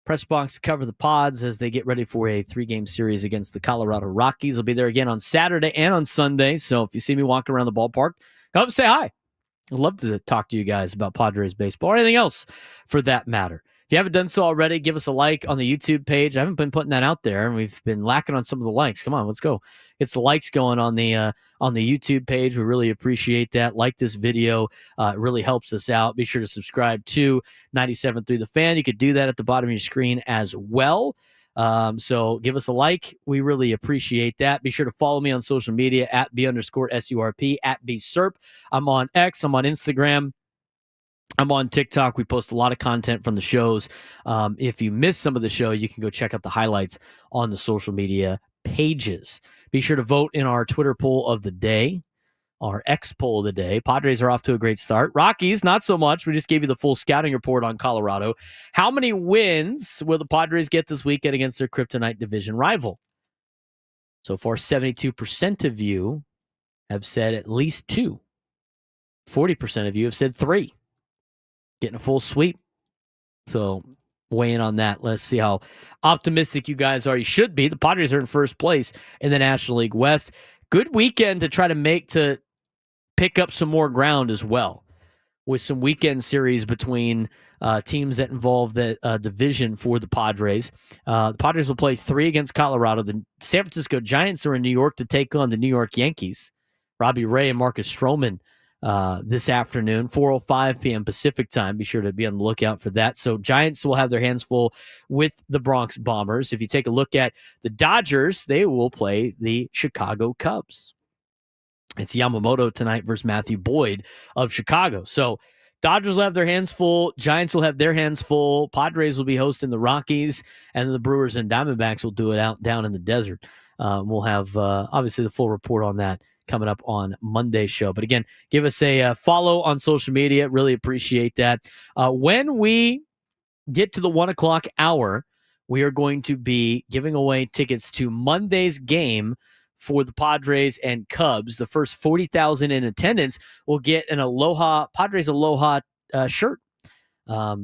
press box to cover the Pods as they get ready for a 3-game series against the Colorado Rockies. I'll be there again on Saturday and on Sunday. So if you see me walking around the ballpark, come up and say hi. I'd love to talk to you guys about Padres baseball or anything else for that matter. If you haven't done so already, give us a like on the YouTube page. I haven't been putting that out there, and we've been lacking on some of the likes. Come on, let's go. Get the likes going on the YouTube page. We really appreciate that. Like this video. It really helps us out. Be sure to subscribe to 97.3 The Fan. You could do that at the bottom of your screen as well. So give us a like. We really appreciate that. Be sure to follow me on social media at @B_SURP, at @BSURP. I'm on X. I'm on Instagram. I'm on TikTok. We post a lot of content from the shows. If you missed some of the show, you can go check out the highlights on the social media pages. Be sure to vote in our Twitter poll of the day, our X poll of the day. Padres are off to a great start. Rockies, not so much. We just gave you the full scouting report on Colorado. How many wins will the Padres get this weekend against their kryptonite division rival? So far, 72% of you have said at least 2. 40% of you have said 3. Getting a full sweep. So weigh in on that. Let's see how optimistic you guys are. You should be. The Padres are in first place in the National League West. Good weekend to try to pick up some more ground as well, with some weekend series between teams that involve the division for the Padres. The Padres will play 3 against Colorado. The San Francisco Giants are in New York to take on the New York Yankees. Robbie Ray and Marcus Stroman this afternoon, 4:05 p.m. Pacific time. Be sure to be on the lookout for that. So Giants will have their hands full with the Bronx Bombers. If you take a look at the Dodgers, they will play the Chicago Cubs. It's Yamamoto tonight versus Matthew Boyd of Chicago. So Dodgers will have their hands full. Giants will have their hands full. Padres will be hosting the Rockies, and the Brewers and Diamondbacks will do it out down in the desert. We'll have obviously the full report on that coming up on Monday's show. But again, give us a follow on social media. Really appreciate that. When we get to the 1 o'clock hour, we are going to be giving away tickets to Monday's game for the Padres and Cubs. The first 40,000 in attendance will get an Padres Aloha shirt.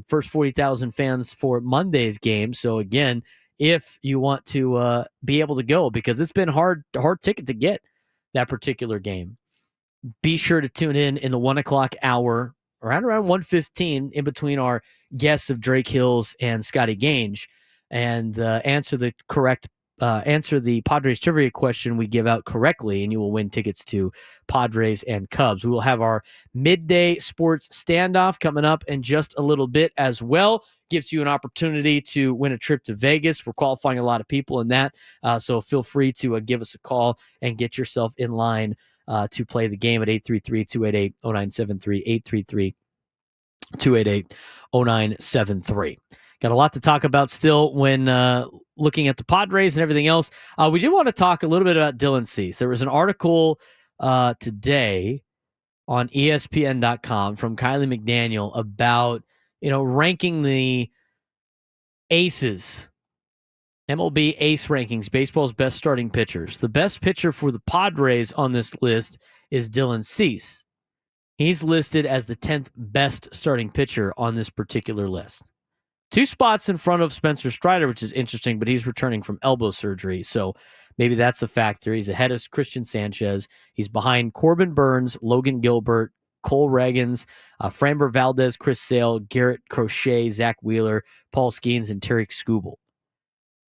First 40,000 fans for Monday's game. So again, if you want to be able to go, because it's been hard ticket to get that particular game, be sure to tune in the 1 o'clock hour, around 1:15, in between our guests of Drake Hills and Scotty Gange, and answer the Padres trivia question we give out correctly, and you will win tickets to Padres and Cubs. We will have our midday sports standoff coming up in just a little bit as well. Gives you an opportunity to win a trip to Vegas. We're qualifying a lot of people in that, so feel free to give us a call and get yourself in line to play the game at 833-288-0973, 833-288-0973. Got a lot to talk about still when looking at the Padres and everything else. We do want to talk a little bit about Dylan Cease. There was an article today on ESPN.com from Kylie McDaniel about ranking the aces, MLB ace rankings, baseball's best starting pitchers. The best pitcher for the Padres on this list is Dylan Cease. He's listed as the 10th best starting pitcher on this particular list. 2 spots in front of Spencer Strider, which is interesting, but he's returning from elbow surgery, so maybe that's a factor. He's ahead of Christian Sanchez. He's behind Corbin Burns, Logan Gilbert, Cole Reagans, Framber Valdez, Chris Sale, Garrett Crochet, Zach Wheeler, Paul Skeens, and Tarek Skubal.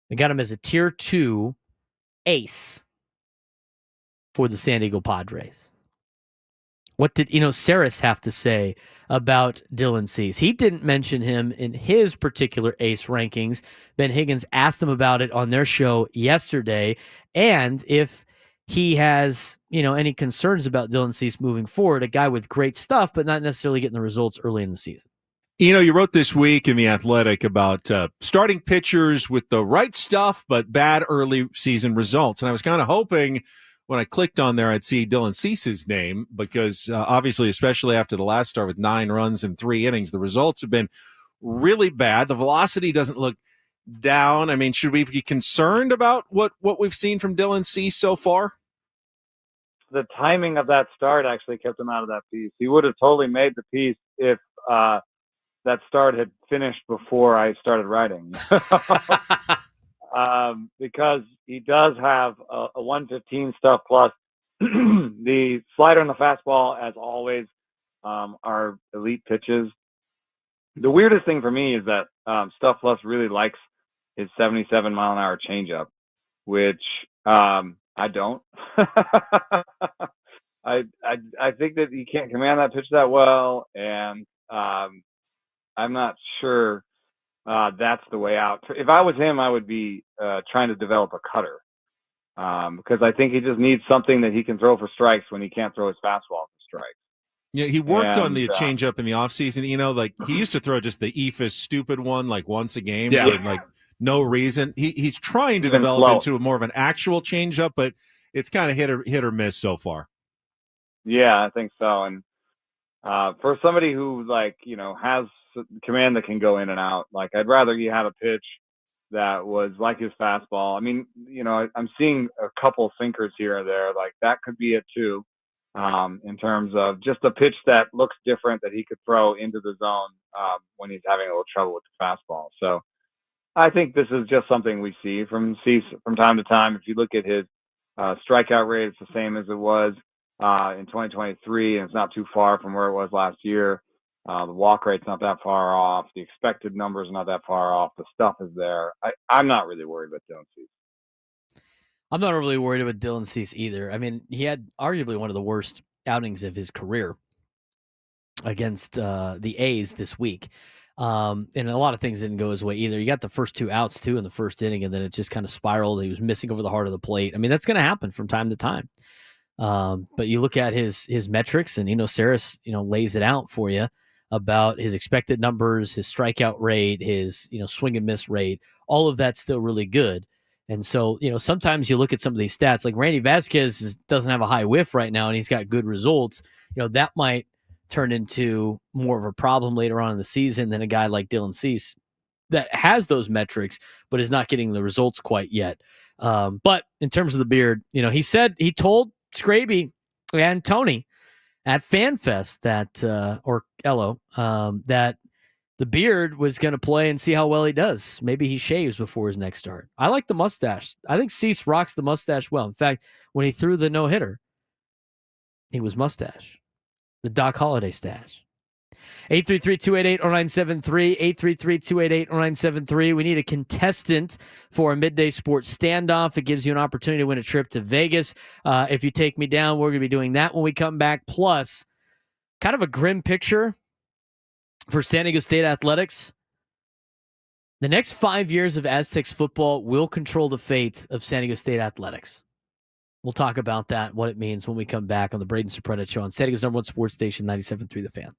We got him as a Tier 2 ace for the San Diego Padres. What did Saris have to say about Dylan Cease? He didn't mention him in his particular ace rankings. Ben Higgins asked him about it on their show yesterday, and if he has any concerns about Dylan Cease moving forward, a guy with great stuff, but not necessarily getting the results early in the season. You wrote this week in The Athletic about starting pitchers with the right stuff, but bad early season results. And I was kind of hoping when I clicked on there, I'd see Dylan Cease's name because obviously, especially after the last start with 9 runs in 3 innings, the results have been really bad. The velocity doesn't look down. I mean, should we be concerned about what we've seen from Dylan Cease so far? The timing of that start actually kept him out of that piece. He would have totally made the piece if that start had finished before I started writing. Because he does have a 115 stuff plus the slider and the fastball, as always, are elite pitches. The weirdest thing for me is that Stuff Plus really likes his 77 mile an hour changeup, which I don't. I think that he can't command that pitch that well, and I'm not sure that's the way out. If I was him, I would be trying to develop a cutter, because I think he just needs something that he can throw for strikes when he can't throw his fastball for strikes. Yeah, he worked on the changeup in the offseason. Like he used to throw just the eephus stupid one like once a game for like no reason. He's trying to develop into more of an actual changeup, but it's kind of hit or miss so far. Yeah, I think so. And for somebody who has command that can go in and out, I'd rather he had a pitch that was like his fastball. I mean, I'm seeing a couple sinkers here and there. That could be it too. In terms of just a pitch that looks different that he could throw into the zone when he's having a little trouble with the fastball. So I think this is just something we see from Cease from time to time. If you look at his strikeout rate, it's the same as it was in 2023, and it's not too far from where it was last year. The walk rate's not that far off. The expected numbers are not that far off. The stuff is there. I'm not really worried about Dylan Cease. I'm not really worried about Dylan Cease either. I mean, he had arguably one of the worst outings of his career against the A's this week. And a lot of things didn't go his way either. You got the first 2 outs, too, in the first inning, and then it just kind of spiraled. He was missing over the heart of the plate. I mean, that's going to happen from time to time. But you look at his metrics, and, Saris, lays it out for you about his expected numbers, his strikeout rate, his, swing and miss rate. All of that's still really good. And so, sometimes you look at some of these stats, like Randy Vasquez doesn't have a high whiff right now, and he's got good results. That might turn into more of a problem later on in the season than a guy like Dylan Cease that has those metrics, but is not getting the results quite yet. But in terms of the beard, he told Scraby and Tony at FanFest or Ello, that the beard was going to play and see how well he does. Maybe he shaves before his next start. I like the mustache. I think Cease rocks the mustache well. In fact, when he threw the no-hitter, he was mustache. The Doc Holliday stash. 833-288-0973, 833-288-0973. We need a contestant for a Midday Sports Standoff. It gives you an opportunity to win a trip to Vegas. If you take me down, we're going to be doing that when we come back. Plus, kind of a grim picture for San Diego State Athletics. The next 5 years of Aztecs football will control the fate of San Diego State Athletics. We'll talk about that, what it means when we come back on the Braden Surprenant Show on San Diego's #1 sports station, 97.3 The Fan.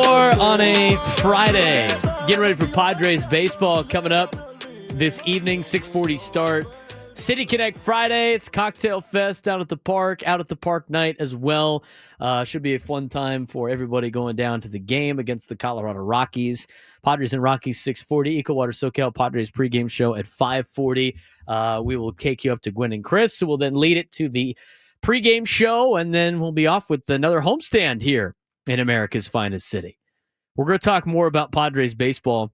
On a Friday, getting ready for Padres baseball coming up this evening, 6:40 start. City Connect Friday. It's Cocktail Fest out at the park night as well. Should be a fun time for everybody going down to the game against the Colorado Rockies. Padres and Rockies, 6:40. EcoWater SoCal Padres pregame show at 5:40. We will take you up to Gwen and Chris, who will then lead it to the pregame show, and then we'll be off with another homestand here in America's finest city. We're going to talk more about Padres baseball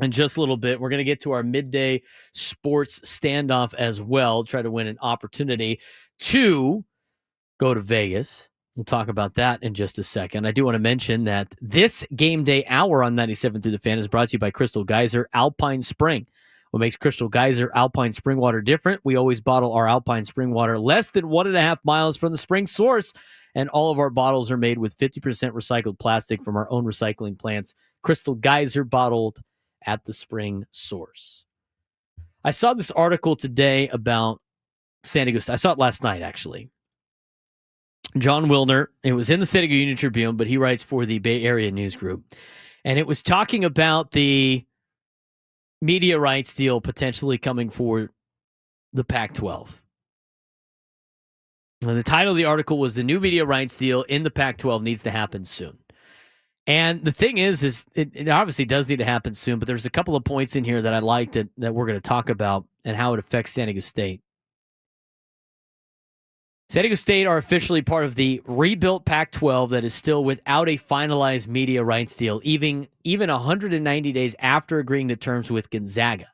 in just a little bit. We're going to get to our midday sports standoff as well, try to win an opportunity to go to Vegas. We'll talk about that in just a second. I do want to mention that this game day hour on 97 Through the Fan is brought to you by Crystal Geyser Alpine Spring. What makes Crystal Geyser Alpine Spring Water different? We always bottle our Alpine Spring Water less than 1.5 miles from the spring source, and all of our bottles are made with 50% recycled plastic from our own recycling plants. Crystal Geyser, bottled at the spring source. I saw this article today about San Diego. I saw it last night, actually. John Wilner, it was in the San Diego Union Tribune, but he writes for the Bay Area News Group. And it was talking about the media rights deal potentially coming for the Pac-12. And the title of the article was "The New Media Rights Deal in the Pac-12 Needs to Happen Soon." And the thing is it obviously does need to happen soon, but there's a couple of points in here that I liked that we're going to talk about and how it affects San Diego State. San Diego State are officially part of the rebuilt Pac-12 that is still without a finalized media rights deal, even 190 days after agreeing to terms with Gonzaga.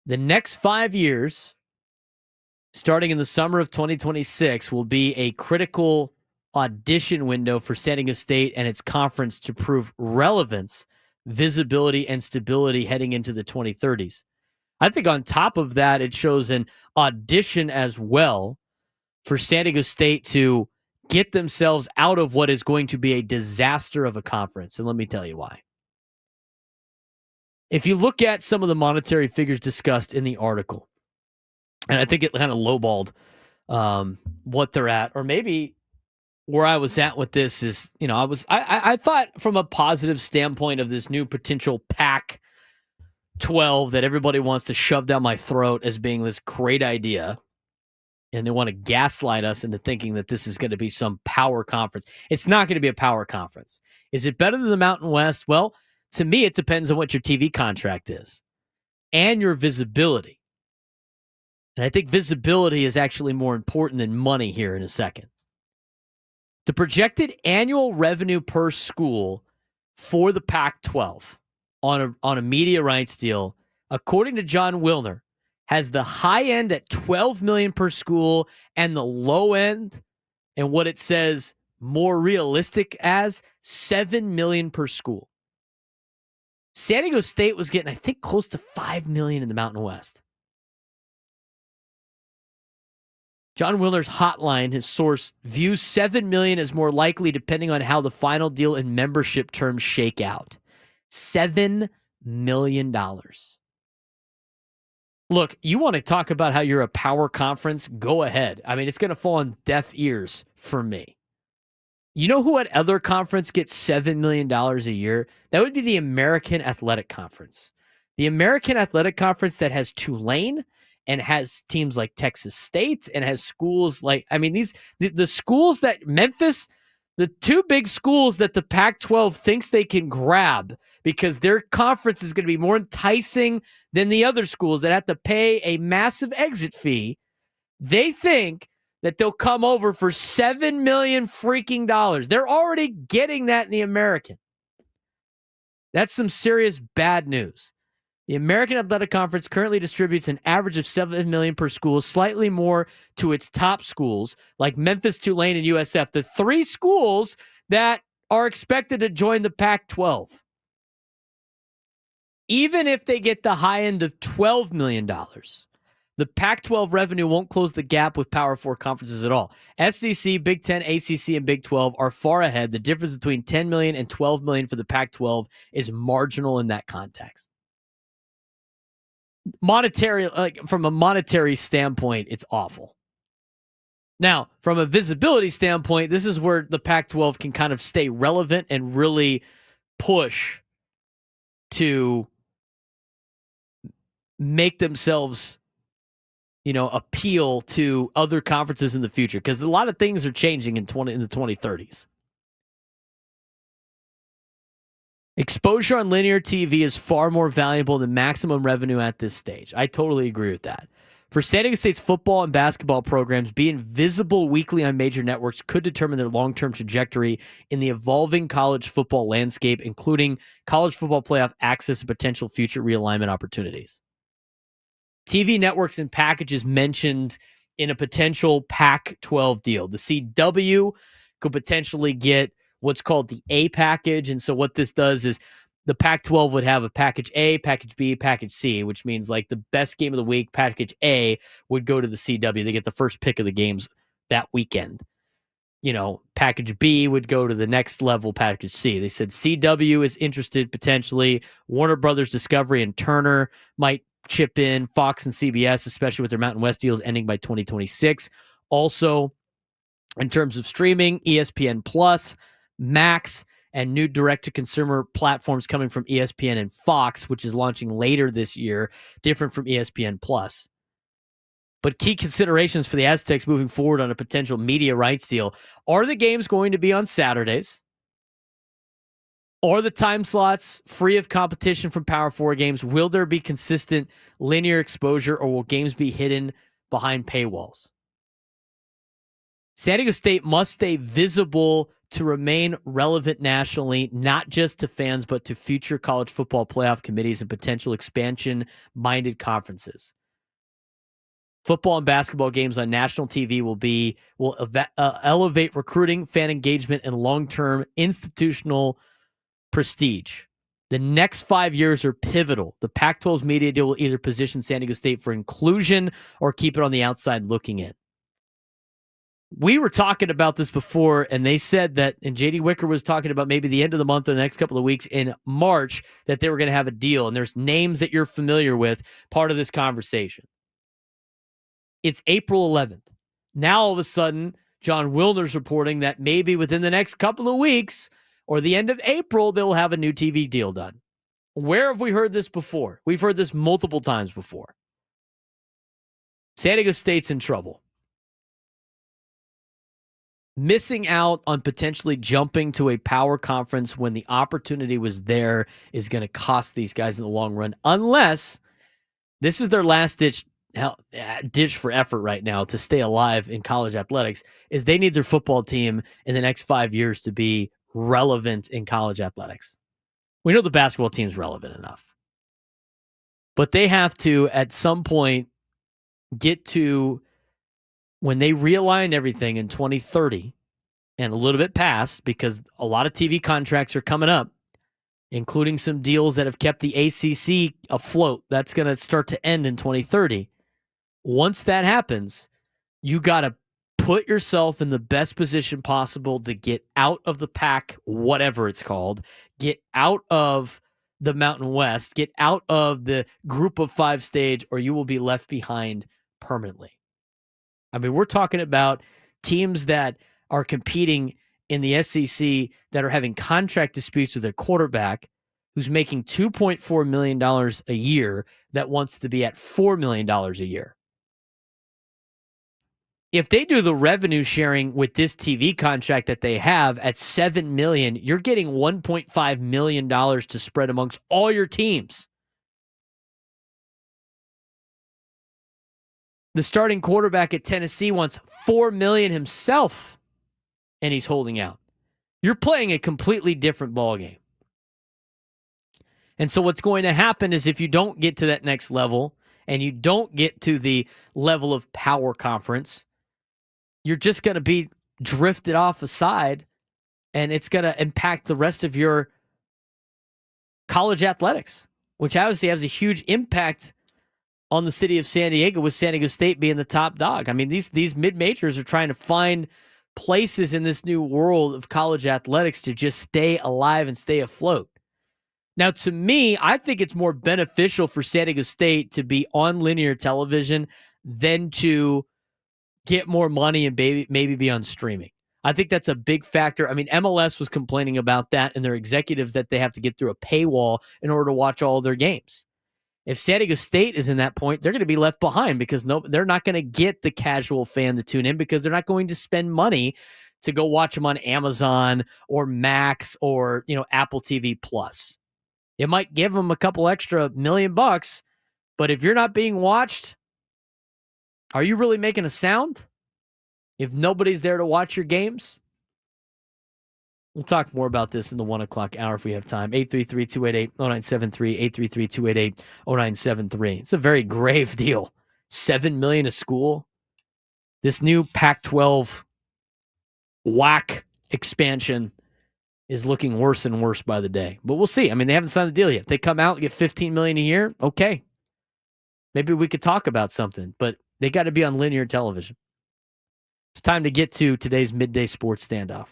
The next 5 years, starting in the summer of 2026, will be a critical audition window for San Diego State and its conference to prove relevance, visibility, and stability heading into the 2030s. I think on top of that, it shows an audition as well for San Diego State to get themselves out of what is going to be a disaster of a conference. And let me tell you why. If you look at some of the monetary figures discussed in the article, and I think it kind of lowballed what they're at, or maybe where I was at with this is, I thought from a positive standpoint of this new potential Pac-12 that everybody wants to shove down my throat as being this great idea. And they want to gaslight us into thinking that this is going to be some power conference. It's not going to be a power conference. Is it better than the Mountain West? Well, to me, it depends on what your TV contract is and your visibility. And I think visibility is actually more important than money here in a second. The projected annual revenue per school for the Pac-12 on a media rights deal, according to John Wilner, has the high end at $12 million per school and the low end, and what it says more realistic as $7 million per school. San Diego State was getting, I think, close to $5 million in the Mountain West. John Wilner's hotline, his source, views $7 million as more likely depending on how the final deal and membership terms shake out. $7 million. Look, you want to talk about how you're a power conference? Go ahead. I mean, it's going to fall on deaf ears for me. You know who at other conference gets $7 million a year? That would be the American Athletic Conference. The American Athletic Conference that has Tulane and has teams like Texas State and has schools like, the schools that Memphis, the two big schools that the Pac-12 thinks they can grab because their conference is going to be more enticing than the other schools that have to pay a massive exit fee. They think that they'll come over for $7 million freaking dollars. They're already getting that in the American. That's some serious bad news. The American Athletic Conference currently distributes an average of $7 million per school, slightly more to its top schools like Memphis, Tulane, and USF, the three schools that are expected to join the Pac-12. Even if they get the high end of $12 million, the Pac-12 revenue won't close the gap with Power 4 conferences at all. SEC, Big Ten, ACC, and Big 12 are far ahead. The difference between $10 million and $12 million for the Pac-12 is marginal in that context. Monetary, from a monetary standpoint, it's awful. Now, from a visibility standpoint, this is where the Pac-12 can kind of stay relevant and really push to make themselves, appeal to other conferences in the future, because a lot of things are changing in the 2030s. Exposure on linear TV is far more valuable than maximum revenue at this stage. I totally agree with that. For San Diego State's football and basketball programs, being visible weekly on major networks could determine their long-term trajectory in the evolving college football landscape, including college football playoff access and potential future realignment opportunities. TV networks and packages mentioned in a potential Pac-12 deal. The CW could potentially get what's called the A package. And so what this does is the Pac-12 would have a package A, package B, package C, which means like the best game of the week, package A, would go to the CW. They get the first pick of the games that weekend. Package B would go to the next level, package C. They said CW is interested potentially. Warner Brothers Discovery and Turner might chip in. Fox and CBS, especially with their Mountain West deals ending by 2026. Also, in terms of streaming, ESPN Plus, Max, and new direct-to-consumer platforms coming from ESPN and Fox, which is launching later this year, different from ESPN Plus. But key considerations for the Aztecs moving forward on a potential media rights deal: are the games going to be on Saturdays? Are the time slots free of competition from Power 4 games? Will there be consistent linear exposure, or will games be hidden behind paywalls? San Diego State must stay visible to remain relevant nationally, not just to fans, but to future college football playoff committees and potential expansion-minded conferences. Football and basketball games on national TV will elevate recruiting, fan engagement, and long-term institutional prestige. The next 5 years are pivotal. The Pac-12's media deal will either position San Diego State for inclusion or keep it on the outside looking in. We were talking about this before, and they said that, and J.D. Wicker was talking about maybe the end of the month or the next couple of weeks in March, that they were going to have a deal. And there's names that you're familiar with, part of this conversation. It's April 11th. Now, all of a sudden, John Wilner's reporting that maybe within the next couple of weeks or the end of April, they'll have a new TV deal done. Where have we heard this before? We've heard this multiple times before. San Diego State's in trouble. Missing out on potentially jumping to a power conference when the opportunity was there is going to cost these guys in the long run, unless this is their last ditch for effort right now to stay alive in college athletics, is they need their football team in the next 5 years to be relevant in college athletics. We know the basketball team's relevant enough, but they have to, at some point, get to when they realign everything in 2030 and a little bit past, because a lot of TV contracts are coming up, including some deals that have kept the ACC afloat. That's going to start to end in 2030. Once that happens, you got to put yourself in the best position possible to get out of the pack, whatever it's called, get out of the Mountain West, get out of the group of 5 stage, or you will be left behind permanently. I mean, we're talking about teams that are competing in the SEC that are having contract disputes with their quarterback who's making $2.4 million a year that wants to be at $4 million a year. If they do the revenue sharing with this TV contract that they have at $7 million, you're getting $1.5 million to spread amongst all your teams. The starting quarterback at Tennessee wants $4 million himself, and he's holding out. You're playing a completely different ballgame. And so what's going to happen is if you don't get to that next level and you don't get to the level of power conference, you're just going to be drifted off aside, and it's going to impact the rest of your college athletics, which obviously has a huge impact on the city of San Diego, with San Diego State being the top dog. I mean, these mid-majors are trying to find places in this new world of college athletics to just stay alive and stay afloat. Now, to me, I think it's more beneficial for San Diego State to be on linear television than to get more money and maybe be on streaming. I think that's a big factor. I mean, MLS was complaining about that and their executives that they have to get through a paywall in order to watch all of their games. If San Diego State is in that point, they're going to be left behind because they're not going to get the casual fan to tune in because they're not going to spend money to go watch them on Amazon or Max or, Apple TV Plus. It might give them a couple extra $1 million, but if you're not being watched, are you really making a sound? If nobody's there to watch your games? We'll talk more about this in the 1 o'clock hour if we have time. 833-288-0973, 833-288-0973. It's a very grave deal. $7 million a school. This new Pac-12 whack expansion is looking worse and worse by the day. But we'll see. I mean, they haven't signed the deal yet. If they come out and get $15 million a year, okay. Maybe we could talk about something, but they got to be on linear television. It's time to get to today's Midday Sports Standoff.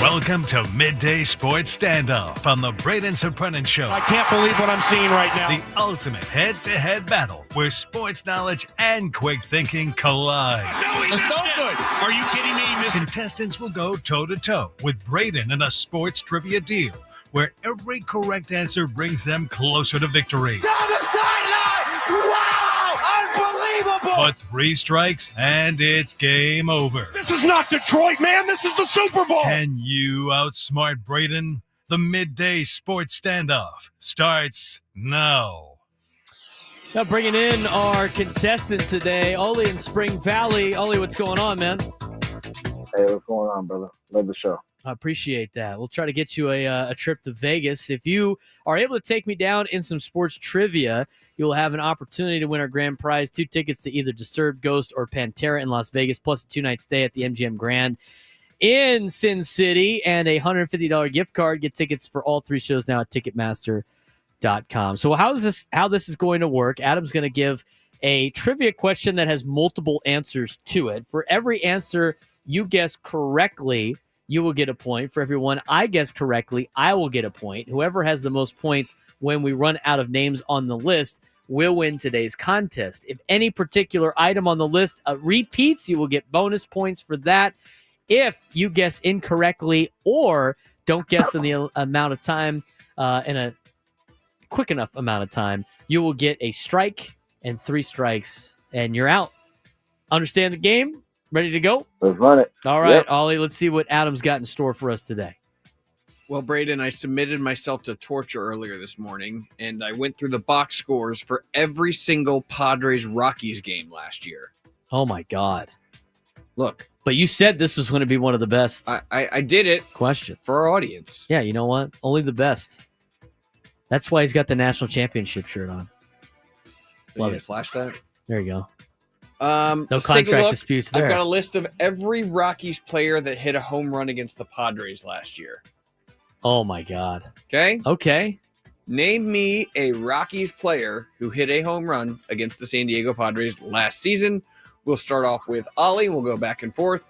Welcome to Midday Sports Standoff on the Braden Surprenant Show. I can't believe what I'm seeing right now. The ultimate head-to-head battle where sports knowledge and quick thinking collide. No, he's no good. Are you kidding me? Contestants will go toe-to-toe with Braden in a sports trivia deal where every correct answer brings them closer to victory. Down the sideline! Wow! Unbelievable! But 3 strikes and it's game over. This is not Detroit, man. This is the Super Bowl. Can you outsmart Braden? The Midday Sports Standoff starts now. Now bringing in our contestant today, Ollie in Spring Valley. Ollie, what's going on, man? Hey, what's going on, brother? Love the show. I appreciate that. We'll try to get you a trip to Vegas. If you are able to take me down in some sports trivia, you'll have an opportunity to win our grand prize, 2 tickets to either Disturbed, Ghost, or Pantera in Las Vegas, plus a 2-night stay at the MGM Grand in Sin City, and a $150 gift card. Get tickets for all 3 shows now at Ticketmaster.com. So how this is going to work, Adam's going to give a trivia question that has multiple answers to it. For every answer you guess correctly, you will get a point. For every one I guess correctly, I will get a point. Whoever has the most points when we run out of names on the list will win today's contest. If any particular item on the list repeats, you will get bonus points for that. If you guess incorrectly or don't guess in the amount of time, in a quick enough amount of time, you will get a strike and 3 strikes, and you're out. Understand the game? Ready to go? Let's run it. All right, Yep. Ollie, let's see what Adam's got in store for us today. Well, Braden, I submitted myself to torture earlier this morning, and I went through the box scores for every single Padres Rockies game last year. Oh, my God. Look. But you said this was going to be one of the best. I did it. Questions. For our audience. Yeah, you know what? Only the best. That's why he's got the national championship shirt on. Love it. Flash that. There you go. No contract disputes there. I've got a list of every Rockies player that hit a home run against the Padres last year. Oh, my God. Okay. Name me a Rockies player who hit a home run against the San Diego Padres last season. We'll start off with Ollie. We'll go back and forth.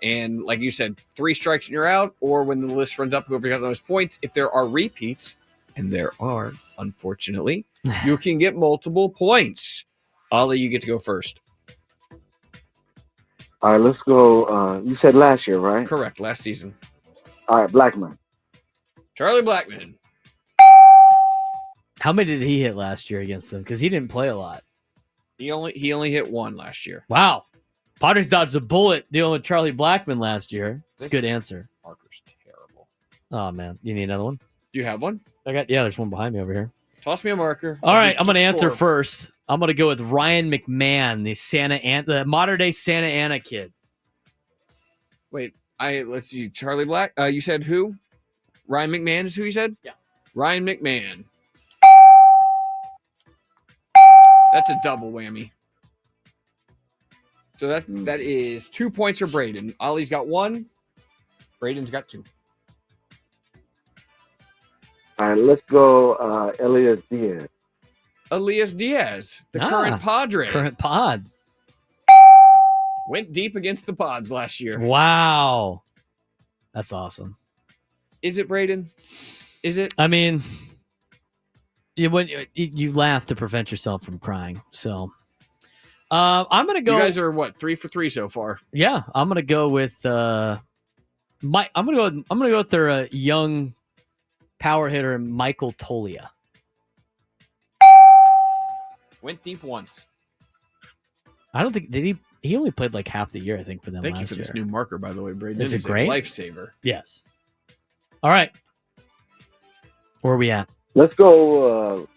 And like you said, 3 strikes and you're out. Or when the list runs up, whoever got those points, if there are repeats, and there are, unfortunately, you can get multiple points. Ollie, you get to go first. All right, let's go. You said last year, right? Correct, last season. All right, Blackman. Charlie Blackman. How many did he hit last year against them? Because he didn't play a lot. He only hit 1 last year. Wow. Padres dodged a bullet dealing with Charlie Blackman last year. That's a good answer. Marker's terrible. Oh, man. You need another one? Do you have one? There's one behind me over here. Toss me a marker. All right, I'm going to answer first. I'm going to go with Ryan McMahon, the modern-day Santa Ana kid. Wait, let's see. Charlie Black. You said who? Ryan McMahon is who you said? Yeah. Ryan McMahon. That's a double whammy. So that is 2 points for Braden. Ollie's got 1. Braden's got 2. All right, let's go Elias Diaz. Elias Diaz, the current Padre. Current Pod. Went deep against the Pods last year. Wow. That's awesome. Is it, Braden? Is it? I mean, you laugh to prevent yourself from crying. So I'm gonna go. You guys are what, 3 for 3 so far? Yeah, I'm gonna go with I'm gonna go with their young power hitter Michael Tolia. Went deep once. I don't think he only played like half the year, I think, for them. Thank last you for year. this new marker, by the way, Braden. Is This it great? A lifesaver. Yes. All right. Where are we at? Let's go.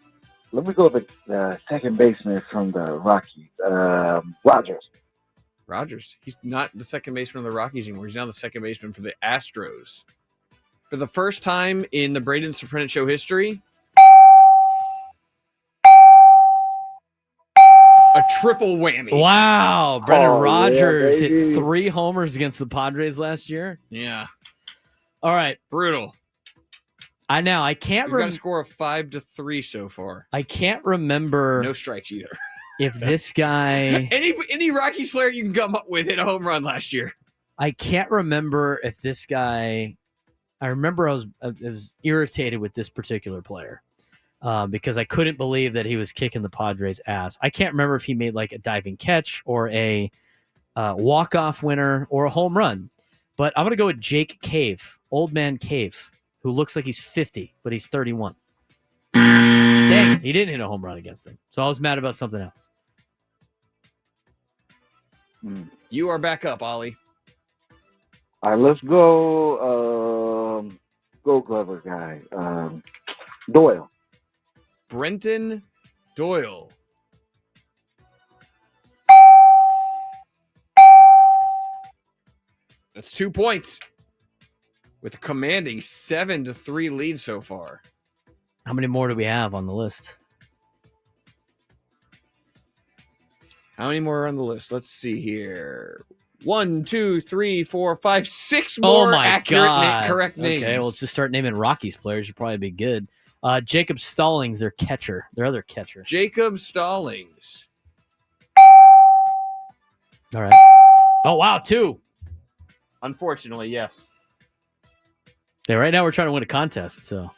Let me go with the second baseman from the Rockies, Rogers. Rogers. He's not the second baseman of the Rockies anymore. He's now the second baseman for the Astros. For the first time in the Braden Surprenant Show history, a triple whammy. Wow. Brendan Rodgers yeah, hit 3 homers against the Padres last year. Yeah. All right. Brutal. I can't He's got remember. a score of 5-3 so far. I can't remember No strikes either. if this guy. Any Rockies player you can come up with hit a home run last year. I can't remember if this guy. I remember I was irritated with this particular player because I couldn't believe that he was kicking the Padres' ass. I can't remember if he made like a diving catch or a walk-off winner or a home run. But I'm going to go with Jake Cave, Old Man Cave, who looks like he's 50, but he's 31. Dang, he didn't hit a home run against them. So I was mad about something else. You are back up, Ollie. All right, let's go. Gold Glover guy, Doyle. Brenton Doyle. That's 2 points. With a commanding 7-3 lead so far. How many more do we have on the list? How many more are on the list? Let's see here. 1, 2, 3, 4, 5, 6 more Oh my accurate God. correct names. Okay, well, let's just start naming Rockies players. You'll probably be good. Jacob Stallings, their catcher. Their other catcher. Jacob Stallings. All right. Oh, wow, 2. Unfortunately, yes. Yeah, right now we're trying to win a contest, so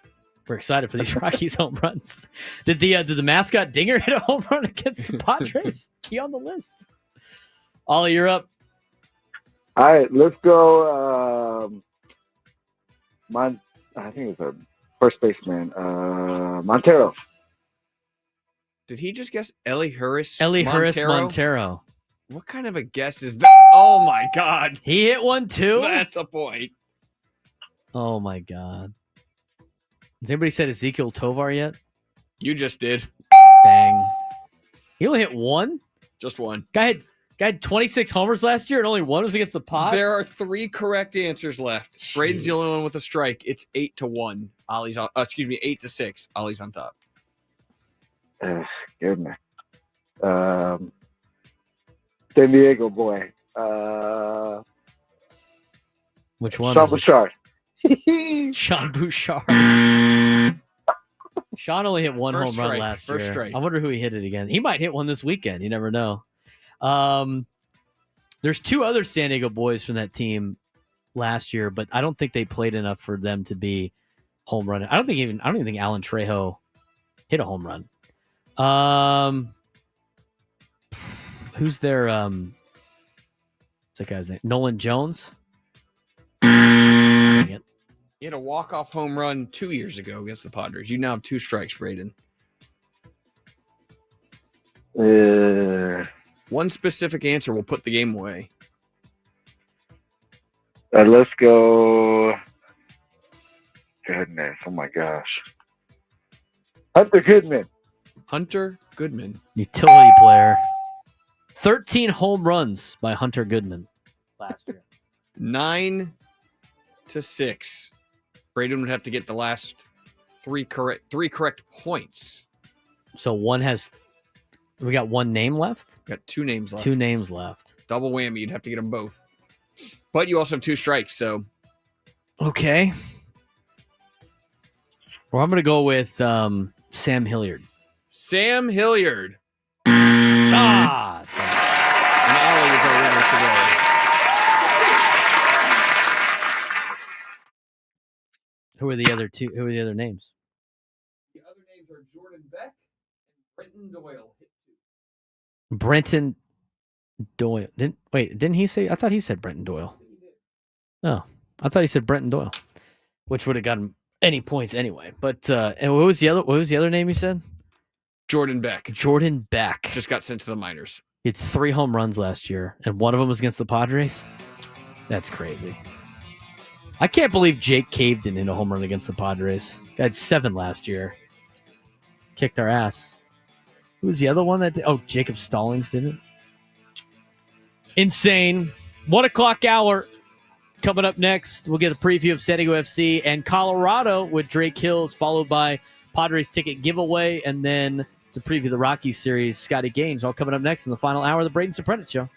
we're excited for these Rockies home runs. Did the mascot Dinger hit a home run against the Padres? Key on the list. Ollie, you're up. All right, let's go. I think it's a first baseman, Montero. Did he just guess Ellie Harris? Harris Montero. What kind of a guess is that? Oh my God. He hit one too? That's a point. Oh my God. Has anybody said Ezekiel Tovar yet? You just did. Bang. He only hit one? Just one. Guy had 26 homers last year and only one was against the Pods? There are 3 correct answers left. Jeez. Braden's the only one with a strike. It's 8-1. Ollie's on 8-6. Ollie's on top. Goodness. San Diego boy. Which one? Sean Bouchard. Sean Bouchard. Sean only hit one First home run strike, last first year. strike. I wonder who he hit it again. He might hit one this weekend. You never know. There's 2 other San Diego boys from that team last year, but I don't think they played enough for them to be home run. I don't even think Alan Trejo hit a home run. Who's their what's that guy's name? Nolan Jones? Dang it. He had a walk-off home run 2 years ago against the Padres. You now have 2 strikes, Braden. One specific answer will put the game away. Let's go. Goodness. Oh, my gosh. Hunter Goodman. Hunter Goodman. Utility player. 13 home runs by Hunter Goodman last year. 9-6. Braden would have to get the last 3 correct points. So we got one name left? Got 2 names left. 2 names left. Double whammy. You'd have to get them both. But you also have 2 strikes, so. Okay. Well, I'm going to go with Sam Hilliard. Sam Hilliard. God. And Ollie is our winner today. Who are the other 2? Who are the other names? The other names are Jordan Beck and Brenton Doyle. Brenton. Doyle. Didn't he say? I thought he said Brenton Doyle. Oh, I thought he said Brenton Doyle, which would have gotten any points anyway. But and what was the other name you said? Jordan Beck. Jordan Beck just got sent to the minors. He had 3 home runs last year, and one of them was against the Padres. That's crazy. I can't believe Jake caved in a home run against the Padres. He had 7 last year. Kicked our ass. Who was the other one that did? Oh, Jacob Stallings did it. Insane. 1 o'clock hour. Coming up next, we'll get a preview of San Diego FC and Colorado with Drake Hills, followed by Padres ticket giveaway, and then to preview the Rockies series, Scotty Gange. All coming up next in the final hour of the Braden Surprenant Show.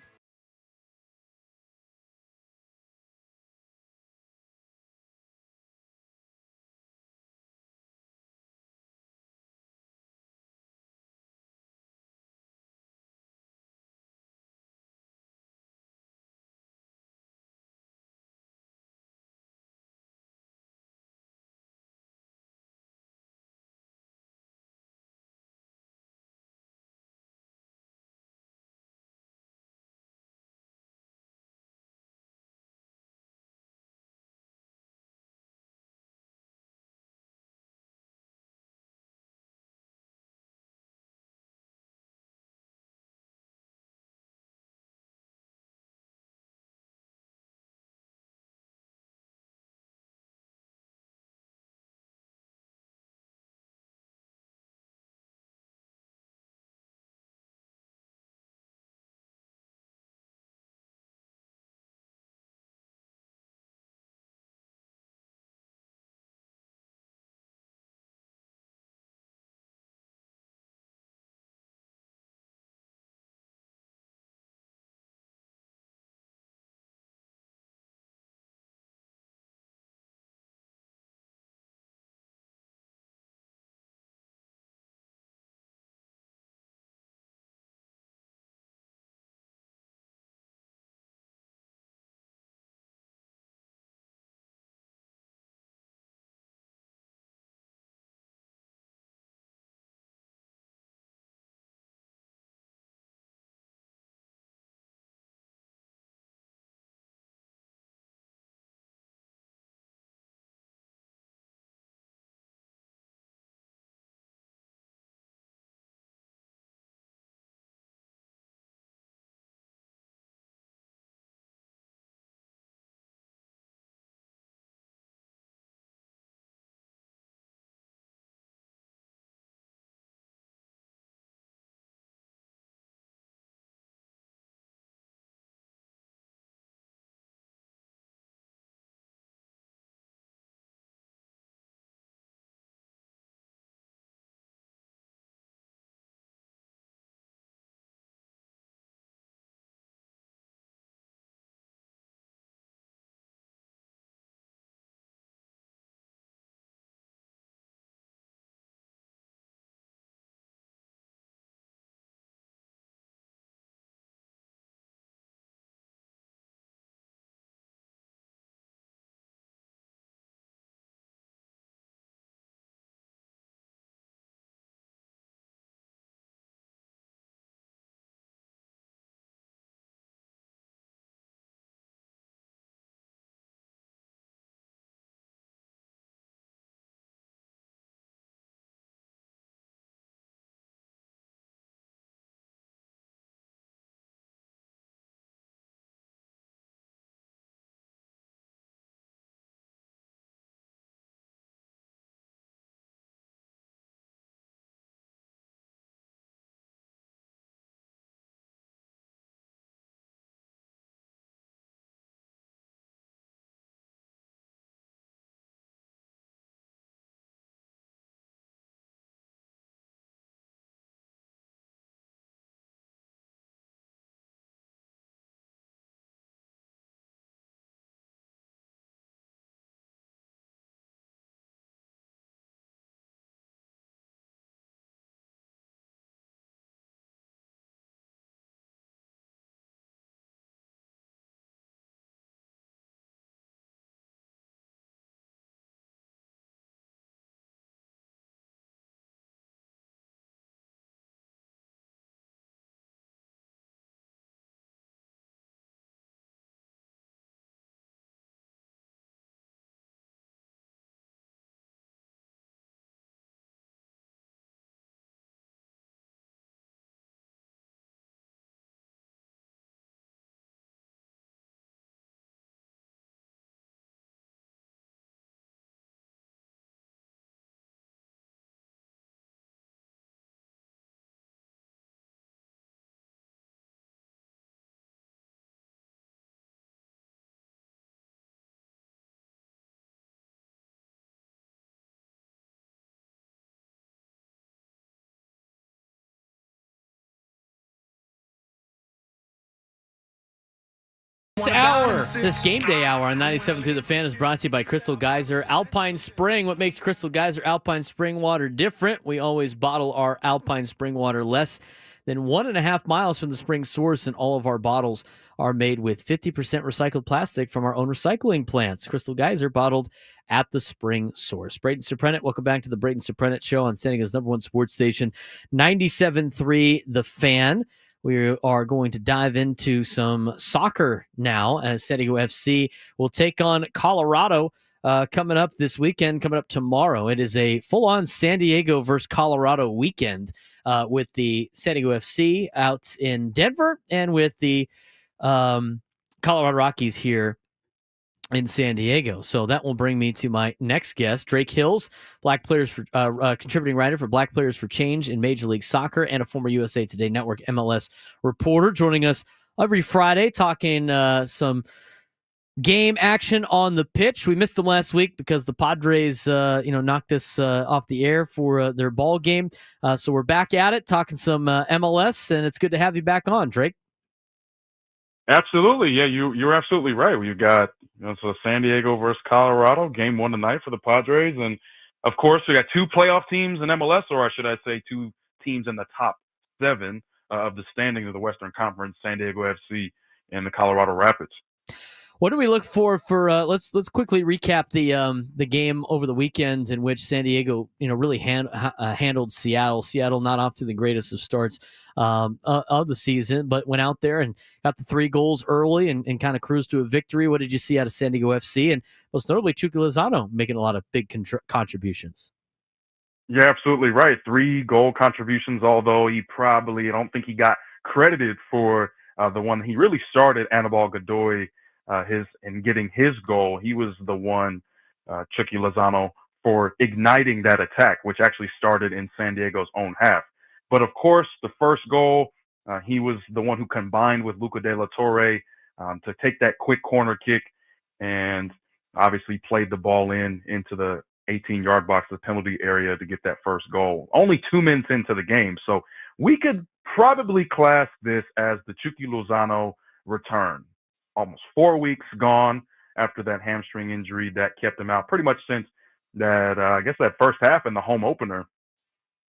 hour. This game day hour on 97 through the Fan is brought to you by Crystal Geyser Alpine Spring. What makes Crystal Geyser Alpine Spring water different? We always bottle our Alpine Spring water less than 1.5 miles from the spring source, and all of our bottles are made with 50% recycled plastic from our own recycling plants. Crystal Geyser, bottled at the spring source. Braden Surprenant, welcome back to the Braden Surprenant Show on San Diego's #1 sports station, 97.3 The Fan. We are going to dive into some soccer now, as San Diego FC will take on Colorado coming up this weekend, coming up tomorrow. It is a full-on San Diego versus Colorado weekend with the San Diego FC out in Denver and with the Colorado Rockies here in San Diego. So that will bring me to my next guest, Drake Hills, Black Players for contributing writer for Black Players for Change in Major League Soccer and a former USA Today Network MLS reporter, joining us every Friday talking some game action on the pitch. We missed them last week because the Padres knocked us off the air for their ball game. So we're back at it talking some MLS, and it's good to have you back on, Drake. Absolutely. Yeah, you're absolutely right. We've got so San Diego versus Colorado, game 1 tonight for the Padres. And, of course, we got 2 playoff teams in MLS, or should I say 2 teams in the top 7 of the standings of the Western Conference, San Diego FC and the Colorado Rapids. What do we look for let's quickly recap the game over the weekend in which San Diego really handled Seattle. Seattle not off to the greatest of starts of the season, but went out there and got the 3 goals early and kind of cruised to a victory. What did you see out of San Diego FC, and most notably Chucky Lozano making a lot of big contributions? Yeah, absolutely right. 3 goal contributions, although I don't think he got credited for the one he really started, Anibal Godoy, in getting his goal. He was the one, Chucky Lozano, for igniting that attack, which actually started in San Diego's own half. But of course, the first goal, he was the one who combined with Luca De La Torre to take that quick corner kick and obviously played the ball into the 18-yard box, the penalty area, to get that first goal. Only 2 minutes into the game. So we could probably class this as the Chucky Lozano return. Almost 4 weeks gone after that hamstring injury that kept him out pretty much since that, that first half in the home opener.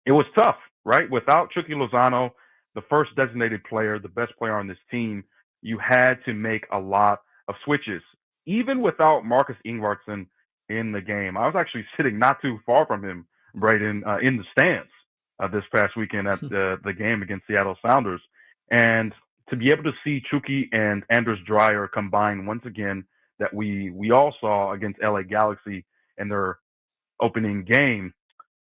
It was tough, right? Without Chucky Lozano, the first designated player, the best player on this team, you had to make a lot of switches. Even without Marcus Ingvartsen in the game. I was actually sitting not too far from him, Braden, in the stands this past weekend at the game against Seattle Sounders. And to be able to see Chucky and Anders Dreyer combine once again, that we all saw against LA Galaxy in their opening game,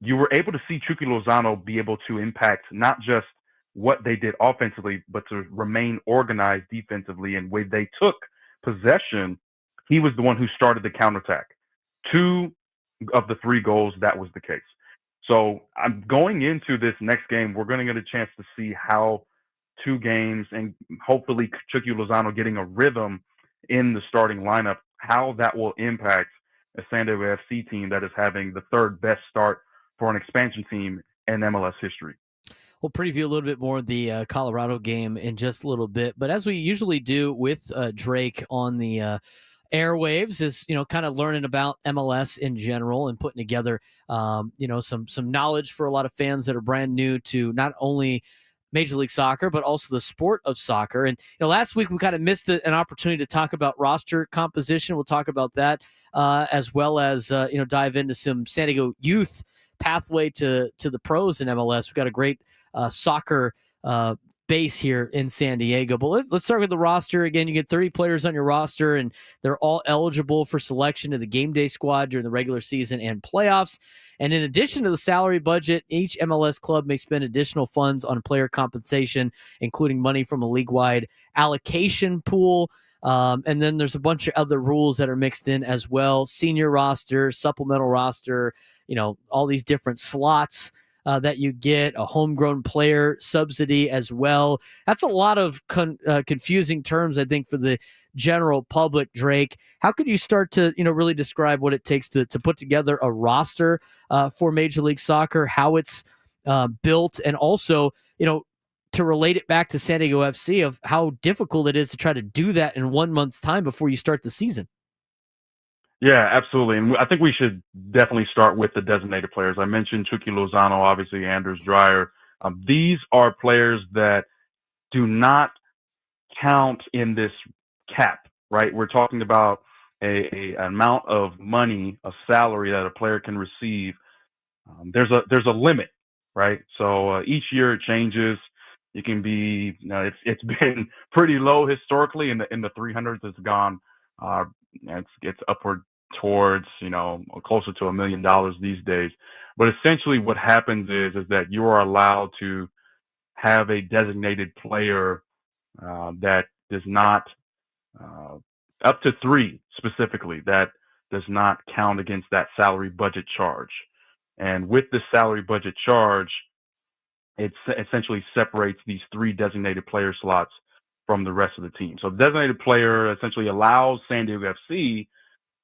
you were able to see Chucky Lozano be able to impact not just what they did offensively, but to remain organized defensively. And when they took possession, he was the one who started the counterattack. 2 of the 3 goals, that was the case. So I'm going into this next game, we're going to get a chance to see how 2 games and hopefully Chucky Lozano getting a rhythm in the starting lineup, how that will impact a San Diego FC team that is having the 3rd best start for an expansion team in MLS history. We'll preview a little bit more of the Colorado game in just a little bit, but as we usually do with Drake on the airwaves is, kind of learning about MLS in general and putting together, some knowledge for a lot of fans that are brand new to not only Major League Soccer, but also the sport of soccer. And last week we kind of missed an opportunity to talk about roster composition. We'll talk about that as well as dive into some San Diego youth pathway to the pros in MLS. We've got a great soccer base here in San Diego. But let's start with the roster. Again, you get 30 players on your roster, and they're all eligible for selection to the game day squad during the regular season and playoffs. And in addition to the salary budget, each MLS club may spend additional funds on player compensation, including money from a league-wide allocation pool. And then there's a bunch of other rules that are mixed in as well. Senior roster, supplemental roster, all these different slots that you get, a homegrown player subsidy as well. That's a lot of confusing terms, I think, for the general public, Drake. How could you start to, really describe what it takes to put together a roster for Major League Soccer, how it's built, and also, to relate it back to San Diego FC of how difficult it is to try to do that in 1 month's time before you start the season. Yeah, absolutely. And I think we should definitely start with the designated players. I mentioned Chucky Lozano, obviously Anders Dreyer. These are players that do not count in this cap, right? We're talking about an amount of money, a salary that a player can receive. There's a limit, right? So each year it changes. It can be, it's been pretty low historically in the 300s. It's gone, it's upward towards, closer to $1 million these days. But essentially what happens is that you are allowed to have a designated player that does not, up to 3 specifically, that does not count against that salary budget charge. And with the salary budget charge, it essentially separates these 3 designated player slots from the rest of the team. So the designated player essentially allows San Diego FC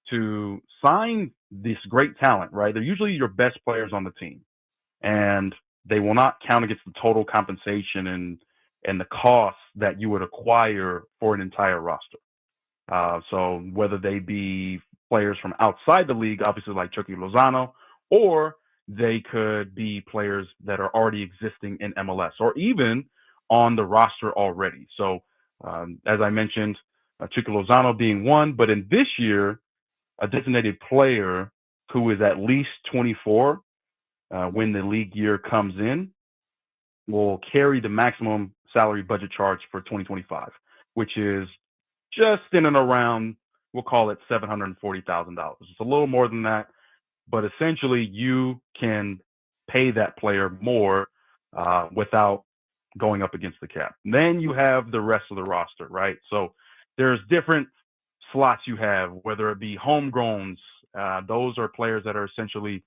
to sign this great talent, right? They're usually your best players on the team, and they will not count against the total compensation and the costs that you would acquire for an entire roster. So whether they be players from outside the league, obviously like Chucky Lozano, or they could be players that are already existing in MLS or even on the roster already. So as I mentioned, Chucky Lozano being one, but in this year, a designated player who is at least 24 when the league year comes in will carry the maximum salary budget charge for 2025, which is just in and around, we'll call it $740,000. It's a little more than that, but essentially you can pay that player more without going up against the cap. And then you have the rest of the roster, right? So there's different slots you have, whether it be homegrowns. Those are players that are essentially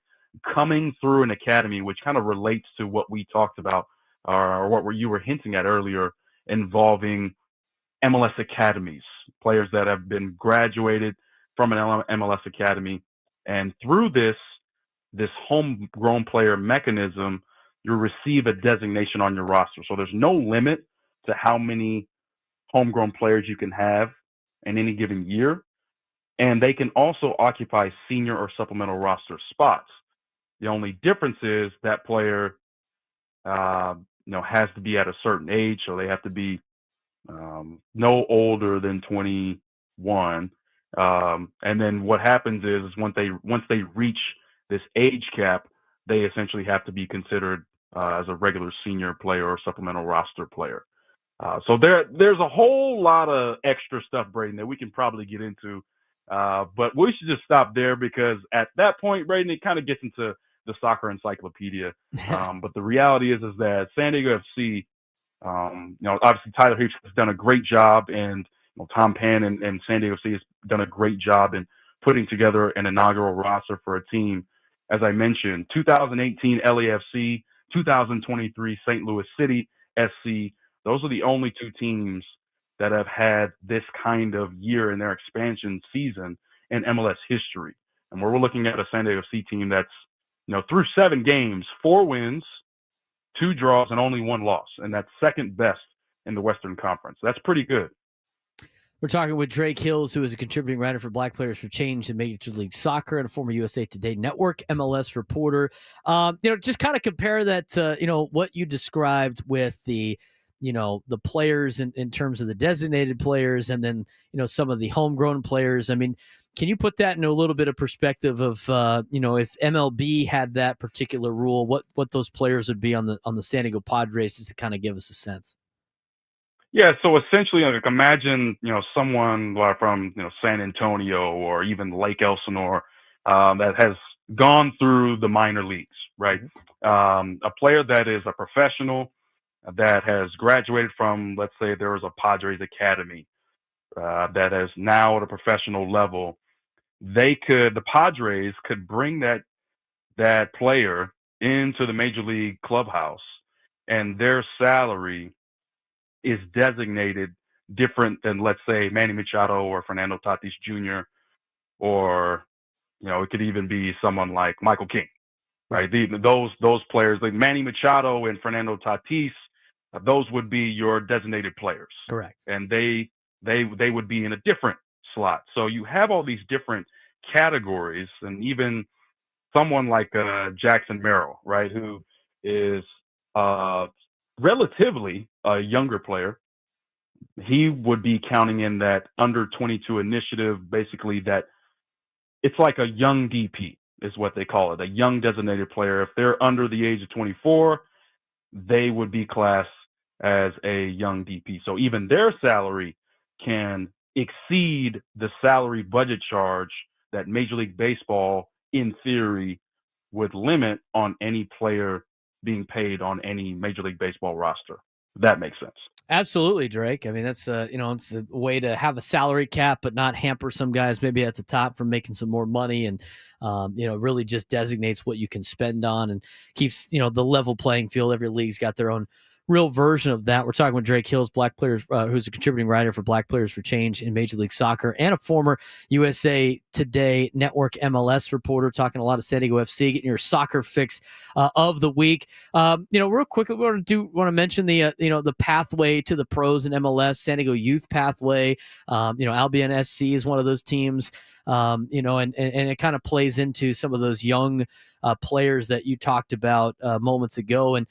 coming through an academy, which kind of relates to what we talked about or what you were hinting at earlier, involving MLS academies, players that have been graduated from an MLS academy. And through this homegrown player mechanism, you receive a designation on your roster. So there's no limit to how many homegrown players you can have in any given year. And they can also occupy senior or supplemental roster spots. The only difference is that player, has to be at a certain age. So they have to be no older than 21. And then what happens is once they reach this age cap, they essentially have to be considered as a regular senior player or supplemental roster player. So there's a whole lot of extra stuff, Braden, that we can probably get into. But we should just stop there because at that point, Braden, it kind of gets into the soccer encyclopedia. But the reality is that San Diego FC, obviously Tyler Hughes has done a great job, and Tom Pan and San Diego FC has done a great job in putting together an inaugural roster for a team. As I mentioned, 2018 LAFC, 2023 St. Louis City SC. Those are the only 2 teams that have had this kind of year in their expansion season in MLS history. And we're looking at a San Diego FC team that's, through 7 games, 4 wins, 2 draws, and only 1 loss. And that's second best in the Western Conference. That's pretty good. We're talking with Drake Hills, who is a contributing writer for Black Players for Change in Major League Soccer and a former USA Today Network MLS reporter. Just kind of compare that to, what you described with the players in terms of the designated players and then, some of the homegrown players. I mean, can you put that into a little bit of perspective of, if MLB had that particular rule, what those players would be on the San Diego Padres, just to kind of give us a sense? Yeah, so essentially, imagine, someone from, San Antonio or even Lake Elsinore that has gone through the minor leagues, right? A player that is a professional that has graduated from, let's say there was a Padres Academy that is now at a professional level. The Padres could bring that player into the major league clubhouse, and their salary is designated different than, let's say, Manny Machado or Fernando Tatis Jr. or, it could even be someone like Michael King, right? Those players like Manny Machado and Fernando Tatis, those would be your designated players. Correct. And they would be in a different slot. So you have all these different categories, and even someone like Jackson Merrill, right, who is relatively a younger player. He would be counting in that under 22 initiative, basically that it's like a young DP is what they call it, a young designated player. If they're under the age of 24, they would be classed as a young DP. So even their salary can exceed the salary budget charge that Major League Baseball, in theory, would limit on any player being paid on any Major League Baseball roster. If that makes sense. Absolutely, Drake. I mean, that's it's a way to have a salary cap, but not hamper some guys maybe at the top from making some more money, and really just designates what you can spend on and keeps the level playing field. Every league's got their own real version of that. We're talking with Drake Hills, Black Players, who's a contributing writer for Black Players for Change in Major League Soccer and a former USA Today Network MLS reporter, talking a lot of San Diego FC, getting your soccer fix of the week. Real quickly, we want to mention the pathway to the pros in MLS, San Diego Youth Pathway. Albion SC is one of those teams. And it kind of plays into some of those young players that you talked about moments ago, and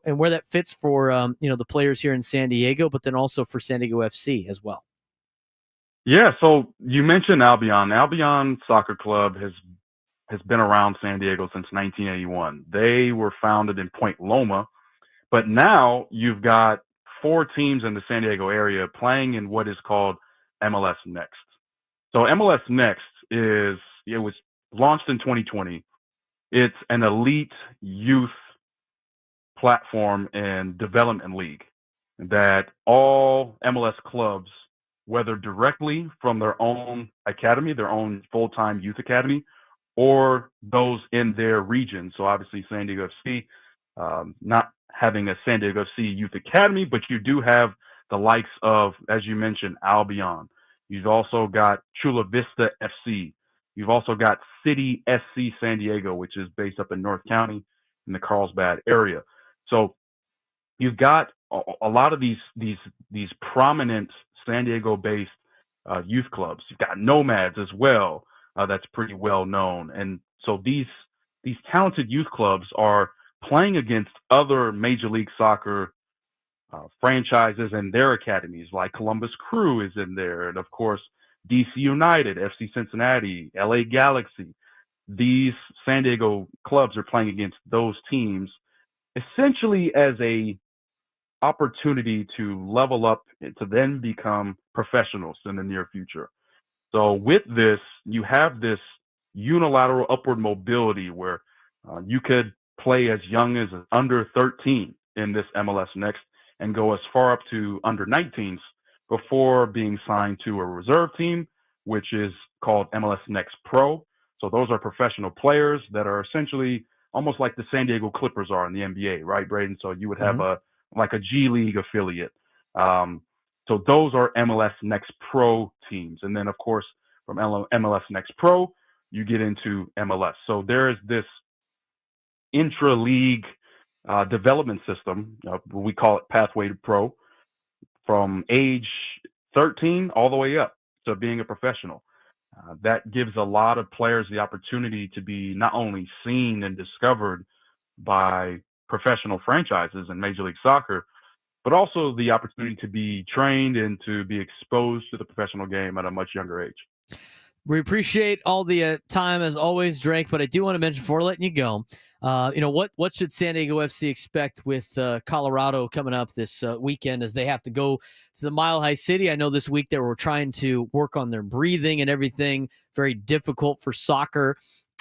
where that fits for the players here in San Diego, but then also for San Diego FC as well. Yeah, so you mentioned Albion. Albion Soccer Club has been around San Diego since 1981. They were founded in Point Loma, but now you've got 4 teams in the San Diego area playing in what is called MLS Next. So MLS Next it was launched in 2020. It's an elite youth platform and development league that all MLS clubs, whether directly from their own academy, their own full-time youth academy, or those in their region. So obviously San Diego FC, not having a San Diego FC youth academy, but you do have the likes of, as you mentioned, Albion. You've also got Chula Vista FC. You've also got City SC San Diego, which is based up in North County in the Carlsbad area. So you've got a lot of these prominent San Diego-based youth clubs. You've got Nomads as well. That's pretty well known. And so these talented youth clubs are playing against other Major League Soccer franchises and their academies, like Columbus Crew is in there, and of course DC United, FC Cincinnati, LA Galaxy. These San Diego clubs are playing against those teams essentially as a opportunity to level up to then become professionals in the near future. So with this, you have this unilateral upward mobility where you could play as young as under 13 in this MLS Next and go as far up to under 19s before being signed to a reserve team, which is called MLS Next Pro. So those are professional players that are essentially almost like the San Diego Clippers are in the NBA, right, Braden? So you would have a G League affiliate. So those are MLS Next Pro teams. And then, of course, from MLS Next Pro, you get into MLS. So there is this intra-league development system. We call it Pathway to Pro, from age 13 all the way up to being a professional. That gives a lot of players the opportunity to be not only seen and discovered by professional franchises in Major League Soccer, but also the opportunity to be trained and to be exposed to the professional game at a much younger age. We appreciate all the time as always, Drake, but I do want to mention before letting you go, what should San Diego FC expect with Colorado coming up this weekend as they have to go to the Mile High City? I know this week they were trying to work on their breathing and everything. Very difficult for soccer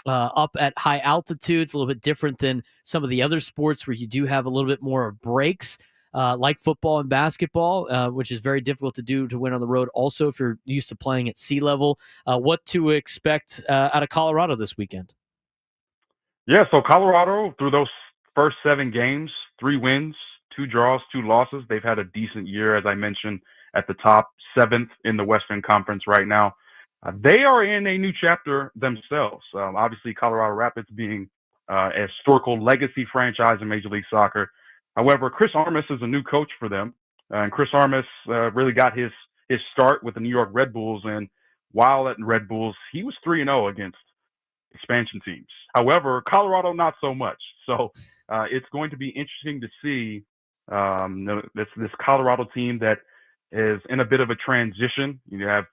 up at high altitudes, a little bit different than some of the other sports where you do have a little bit more of breaks. Like football and basketball, which is very difficult to do to win on the road. Also, if you're used to playing at sea level, what to expect out of Colorado this weekend? Yeah, so Colorado, through those first 7 games, 3 wins, 2 draws, 2 losses. They've had a decent year, as I mentioned, at the top, 7th in the Western Conference right now. They are in a new chapter themselves. Obviously, Colorado Rapids being a historical legacy franchise in Major League Soccer. However, Chris Armas is a new coach for them, and Chris Armas really got his start with the New York Red Bulls. And while at Red Bulls, he was 3-0 against expansion teams. However, Colorado not so much. So it's going to be interesting to see this Colorado team that is in a bit of a transition. You have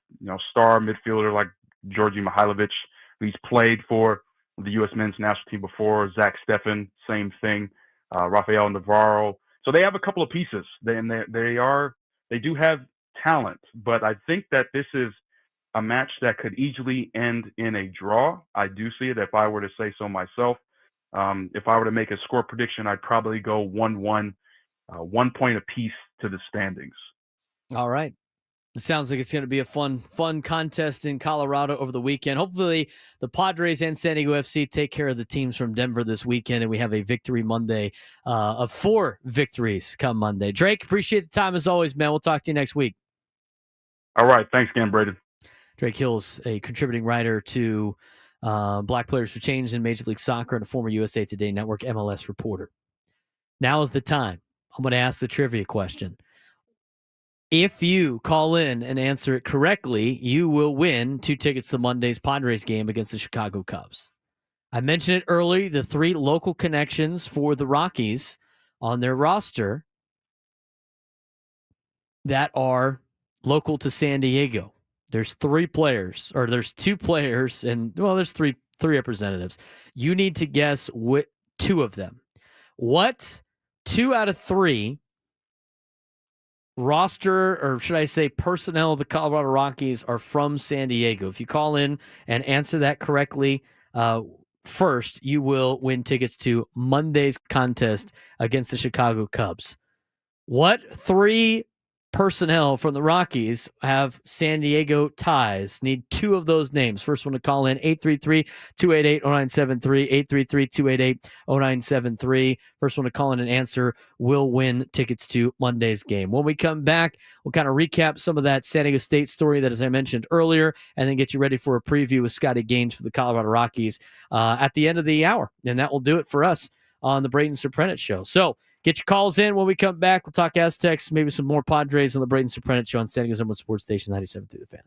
star midfielder like Georgi Mihailovic, who's played for the U.S. men's national team before. Zach Steffen, same thing. Rafael Navarro. So they have a couple of pieces. They do have talent, but I think that this is a match that could easily end in a draw. I do see it if I were to say so myself. If I were to make a score prediction, I'd probably go 1-1, 1 point apiece to the standings. All right. It sounds like it's going to be a fun contest in Colorado over the weekend. Hopefully, the Padres and San Diego FC take care of the teams from Denver this weekend, and we have a victory Monday of 4 victories come Monday. Drake, appreciate the time as always, man. We'll talk to you next week. All right. Thanks again, Braden. Drake Hill's a contributing writer to Black Players for Change in Major League Soccer and a former USA Today Network MLS reporter. Now is the time. I'm going to ask the trivia question. If you call in and answer it correctly, you will win 2 tickets to Monday's Padres game against the Chicago Cubs. I mentioned it early, the 3 local connections for the Rockies on their roster that are local to San Diego. There's 3 players, or there's 2 players, and there's three representatives. You need to guess what 2 of them. What 2 out of 3 roster, or should I say personnel of the Colorado Rockies are from San Diego? If you call in and answer that correctly first, you will win tickets to Monday's contest against the Chicago Cubs. What 3 personnel from the Rockies have San Diego ties? Need 2 of those names. First one to call in, 833-288-0973, 833-288-0973. First one to call in and answer will win tickets to Monday's game. When we come back, we'll kind of recap some of that San Diego State story that, as I mentioned earlier, and then get you ready for a preview with Scotty Gange for the Colorado Rockies at the end of the hour. And that will do it for us on the Braden Surprenant Show. So, get your calls in when we come back. We'll talk Aztecs, maybe some more Padres on the Braden Surprenant Show on San Diego's #1 sports station, 97.3 The Fan.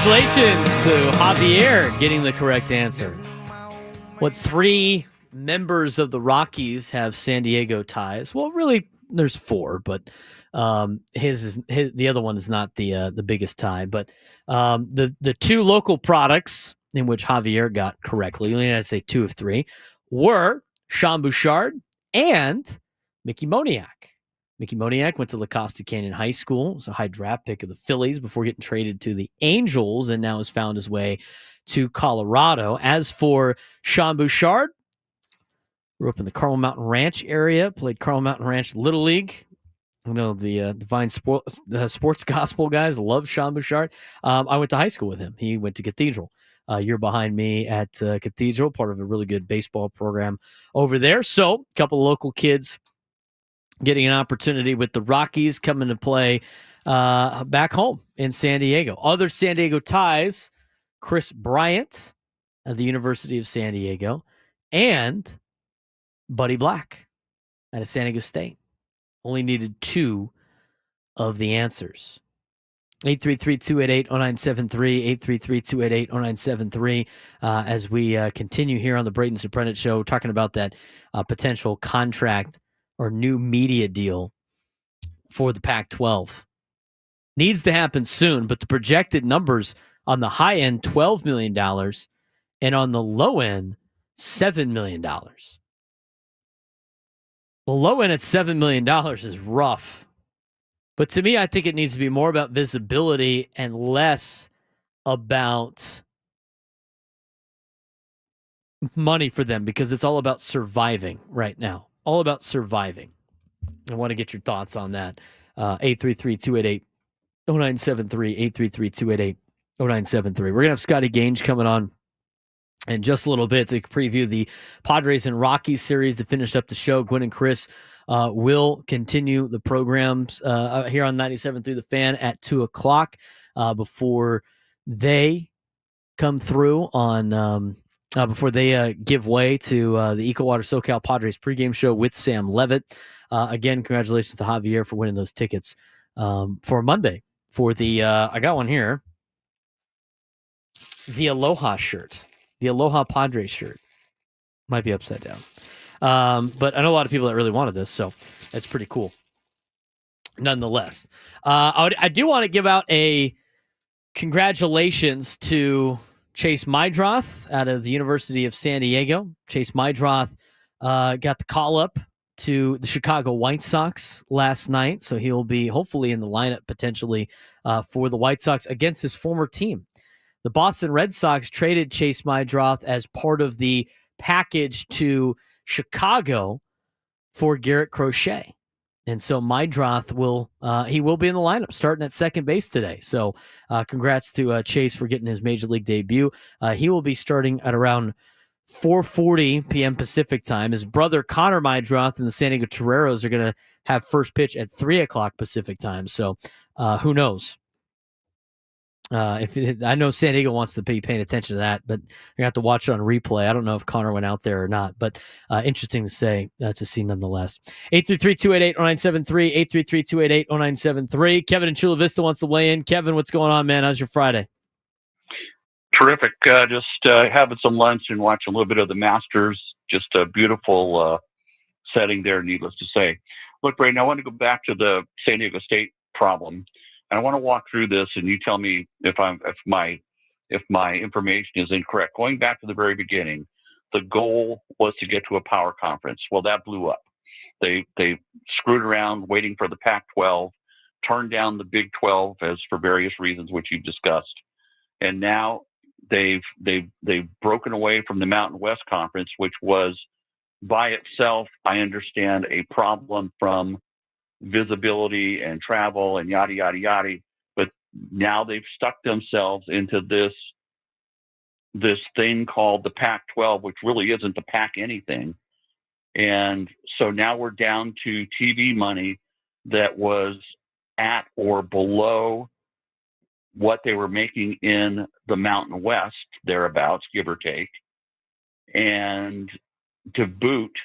Congratulations to Javier getting the correct answer. What 3 members of the Rockies have San Diego ties? Well, really, there's 4, but the other one is not the biggest tie. But the 2 local products in which Javier got correctly, I'd say 2 of 3, were Sean Bouchard and Mickey Moniak. Mickey Moniak went to La Costa Canyon High School. It was a high draft pick of the Phillies before getting traded to the Angels, and now has found his way to Colorado. As for Sean Bouchard, grew up in the Carmel Mountain Ranch area, played Carmel Mountain Ranch Little League. I know the Divine Sports Gospel guys love Sean Bouchard. I went to high school with him. He went to Cathedral. You're behind me at Cathedral, part of a really good baseball program over there. So a couple of local kids getting an opportunity with the Rockies coming to play back home in San Diego. Other San Diego ties, Chris Bryant at the University of San Diego and Buddy Black at San Diego State. Only needed 2 of the answers. 833-288-0973, 833-288-0973, as we continue here on the Braden Surprenant Show, talking about that potential contract or new media deal for the Pac-12. Needs to happen soon, but the projected numbers on the high end, $12 million, and on the low end, $7 million. The low end at $7 million is rough. But to me, I think it needs to be more about visibility and less about money for them, because it's all about surviving right now. All about surviving. I want to get your thoughts on that. 833-288-0973, 833-288-0973. We're going to have Scotty Gange coming on in just a little bit to preview the Padres and Rockies series to finish up the show. Gwen and Chris will continue the programs here on 97.3 The Fan at 2 o'clock before they come through on before they give way to the EcoWater SoCal Padres pregame show with Sam Levitt. Again, congratulations to Javier for winning those tickets for Monday for the I got one here, the Aloha shirt, the Aloha Padres shirt. Might be upside down. But I know a lot of people that really wanted this, so that's pretty cool. Nonetheless, I do want to give out a congratulations to Chase Mydroth out of the University of San Diego. Chase Mydroth got the call up to the Chicago White Sox last night, so he'll be hopefully in the lineup potentially for the White Sox against his former team. The Boston Red Sox traded Chase Mydroth as part of the package to Chicago for Garrett Crochet. And so Mydroth will be in the lineup starting at second base today. So congrats to Chase for getting his major league debut. He will be starting at around 4:40 p.m. Pacific time. His brother Connor Mydroth and the San Diego Toreros are going to have first pitch at 3 o'clock Pacific time. So who knows? I know San Diego wants to be paying attention to that, but you're going to have to watch it on replay. I don't know if Connor went out there or not, but interesting to see nonetheless. 833-288-0973, 833-288-0973. Kevin in Chula Vista wants to weigh in. Kevin, what's going on, man? How's your Friday? Terrific. Just having some lunch and watching a little bit of the Masters. Just a beautiful setting there, needless to say. Look, Braden, I want to go back to the San Diego State problem. And I want to walk through this, and you tell me if my information is incorrect. Going back to the very beginning, the goal was to get to a power conference. Well, that blew up. They screwed around waiting for the Pac-12, turned down the Big 12 as for various reasons, which you've discussed, and now they've broken away from the Mountain West Conference, which was by itself, I understand, a problem from visibility and travel and yada, yada, yada. But now they've stuck themselves into this thing called the Pac-12, which really isn't the Pac anything. And so now we're down to TV money that was at or below what they were making in the Mountain West, thereabouts, give or take. And to boot,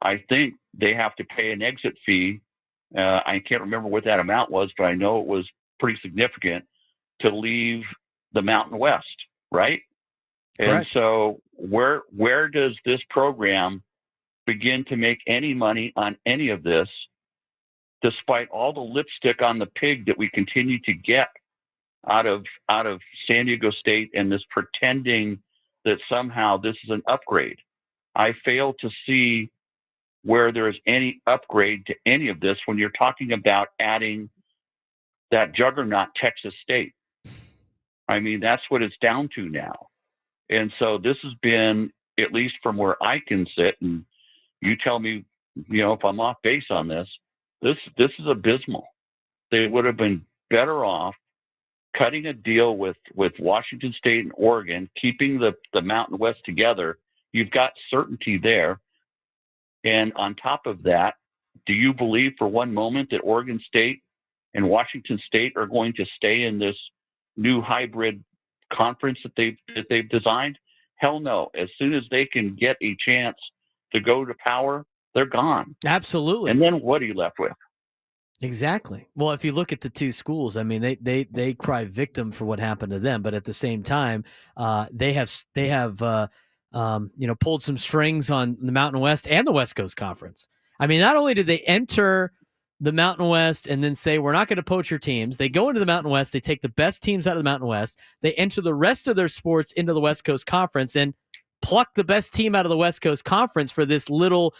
I think they have to pay an exit fee. I can't remember what that amount was, but I know it was pretty significant to leave the Mountain West, right? Correct. And so where does this program begin to make any money on any of this, despite all the lipstick on the pig that we continue to get out of San Diego State and this pretending that somehow this is an upgrade? I fail to see where there's any upgrade to any of this when you're talking about adding that juggernaut Texas State. I mean, that's what it's down to now. And so this has been, at least from where I can sit, and you tell me, if I'm off base on this, this is abysmal. They would have been better off cutting a deal with Washington State and Oregon, keeping the Mountain West together. You've got certainty there. And on top of that, do you believe for one moment that Oregon State and Washington State are going to stay in this new hybrid conference that they've designed? Hell no. As soon as they can get a chance to go to power, they're gone. Absolutely. And then what are you left with? Exactly. Well, if you look at the two schools, I mean, they cry victim for what happened to them, but at the same time, they have pulled some strings on the Mountain West and the West Coast Conference. I mean, not only did they enter the Mountain West and then say, we're not going to poach your teams, they go into the Mountain West, they take the best teams out of the Mountain West, they enter the rest of their sports into the West Coast Conference and pluck the best team out of the West Coast Conference for this little,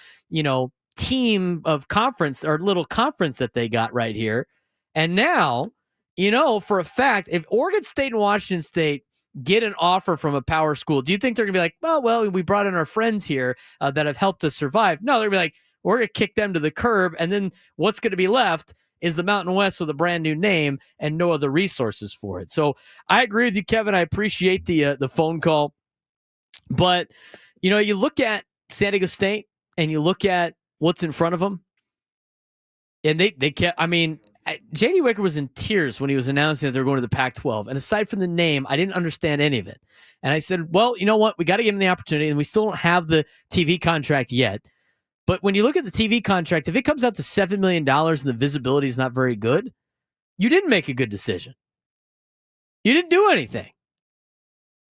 team of conference or little conference that they got right here. And now, for a fact, if Oregon State and Washington State get an offer from a power school, do you think they're going to be like, well, we brought in our friends here that have helped us survive? No, they're going to be like, we're going to kick them to the curb. And then what's going to be left is the Mountain West with a brand new name and no other resources for it. So I agree with you, Kevin. I appreciate the phone call. But, you look at San Diego State and you look at what's in front of them. And they kept, J.D. Wicker was in tears when he was announcing that they're going to the Pac-12. And aside from the name, I didn't understand any of it. And I said, well, you know what? We got to give him the opportunity. And we still don't have the TV contract yet. But when you look at the TV contract, if it comes out to $7 million and the visibility is not very good, you didn't make a good decision. You didn't do anything.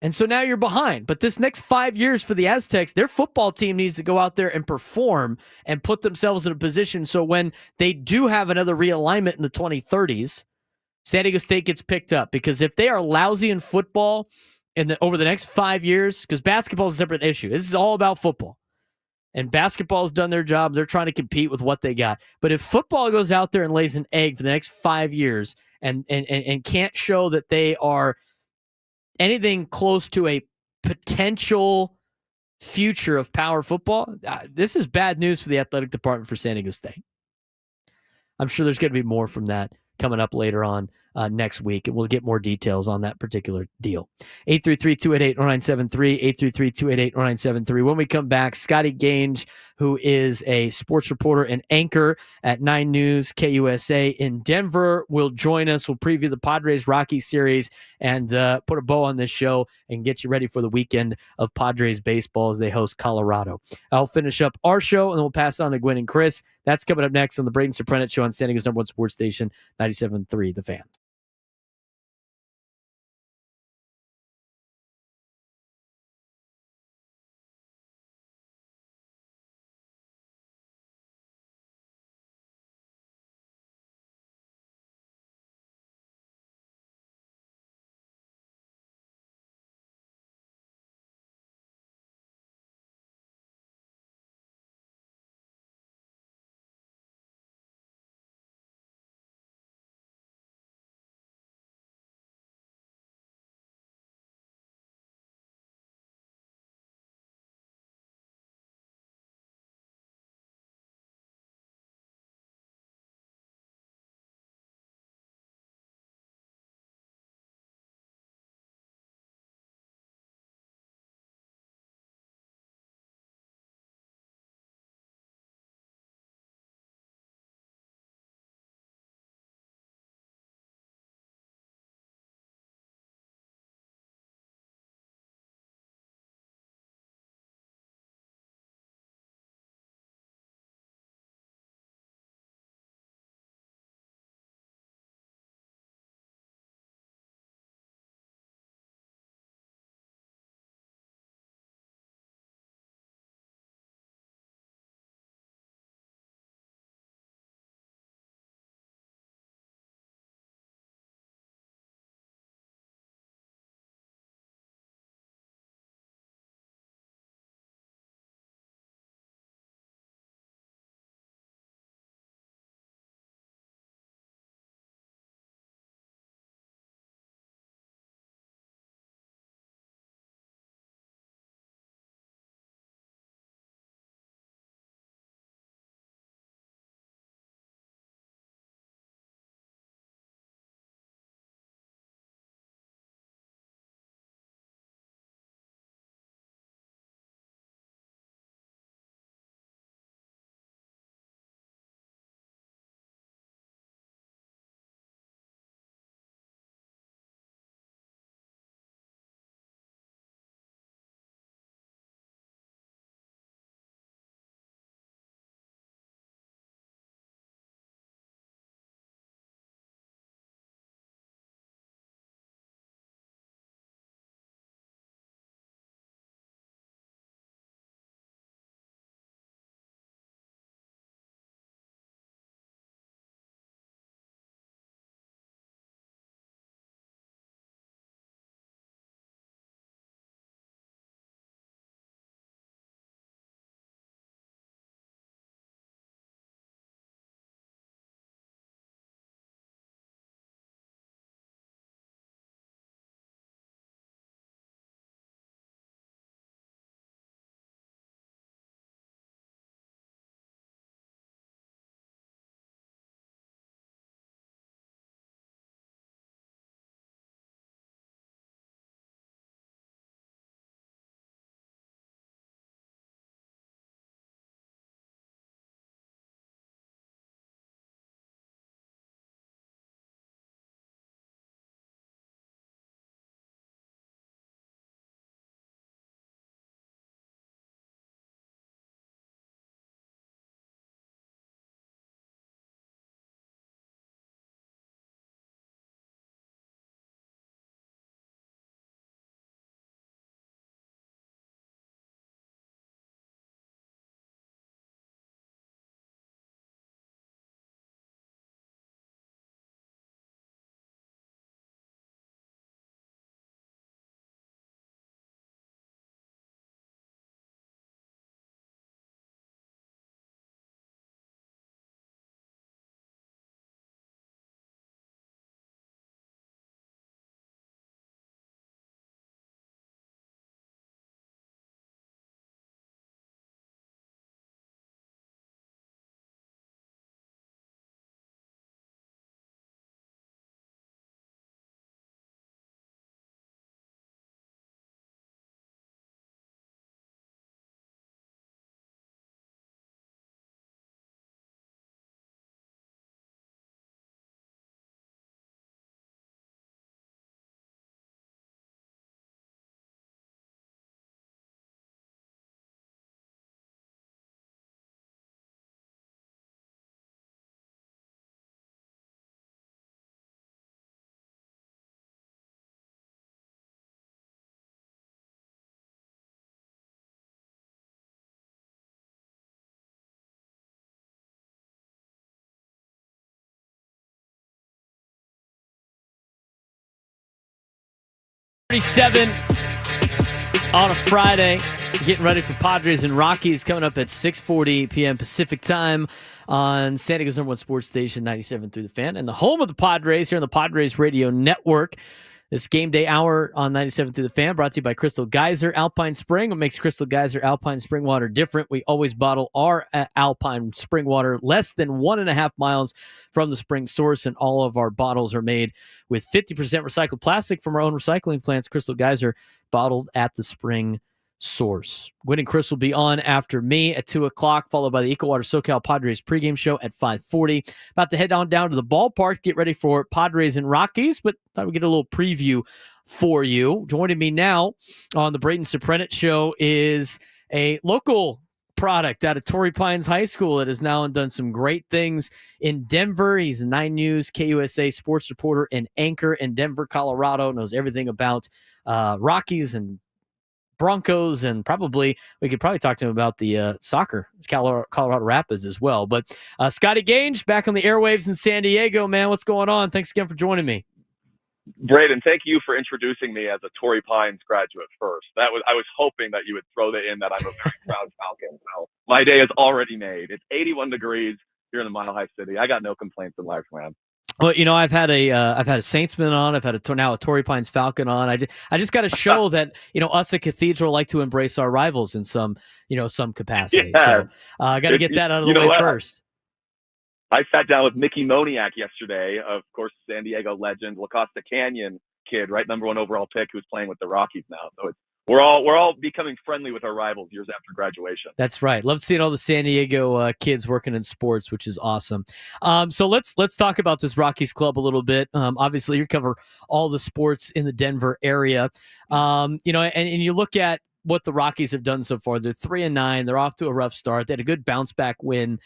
And so now you're behind. But this next 5 years for the Aztecs, their football team needs to go out there and perform and put themselves in a position so when they do have another realignment in the 2030s, San Diego State gets picked up. Because if they are lousy in football over the next 5 years, because basketball is a separate issue. This is all about football. And basketball's done their job. They're trying to compete with what they got. But if football goes out there and lays an egg for the next 5 years and can't show that they are anything close to a potential future of power football, this is bad news for the athletic department for San Diego State. I'm sure there's going to be more from that coming up later on next week, and we'll get more details on that particular deal. 833-288-0973, 833-288-0973. When we come back, Scotty Gange, who is a sports reporter and anchor at 9 News KUSA in Denver, will join us. We'll preview the Padres Rockies series and put a bow on this show and get you ready for the weekend of Padres baseball as they host Colorado. I'll finish up our show, and then we'll pass on to Gwen and Chris. That's coming up next on the Braden Surprenant Show on San Diego's #1 sports station, 97.3 The Fan. 37 on a Friday. Getting ready for Padres and Rockies coming up at 6:40 p.m. Pacific time on San Diego's #1 sports station, 97 through the Fan, and the home of the Padres here on the Padres Radio Network. This game day hour on 97 through the Fan brought to you by Crystal Geyser Alpine Spring. What makes Crystal Geyser Alpine Spring water different? We always bottle our Alpine Spring water less than 1.5 miles from the spring source, and all of our bottles are made with 50% recycled plastic from our own recycling plants. Crystal Geyser, bottled at the spring source. Gwynn and Chris will be on after me at 2 o'clock, followed by the EcoWater SoCal Padres pregame show at 5:40. About to head on down to the ballpark, get ready for Padres and Rockies, but thought we'd get a little preview for you. Joining me now on the Braden Surprenant Show is a local product out of Torrey Pines High School that has now done some great things in Denver. He's a 9 News KUSA sports reporter and anchor in Denver, Colorado, knows everything about Rockies and Broncos, and we could probably talk to him about the soccer, Colorado Rapids as well. But Scotty Gange back on the airwaves in San Diego, man. What's going on? Thanks again for joining me. Braden, thank you for introducing me as a Torrey Pines graduate first. I was hoping that you would throw that in, that I'm a very proud Falcon. So my day is already made. It's 81 degrees here in the Mile High City. I got no complaints in life, man. Well, I've had a Saintsman on. I've had now a Torrey Pines Falcon on. I just got to show that us at Cathedral like to embrace our rivals in some capacity. Yeah. So I got to get that out of the way first. I sat down with Mickey Moniak yesterday, of course, San Diego legend, La Costa Canyon kid, right, #1 overall pick, who's playing with the Rockies now. So we're all becoming friendly with our rivals years after graduation. That's right. Love seeing all the San Diego kids working in sports, which is awesome. So let's talk about this Rockies club a little bit. Obviously, you cover all the sports in the Denver area. And you look at what the Rockies have done so far. They're 3-9. They're off to a rough start. They had a good bounce back win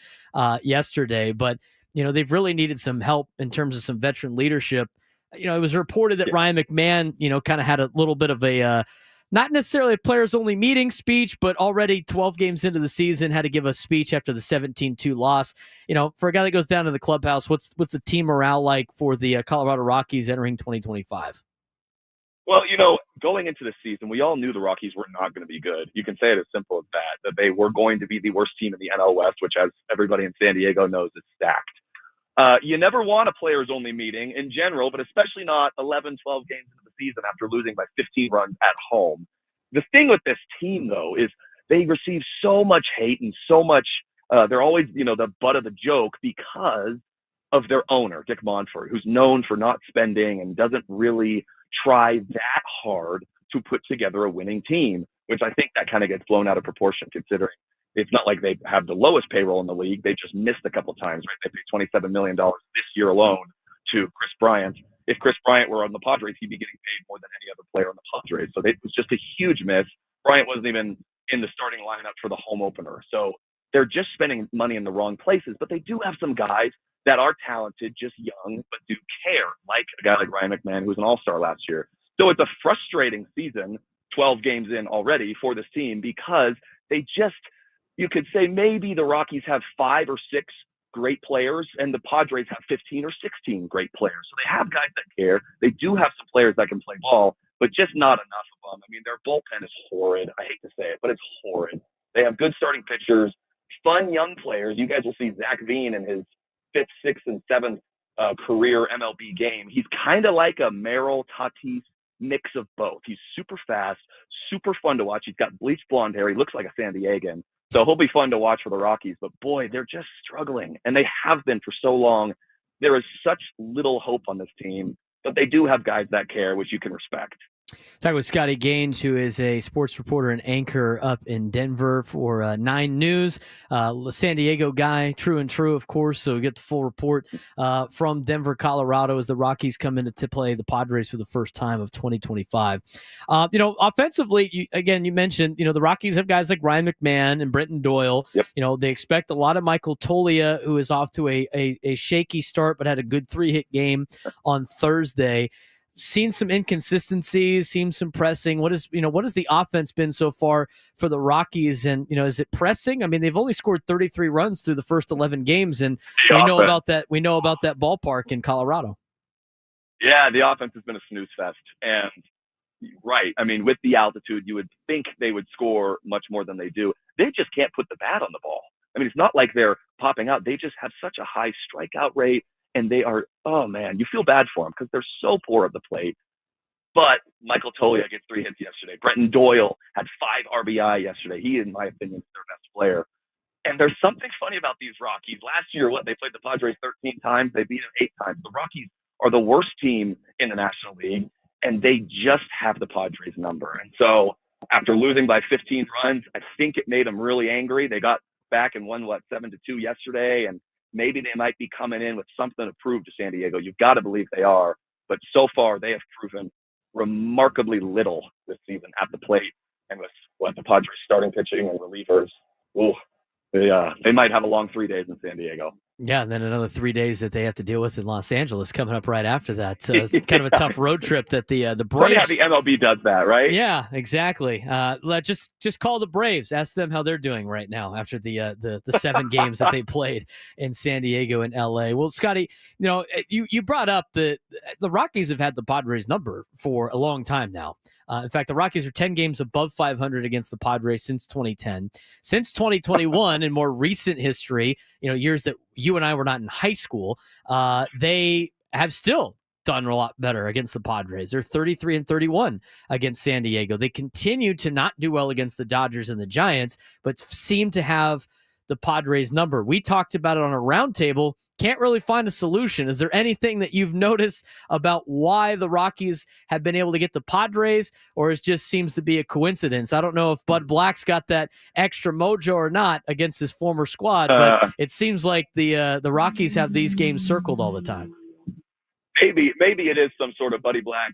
yesterday, but they've really needed some help in terms of some veteran leadership. It was reported that Ryan McMahon, kind of had a little bit of a not necessarily a players-only meeting speech, but already 12 games into the season, had to give a speech after the 17-2 loss. For a guy that goes down to the clubhouse, what's the team morale like for the Colorado Rockies entering 2025? Well, going into the season, we all knew the Rockies were not going to be good. You can say it as simple as that they were going to be the worst team in the NL West, which, as everybody in San Diego knows, is stacked. You never want a players-only meeting in general, but especially not 11, 12 games into the season after losing by 15 runs at home. The thing with this team, though, is they receive so much hate and so much they're always, the butt of the joke because of their owner, Dick Monfort, who's known for not spending and doesn't really try that hard to put together a winning team, which I think that kind of gets blown out of proportion considering it's not like they have the lowest payroll in the league. They just missed a couple of times, right? They paid $27 million this year alone to Chris Bryant. If Chris Bryant were on the Padres, he'd be getting paid more than any other player on the Padres. So it was just a huge miss. Bryant wasn't even in the starting lineup for the home opener. So they're just spending money in the wrong places. But they do have some guys that are talented, just young, but do care, like a guy like Ryan McMahon, who was an all-star last year. So it's a frustrating season, 12 games in already for this team, because they just, you could say maybe the Rockies have 5 or 6 great players and the Padres have 15 or 16 great players. So they have guys that care. They do have some players that can play ball, but just not enough of them. I mean, their bullpen is horrid. I hate to say it, but it's horrid. They have good starting pitchers, fun young players. You guys will see Zach Veen in his 5th, 6th, and 7th career MLB game. He's kind of like a Merrill, Tatis mix of both. He's super fast, super fun to watch. He's got bleached blonde hair. He looks like a San Diegan. So he'll be fun to watch for the Rockies. But boy, they're just struggling. And they have been for so long. There is such little hope on this team, but they do have guys that care, which you can respect. Talking with Scotty Gange, who is a sports reporter and anchor up in Denver for 9 News. San Diego guy, true and true, of course. So we get the full report from Denver, Colorado, as the Rockies come in to play the Padres for the first time of 2025. Offensively, you mentioned, the Rockies have guys like Ryan McMahon and Brenton Doyle. Yep. They expect a lot of Michael Toglia, who is off to a shaky start, but had a good 3-hit game on Thursday. Seen some inconsistencies, seen some pressing. What is the offense been so far for the Rockies? And, is it pressing? I mean, they've only scored 33 runs through the first 11 games, and we know about that ballpark in Colorado. Yeah, the offense has been a snooze fest. And right. I mean, with the altitude, you would think they would score much more than they do. They just can't put the bat on the ball. I mean, it's not like they're popping out. They just have such a high strikeout rate, and they are, oh man, you feel bad for them because they're so poor at the plate. But Michael Toglia gets 3 hits yesterday. Brenton Doyle had 5 RBI yesterday. He, in my opinion, is their best player. And there's something funny about these Rockies. Last year, they played the Padres 13 times. They beat them 8 times. The Rockies are the worst team in the National League, and they just have the Padres number. And so after losing by 15 runs, I think it made them really angry. They got back and won, 7-2 yesterday, and maybe they might be coming in with something to prove to San Diego. You've got to believe they are. But so far, they have proven remarkably little this season at the plate, and with the Padres starting pitching and relievers, they might have a long 3 days in San Diego. Yeah, and then another 3 days that they have to deal with in Los Angeles coming up right after that. It's kind of a tough road trip that the Braves. Yeah, the MLB does that, right? Yeah, exactly. Just call the Braves. Ask them how they're doing right now after the 7 games that they played in San Diego and LA. Well, Scotty, you brought up the Rockies have had the Padres number for a long time now. In fact, the Rockies are 10 games above 500 against the Padres since 2010. Since 2021, in more recent history, years that you and I were not in high school, they have still done a lot better against the Padres. They're 33-31 against San Diego. They continue to not do well against the Dodgers and the Giants, but seem to have the Padres number. We talked about it on a roundtable. Can't really find a solution. Is there anything that you've noticed about why the Rockies have been able to get the Padres, or it just seems to be a coincidence? I don't know if Bud Black's got that extra mojo or not against his former squad, but it seems like the Rockies have these games circled all the time. Maybe it is some sort of Buddy Black,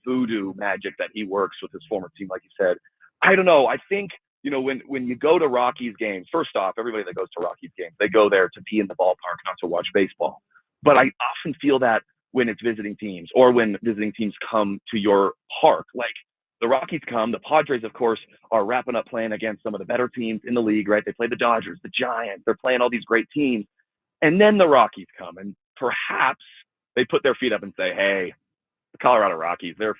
voodoo magic that he works with his former team, like you said. I don't know. I think, when you go to Rockies games, first off, everybody that goes to Rockies games, they go there to be in the ballpark, not to watch baseball. But I often feel that when it's visiting teams or when visiting teams come to your park, like the Rockies come, the Padres, of course, are wrapping up playing against some of the better teams in the league, right? They play the Dodgers, the Giants, they're playing all these great teams. And then the Rockies come, and perhaps they put their feet up and say, hey, the Colorado Rockies, they're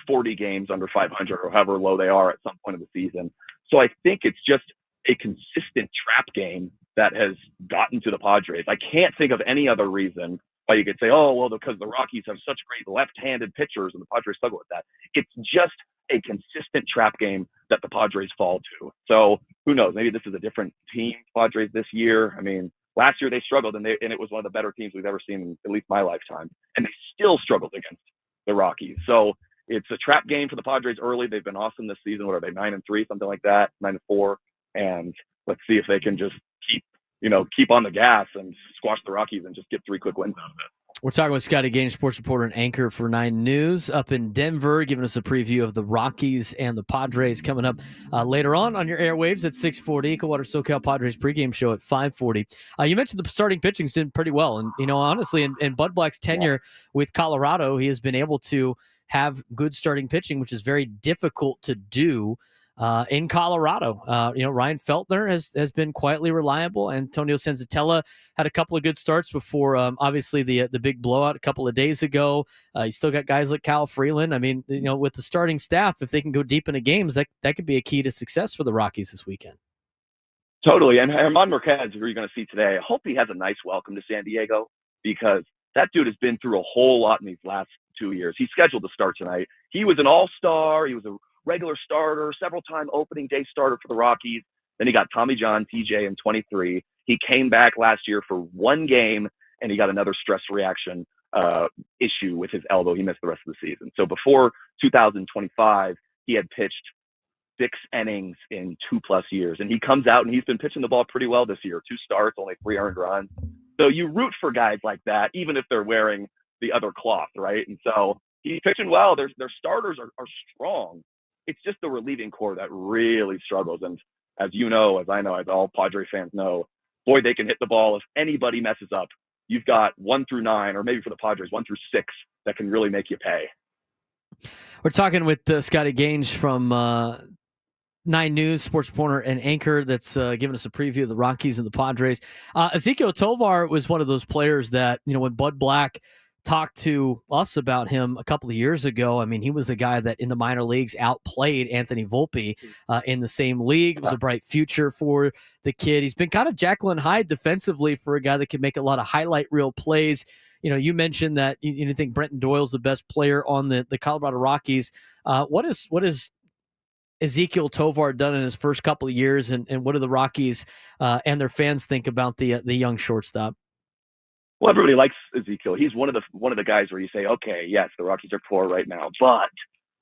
40 games under 500 or however low they are at some point of the season. So I think it's just a consistent trap game that has gotten to the Padres. I can't think of any other reason why you could say, because the Rockies have such great left-handed pitchers and the Padres struggle with that. It's just a consistent trap game that the Padres fall to. So who knows? Maybe this is a different team, Padres, this year. I mean, last year they struggled, and it was one of the better teams we've ever seen in at least my lifetime. And they still struggled against the Rockies. So it's a trap game for the Padres early. They've been awesome this season. What are they, 9-3, something like that, 9-4. And let's see if they can just keep on the gas and squash the Rockies and just get 3 quick wins out of it. We're talking with Scotty Gange, sports reporter and anchor for 9 News up in Denver, giving us a preview of the Rockies and the Padres coming up later on your airwaves at 6:40. Ecowater SoCal Padres pregame show at 5:40. You mentioned the starting pitching's did pretty well. And, honestly, in Bud Black's tenure with Colorado, he has been able to have good starting pitching, which is very difficult to do in Colorado. Ryan Feltner has been quietly reliable. Antonio Senzatella had a couple of good starts before, obviously, the big blowout a couple of days ago. You still got guys like Kyle Freeland. I mean, with the starting staff, if they can go deep into games, that could be a key to success for the Rockies this weekend. Totally. And Herman Marquez, who you're going to see today, I hope he has a nice welcome to San Diego, because that dude has been through a whole lot in these last 2 years. He's scheduled to start tonight. He was an all-star. He was a regular starter, several-time opening day starter for the Rockies. Then he got Tommy John, TJ, in 23. He came back last year for 1 game, and he got another stress reaction issue with his elbow. He missed the rest of the season. So before 2025, he had pitched 6 innings in 2+ years. And he comes out, and he's been pitching the ball pretty well this year. 2 starts, only 3 earned runs. So you root for guys like that, even if they're wearing the other cloth, right? And so he's pitching well. Their starters are strong. It's just the relieving core that really struggles. And as you know, as I know, as all Padre fans know, boy, they can hit the ball. If anybody messes up, you've got 1 through 9, or maybe for the Padres, 1 through 6, that can really make you pay. We're talking with Scotty Gange from 9 News, sports reporter and anchor, that's giving us a preview of the Rockies and the Padres. Ezequiel Tovar was one of those players that, when Bud Black talked to us about him a couple of years ago. I mean, he was the guy that in the minor leagues outplayed Anthony Volpe in the same league. It was a bright future for the kid. He's been kind of Jekyll and Hyde defensively for a guy that can make a lot of highlight reel plays. You mentioned that you think Brenton Doyle's the best player on the Colorado Rockies. What is Ezequiel Tovar done in his first couple of years, and what do the Rockies and their fans think about the young shortstop? Well, everybody likes Ezequiel. He's one of the guys where you say, okay, yes, the Rockies are poor right now, but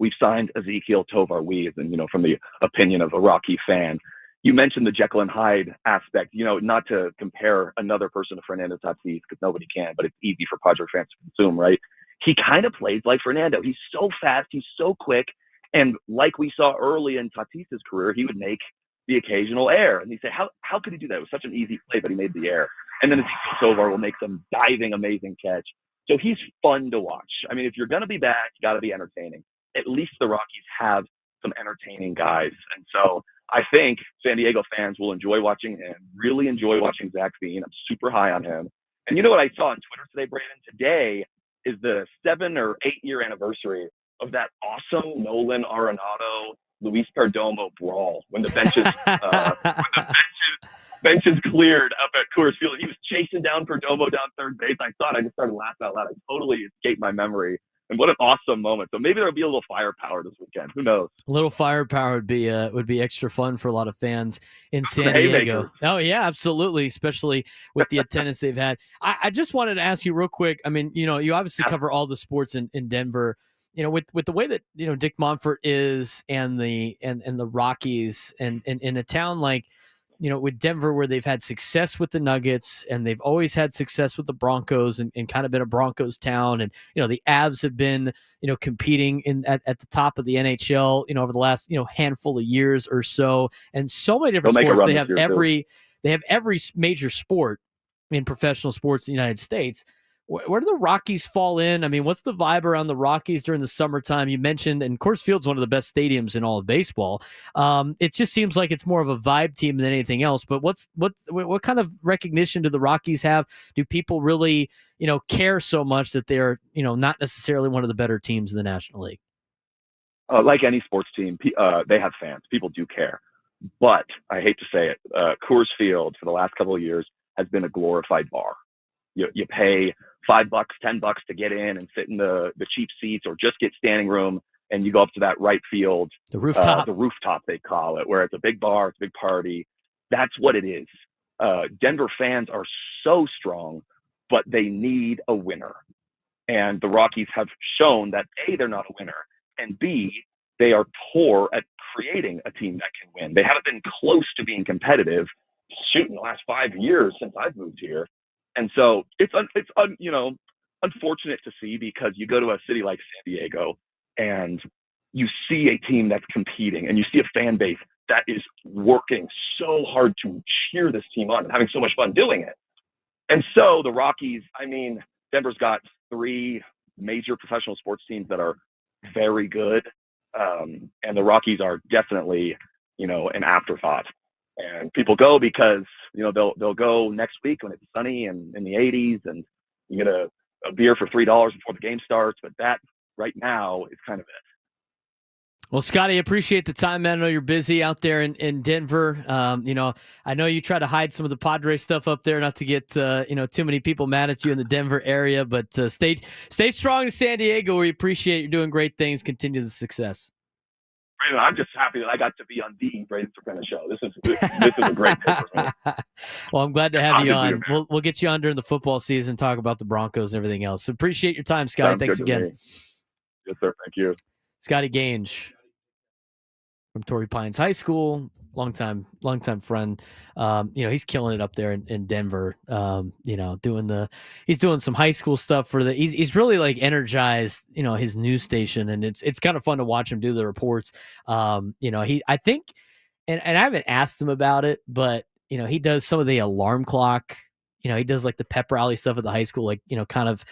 we've signed Ezequiel Tovar. And from the opinion of a Rocky fan, you mentioned the Jekyll and Hyde aspect. Not to compare another person to Fernando Tatis because nobody can, but it's easy for Padre fans to consume, right? He kind of plays like Fernando. He's so fast, he's so quick, and like we saw early in Tatis's career, he would make the occasional error. And you say, how could he do that? It was such an easy play, but he made the error. And then Tovar will make some diving, amazing catch. So he's fun to watch. I mean, if you're going to be bad, you got to be entertaining. At least the Rockies have some entertaining guys. And so I think San Diego fans will enjoy watching him, really enjoy watching Zach Veen. I'm super high on him. And you know what I saw on Twitter today, Braden? Today is the 7 or 8 year anniversary of that awesome Nolan Arenado, Luis Perdomo brawl when the benches cleared up at Coors Field. He was chasing down Perdomo down third base. I just started laughing out loud. I totally escaped my memory. And what an awesome moment. So maybe there'll be a little firepower this weekend. Who knows? A little firepower would be extra fun for a lot of fans in San Diego. Oh yeah, absolutely. Especially with the attendance they've had. I just wanted to ask you real quick. I mean, you obviously cover all the sports in Denver. With the way that Dick Monfort is and the Rockies and in a town like with Denver, where they've had success with the Nuggets and they've always had success with the Broncos and kind of been a Broncos town. And, the Avs have been, competing at the top of the NHL, over the last, handful of years or so. And so many different sports. They have every major sport in professional sports in the United States. Where do the Rockies fall in? I mean, what's the vibe around the Rockies during the summertime? You mentioned, and Coors Field's one of the best stadiums in all of baseball. It just seems like it's more of a vibe team than anything else. But what kind of recognition do the Rockies have? Do people really, care so much that they're, not necessarily one of the better teams in the National League? Like any sports team, they have fans. People do care. But I hate to say it, Coors Field for the last couple of years has been a glorified bar. You pay $5, $10 to get in and sit in the cheap seats, or just get standing room, and you go up to that right field, the rooftop. The rooftop they call it, where it's a big bar, it's a big party. That's what it is. Denver fans are so strong, but they need a winner, and the Rockies have shown that A, they're not a winner, and B, they are poor at creating a team that can win. They haven't been close to being competitive in the last 5 years since I've moved here. And so it's unfortunate to see, because you go to a city like San Diego and you see a team that's competing, and you see a fan base that is working so hard to cheer this team on and having so much fun doing it. And so the Rockies, I mean, Denver's got 3 major professional sports teams that are very good. And the Rockies are definitely, an afterthought. And people go because, they'll go next week when it's sunny and in the 80s, and you get a beer for $3 before the game starts. But that right now is kind of it. Well, Scotty, appreciate the time, man. I know you're busy out there in Denver. I know you try to hide some of the Padres stuff up there, not to get too many people mad at you in the Denver area. But stay strong in San Diego. We appreciate you doing great things. Continue the success. Braden, I'm just happy that I got to be on the Braden Surprenant Show. This is a great day for me. Well, I'm glad to have you on. We'll get you on during the football season, talk about the Broncos and everything else. So appreciate your time, Scotty. Sounds Thanks again. Yes, sir. Thank you. Scotty Gange from Torrey Pines High School, longtime friend. He's killing it up there in Denver. He's doing some high school stuff for he's really like energized, his news station, and it's kind of fun to watch him do the reports. I think, and I haven't asked him about it, but he does some of the alarm clock. He does like the pep rally stuff at the high school, like kind of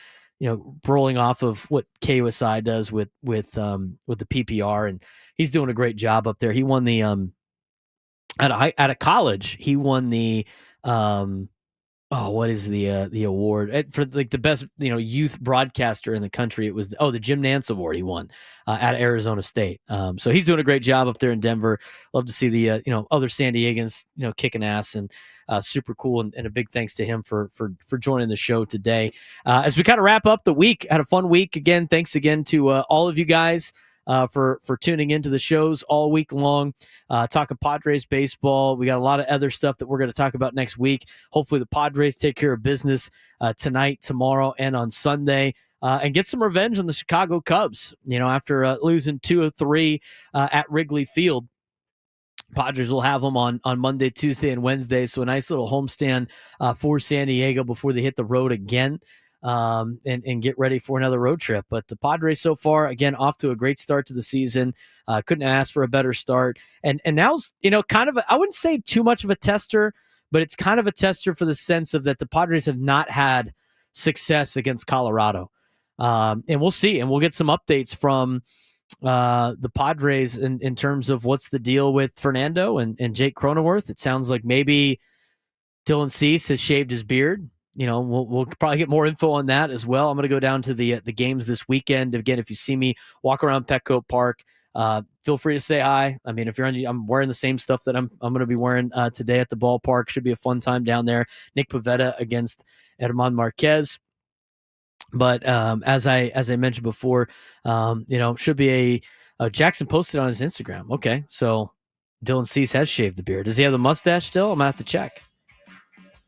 rolling off of what KUSI does with the PPR, and he's doing a great job up there. He won the at a college. He won the Oh, what is the award for like the best youth broadcaster in the country? It was the Jim Nantz Award he won at Arizona State. So he's doing a great job up there in Denver. Love to see the other San Diegans kicking ass, and super cool, and a big thanks to him for joining the show today. As we kind of wrap up the week, had a fun week again. Thanks again to all of you guys for tuning into the shows all week long, talking Padres baseball. We got a lot of other stuff that we're going to talk about next week. Hopefully the Padres take care of business tonight, tomorrow, and on Sunday, and get some revenge on the Chicago Cubs. After losing 2 of 3 at Wrigley Field. Padres will have them on Monday, Tuesday, and Wednesday. So a nice little homestand for San Diego before they hit the road again. And get ready for another road trip. But the Padres so far, again, off to a great start to the season. Couldn't ask for a better start. And now's, kind of, I wouldn't say too much of a tester, but it's kind of a tester for the sense of that the Padres have not had success against Colorado. And we'll see. And we'll get some updates from the Padres in terms of what's the deal with Fernando and Jake Cronenworth. It sounds like maybe Dylan Cease has shaved his beard. We'll probably get more info on that as well. I'm going to go down to the games this weekend. Again, if you see me walk around Petco Park, feel free to say hi. I mean, if you're I'm wearing the same stuff that I'm going to be wearing today at the ballpark. Should be a fun time down there. Nick Pivetta against Herman Marquez. But as I mentioned before, should be a Jackson posted on his Instagram. Okay, so Dylan Cease has shaved the beard. Does he have the mustache still? I'm going to have to check.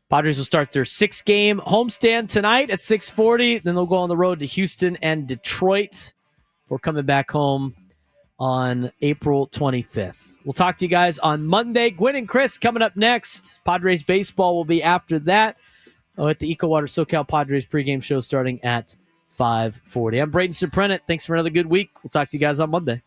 Padres will start their 6-game homestand tonight at 6:40. Then they'll go on the road to Houston and Detroit. We're coming back home on April 25th. We'll talk to you guys on Monday. Gwen and Chris coming up next. Padres baseball will be after that. At the EcoWater SoCal Padres pregame show starting at 5:40. I'm Braden Surprenant. Thanks for another good week. We'll talk to you guys on Monday.